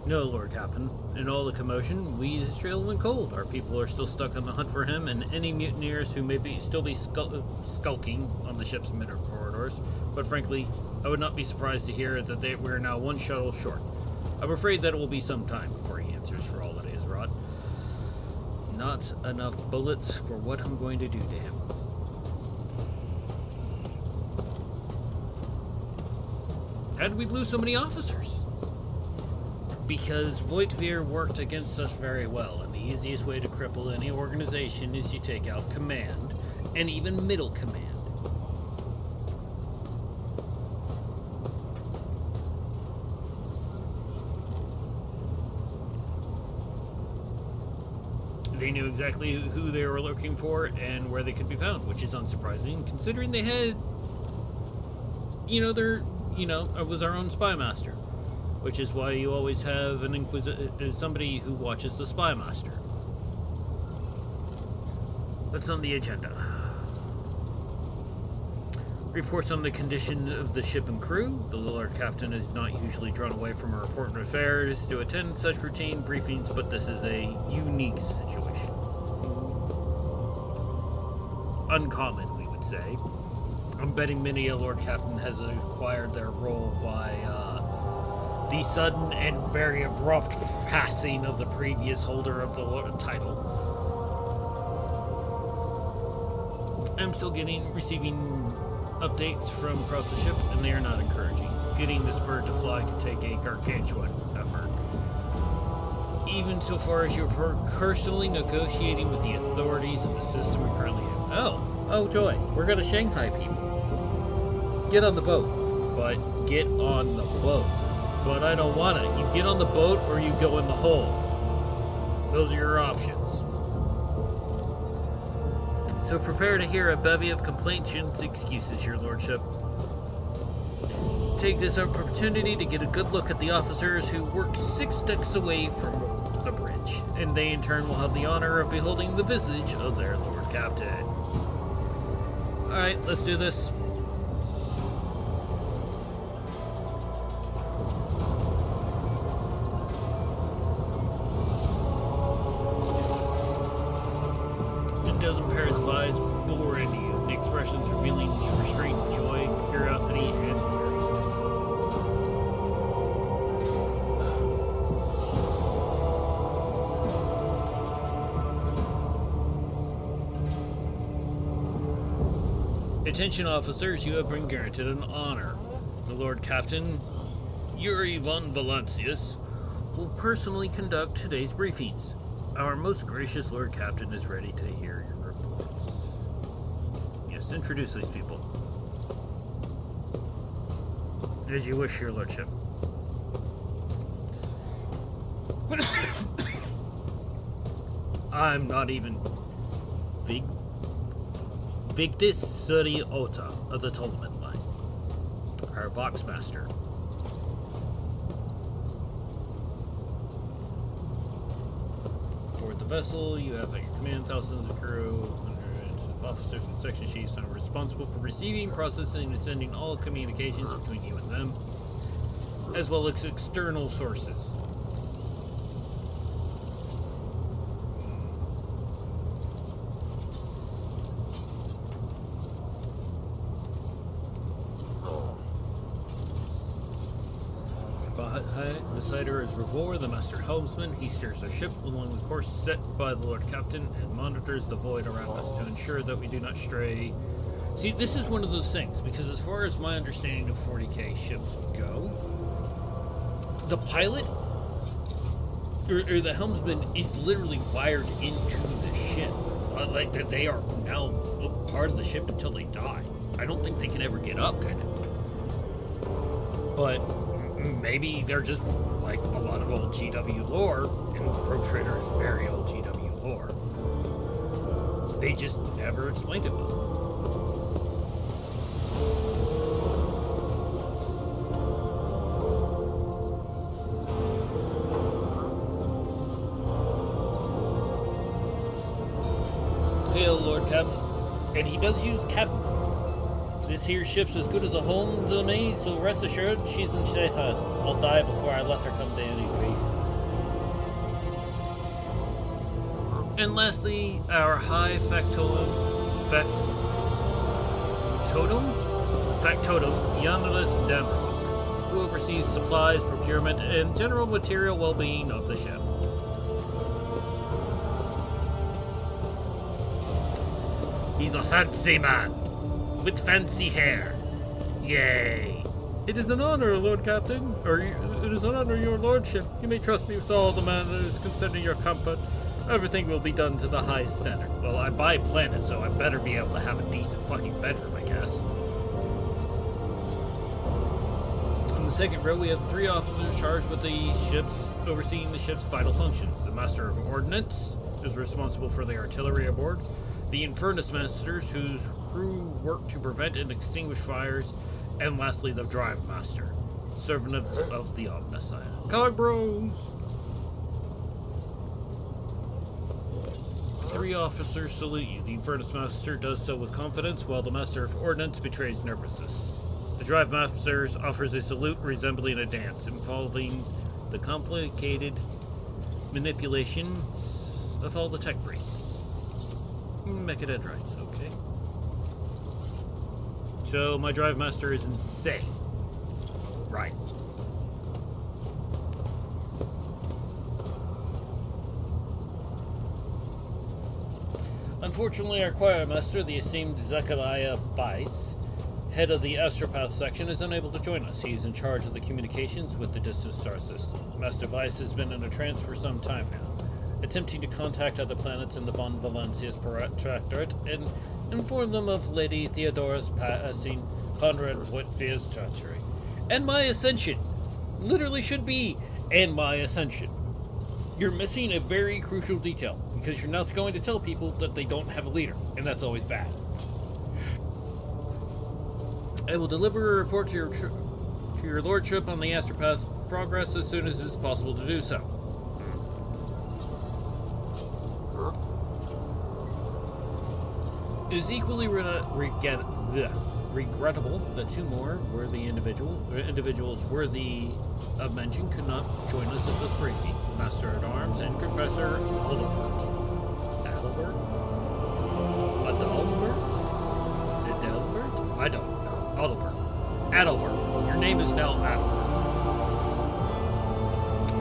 No, Lord Captain. In all the commotion, his trail went cold. Our people are still stuck on the hunt for him, and any mutineers who may still be skulking on the ship's middle corridors. But frankly, I would not be surprised to hear that we're now one shuttle short. I'm afraid that it will be some time before he answers for all that is wrought. Not enough bullets for what I'm going to do to him. How did we lose so many officers? Because Voitvir worked against us very well, and the easiest way to cripple any organization is you take out command, and even middle command. They knew exactly who they were looking for and where they could be found, which is unsurprising, considering they had, was our own spy master. Which is why you always have an somebody who watches the spy master. That's on the agenda. Reports on the condition of the ship and crew. The Lord Captain is not usually drawn away from her important affairs to attend such routine briefings, but this is a unique situation. Uncommon, we would say. I'm betting many a Lord Captain has acquired their role by, the sudden and very abrupt passing of the previous holder of the title. I'm still receiving updates from across the ship, and they are not encouraging. Getting this bird to fly could take a gargantuan effort. Even so far as you're personally negotiating with the authorities and the system we currently have. Oh joy, we're gonna Shanghai people. Get on the boat, but get on the boat. But I don't want it. You get on the boat or you go in the hole. Those are your options. So prepare to hear a bevy of complaints and excuses, your lordship. Take this opportunity to get a good look at the officers who work 6 decks away from the bridge, and they in turn will have the honor of beholding the visage of their Lord Captain. Alright, let's do this. Does Imperalis vibes bore into you? The expressions revealing restraint, joy, curiosity, and weariness. Attention officers, you have been granted an honor. The Lord Captain, Yuri von Valancius, will personally conduct today's briefings. Our most gracious Lord Captain is ready to hear your reports. Yes, introduce these people. As you wish, your lordship. I'm not even Victus Suri Ota of the Tolerant line. Our Voxmaster. Board the vessel, you have at your command thousands of crew, hundreds of officers and section chiefs are responsible for receiving, processing, and sending all communications between you and them, as well as external sources. Beside her is Revor, the Master Helmsman. He steers our ship along the course set by the Lord Captain and monitors the void around us to ensure that we do not stray. See, this is one of those things, because as far as my understanding of 40k ships go, the pilot, or the helmsman, is literally wired into the ship. Like, that they are now a part of the ship until they die. I don't think they can ever get up, kind of. But maybe they're just like a lot of old GW lore, and Rogue Trader is very old GW lore. They just never explained it well. Hail, Lord Captain. And he does use Captain. This here ship's as good as a home to me, so rest assured, she's in safe hands. I'll die before I let her come to any grief. And lastly, our High Factotum, Yondalis Damrock, who oversees supplies, procurement, and general material well-being of the ship. He's a fancy man, with fancy hair. Yay. It is an honor, Lord Captain, it is an honor, your lordship. You may trust me with all the matters concerning your comfort. Everything will be done to the highest standard. Well, I buy planets, so I better be able to have a decent fucking bedroom, I guess. On the second row, we have 3 officers charged with the ships, overseeing the ship's vital functions. The Master of Ordnance is responsible for the artillery aboard. The Infernus Masters, whose crew work to prevent and extinguish fires, and lastly, the Drive Master, servant of the Omnissiah. Cog Bros! 3 officers salute you. The Infernus Master does so with confidence, while the Master of Ordnance betrays nervousness. The Drive Master offers a salute resembling a dance, involving the complicated manipulation of all the tech priests. Mechadendrites, okay. So, my Drive Master is insane. Right. Unfortunately, our Choir Master, the esteemed Zechariah Weiss, head of the Astropath section, is unable to join us. He is in charge of the communications with the distant star system. Master Weiss has been in a trance for some time now, attempting to contact other planets in the Von Valencia's Protectorate and inform them of Lady Theodora's passing, Conrad Whitfield's treachery, and my ascension. Literally should be, and my ascension. You're missing a very crucial detail, because you're not going to tell people that they don't have a leader, and that's always bad. I will deliver a report to your lordship on the Astropath's progress as soon as it is possible to do so. It is equally regrettable that 2 more worthy individuals worthy of mention could not join us at this briefing. Master at Arms and Professor Adalbert. I don't know. Adalbert. Your name is now Adalbert.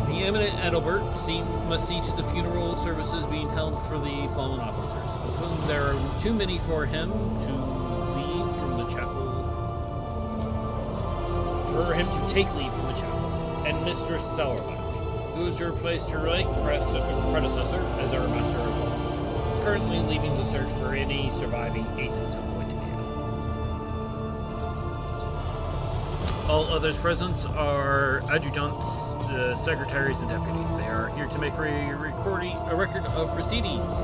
The eminent Adalbert must see to the funeral services being held for the fallen officers, of whom there are too many for him to leave from the chapel. For him to take leave from the chapel. And Mistress Sauerland, who has replaced her predecessor as our Master of Arms, is currently leading the search for any surviving agents of Wittigia. All others present are adjutants the secretaries and deputies. They are here to make a record of proceedings.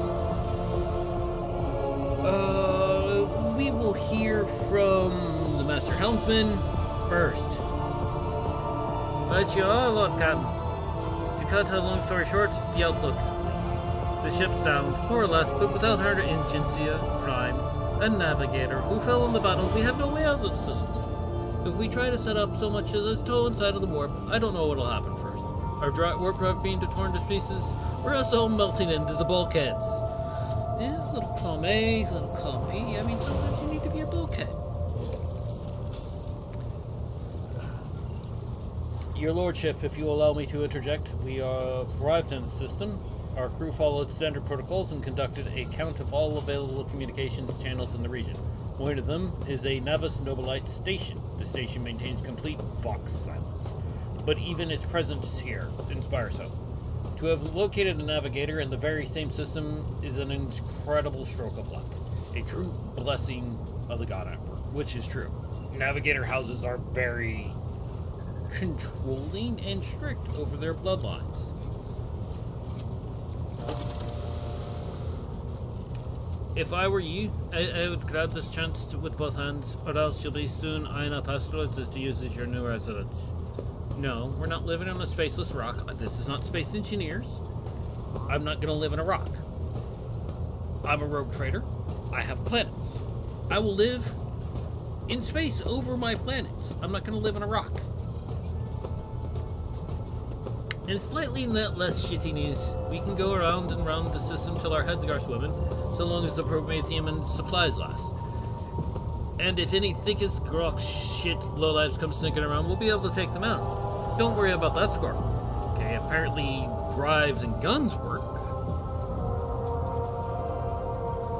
We will hear from the Master Helmsman first. Right, you are, Lord Captain. To cut a long story short, the outlook. The ship's sound, more or less, but without her Ingencia, Prime, a navigator who fell in the battle. We have no way out of the system. If we try to set up so much as a toe inside of the warp, I don't know what'll happen first. Our warp drive being torn to pieces, or us all melting into the bulkheads. Yeah, a little column A, a little column B. I mean, sometimes you need to be a bulkhead. Your Lordship, if you allow me to interject, we arrived in the system. Our crew followed standard protocols and conducted a count of all available communications channels in the region. One of them is a Navis Nobilite station. The station maintains complete Vox silence, but even its presence here inspires hope. To have located a navigator in the very same system is an incredible stroke of luck. A true blessing of the God Emperor, which is true. Navigator houses are very controlling and strict over their bloodlines. If I were you, I would grab this chance with both hands, or else you'll be soon eyeing up asteroids to use as your new residence. No, we're not living on a spaceless rock. This is not Space Engineers. I'm not going to live in a rock. I'm a rogue trader. I have planets. I will live in space over my planets. I'm not going to live in a rock. And slightly less shitty news, we can go around and round the system till our heads are swimming, so long as the promethium and supplies last. And if any thickest grok shit lowlifes come sneaking around, we'll be able to take them out. Don't worry about that score. Okay, apparently drives and guns work.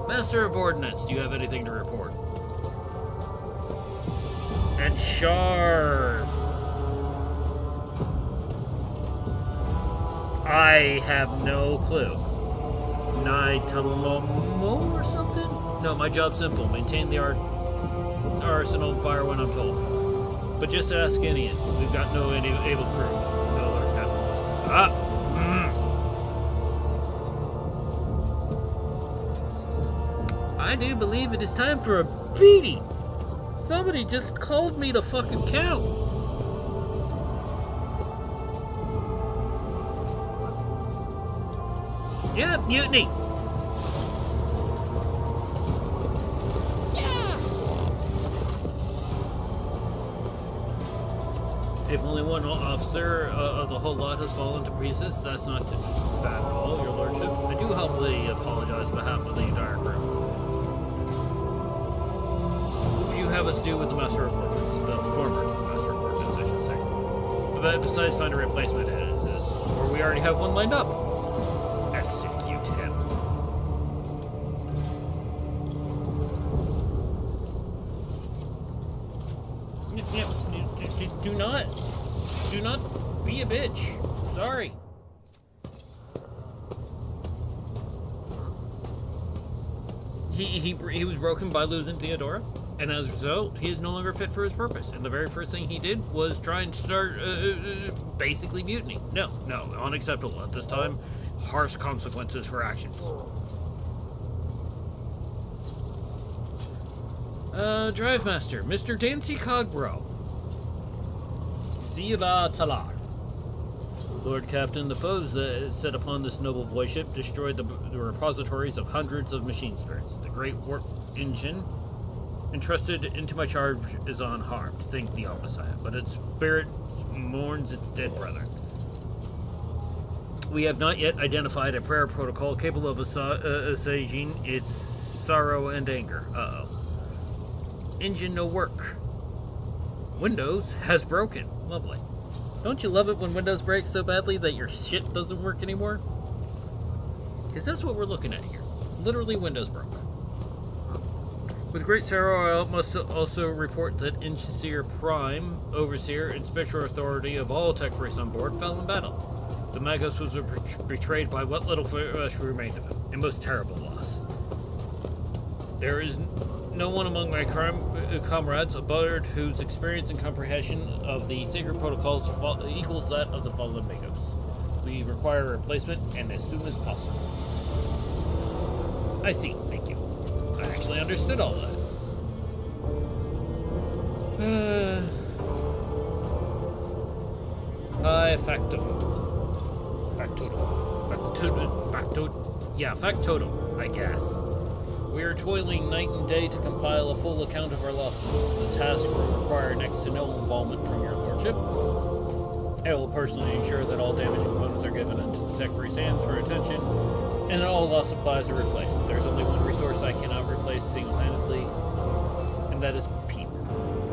Master of Ordnance, do you have anything to report? And sharp. I have no clue. Nitalomo or something? No, my job's simple. Maintain the arsenal fire when I'm told. But just ask Idiot. We've got no able crew. No Lord Captain. I do believe it is time for a beating. Somebody just called me to fucking count. Yeah, mutiny. If only one officer of the whole lot has fallen to pieces, that's not bad at all, Your Lordship. I do humbly apologize on behalf of the entire crew. What would you have us do with the Master of Ordnance? The former Master of Ordnance, I should say. But besides find a replacement, or we already have one lined up. Execute him. Do not be a bitch. Sorry. He was broken by losing Theodora, and as a result, he is no longer fit for his purpose. And the very first thing he did was try and start basically mutiny. No, unacceptable. At this time, harsh consequences for actions. Drive Master, Mr. Dancy Cogbro. Zira Talar. Lord Captain, the foes that set upon this noble void ship destroyed the repositories of hundreds of machine spirits. The great warp engine entrusted into my charge is unharmed, thank the Messiah, but its spirit mourns its dead brethren. We have not yet identified a prayer protocol capable of assuaging its sorrow and anger. Engine no work. Windows has broken. Lovely. Don't you love it when Windows break so badly that your shit doesn't work anymore? Because that's what we're looking at here. Literally, Windows broke. With great sorrow, I must also report that Ingencia Prime, Overseer, and Special Authority of all tech race on board fell in battle. The Magus was betrayed by what little flesh remained of him. A most terrible loss. There is No one among my comrades aboard whose experience and comprehension of the sacred protocols equals that of the fallen Magos. We require a replacement, and as soon as possible. I see, thank you. I actually understood all that. Factotum, I guess. We are toiling night and day to compile a full account of our losses. The task will require next to no involvement from your lordship. I will personally ensure that all damaged components are given into the Secretary's hands for attention, and that all lost supplies are replaced. There's only one resource I cannot replace single-handedly, and that is people.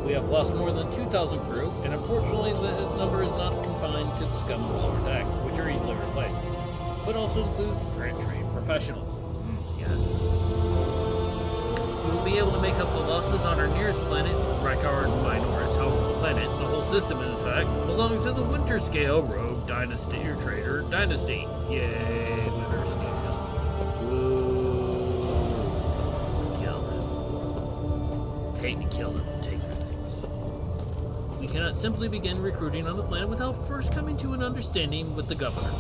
We have lost more than 2,000 crew, and unfortunately the number is not confined to the scum of lower decks, which are easily replaced, but also includes trained professionals. Yes. We will be able to make up the losses on our nearest planet, Rykard Minor's home planet. The whole system, in fact, belongs to the Winter Scale Rogue Dynasty or Trader Dynasty. Yay, Winter Scale. Woo. Kill them. Hate to kill them and take their things. We cannot simply begin recruiting on the planet without first coming to an understanding with the governor.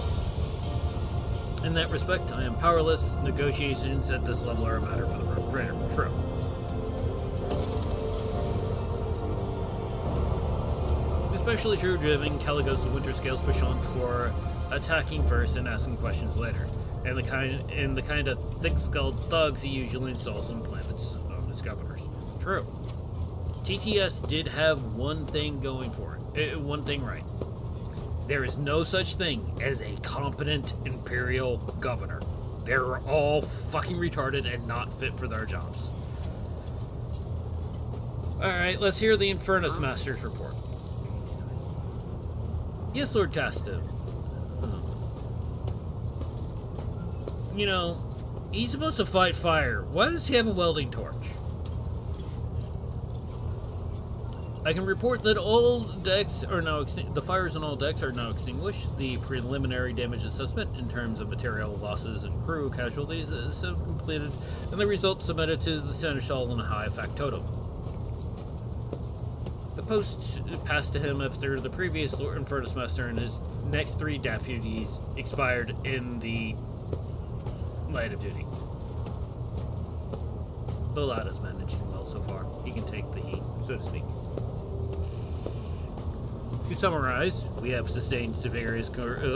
In that respect, I am powerless. Negotiations at this level are a matter for the Rogue Trader. True. Especially true given Caligos the Winter Scale's penchant for attacking first and asking questions later, and the kind of thick-skulled thugs he usually installs on planets known as governors. True. TTS did have one thing going for it. One thing right. There is no such thing as a competent Imperial governor. They're all fucking retarded and not fit for their jobs. Alright, let's hear the Infernus Master's report. Yes, Lord Tasta. You know, he's supposed to fight fire. Why does he have a welding torch? I can report that all decks are now the fires on all decks are now extinguished. The preliminary damage assessment in terms of material losses and crew casualties is completed, and the results submitted to the Seneschal in a high factotum. The post passed to him after the previous Lord Infernus Master and his next 3 deputies expired in the light of duty. The lad is managing well so far. He can take the heat, so to speak. To summarize, we have sustained severe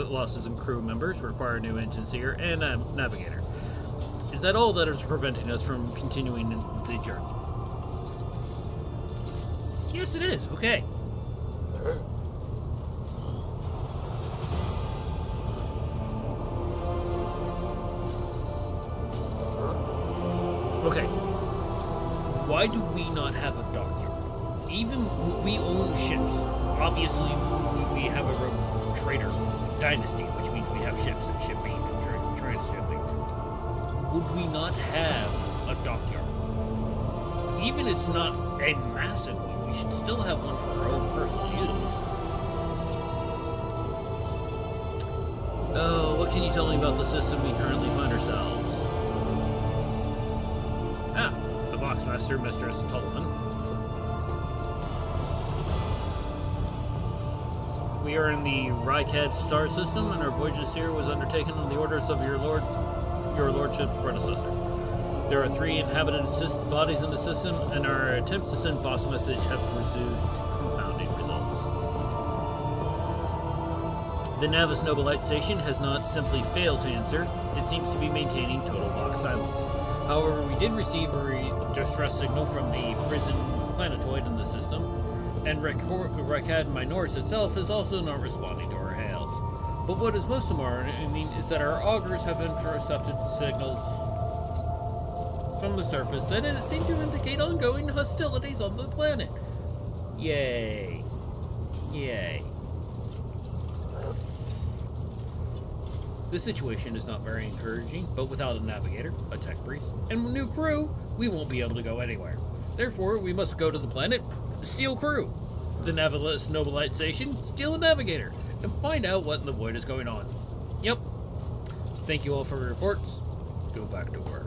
losses in crew members, require a new engine seer, and a navigator. Is that all that is preventing us from continuing the journey? Yes, it is. Okay. Okay. Why do we not have a dockyard? Even we own ships. Obviously, we have a rogue trader dynasty, which means we have ships and shipping and transshipping. Would we not have a dockyard? Even if it's not a massive one, we should still have one for our own personal use. Oh, what can you tell me about the system we currently find ourselves? Ah, the Voxmaster, Mistress Tulliman. We are in the Rykad star system, and our voyage here was undertaken on the orders of your lordship's predecessor. There are 3 inhabited bodies in the system, and our attempts to send Voss message have produced confounding results. The Navis Nobilite station has not simply failed to answer, it seems to be maintaining total Vox silence. However, we did receive a distress signal from the prison planetoid in the system, and Rykad Minors itself is also not responding to our hails. But what is most alarming is that our augurs have intercepted signals from the surface that it seems to indicate ongoing hostilities on the planet. Yay. Yay. This situation is not very encouraging, but without a navigator, a tech priest, and a new crew, we won't be able to go anywhere. Therefore, we must go to the planet, steal crew, the Navis Nobilite station, steal a navigator, and find out what in the void is going on. Yep. Thank you all for your reports. Go back to work.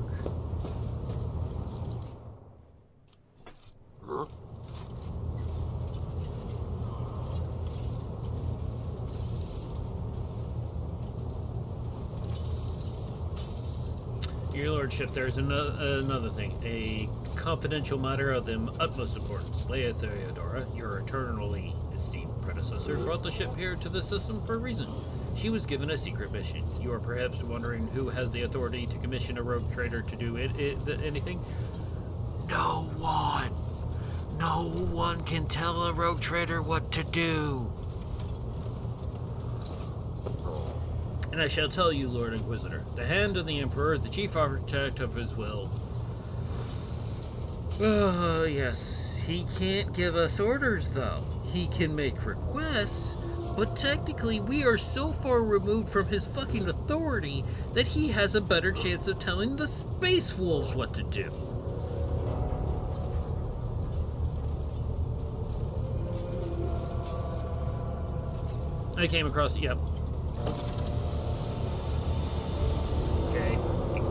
Your lordship, there's another thing. A confidential matter of the utmost importance. Leia Theodora, your eternally esteemed predecessor, brought the ship here to the system for a reason. She was given a secret mission. You are perhaps wondering who has the authority to commission a rogue trader to do anything? No one. No one can tell a rogue trader what to do. And I shall tell you, Lord Inquisitor, the hand of the Emperor, the chief architect of his will. Oh, yes. He can't give us orders, though. He can make requests, but technically we are so far removed from his fucking authority that he has a better chance of telling the Space Wolves what to do. I came across, yep. Okay,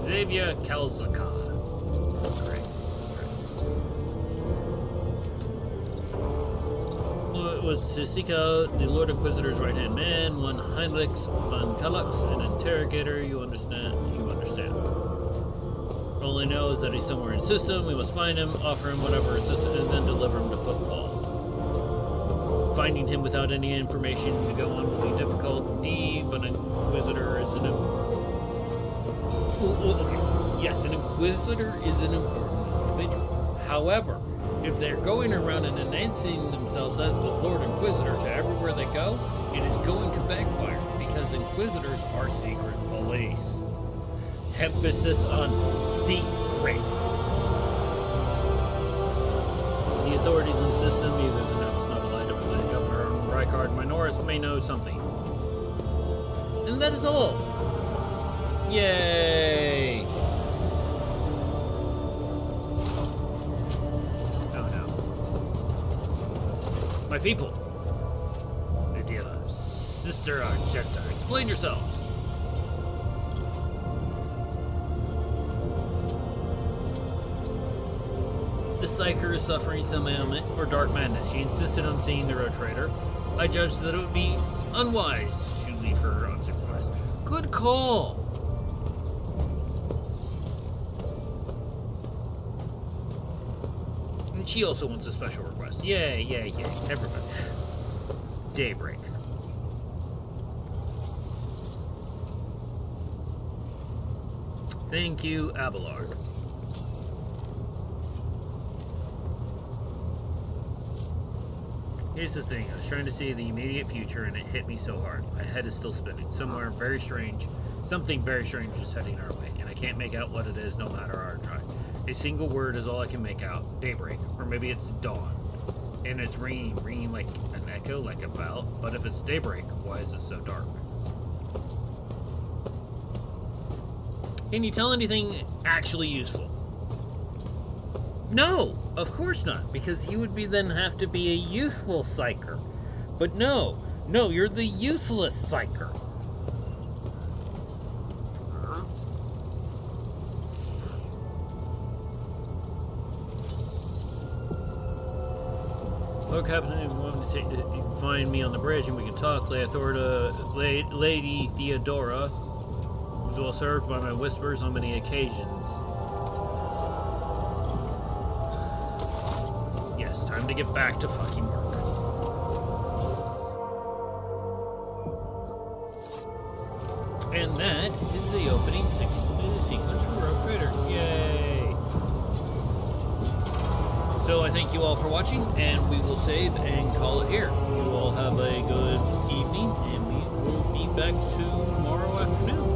Xavier Calzaka. Great. Well, it was to seek out the Lord Inquisitor's right-hand man, one Heinrich von Kalux, an interrogator. You understand? You understand. All I know is that he's somewhere in the system. We must find him, offer him whatever assistance, and then deliver him to Footfall. Finding him without any information to go on will be difficult indeed, but an Inquisitor is an... okay. Yes, an Inquisitor is an important individual. However, if they're going around and announcing themselves as the Lord Inquisitor to everywhere they go, it is going to backfire, because Inquisitors are secret police. Emphasis on secret. The authorities in the system, either the Rykard Minoris, may know something. And that is all. Yay! Oh no. My people. Adela, Sister Argenta, explain yourselves. The Psyker is suffering some ailment or dark madness. She insisted on seeing the road trader. I judged that it would be unwise to leave her unsupervised. Good call! And she also wants a special request. Yay, yay, yay. Everybody. Daybreak. Thank you, Abelard. Here's the thing, I was trying to see the immediate future and it hit me so hard. My head is still spinning. Something very strange is heading our way, and I can't make out what it is no matter how I try. A single word is all I can make out. Daybreak. Or maybe it's dawn. And it's ringing like an echo, like a bell. But if it's daybreak, why is it so dark? Can you tell anything actually useful? No, of course not, because he would then have to be a useful psyker. But no, you're the useless psyker. Hello, Captain. If you want to find me on the bridge and we can talk, Lady Theodora was well served by my whispers on many occasions. Time to get back to fucking work. And that is the opening sequence for Rogue Trader. Yay! So I thank you all for watching, and we will save and call it here. You all have a good evening, and we will be back tomorrow afternoon.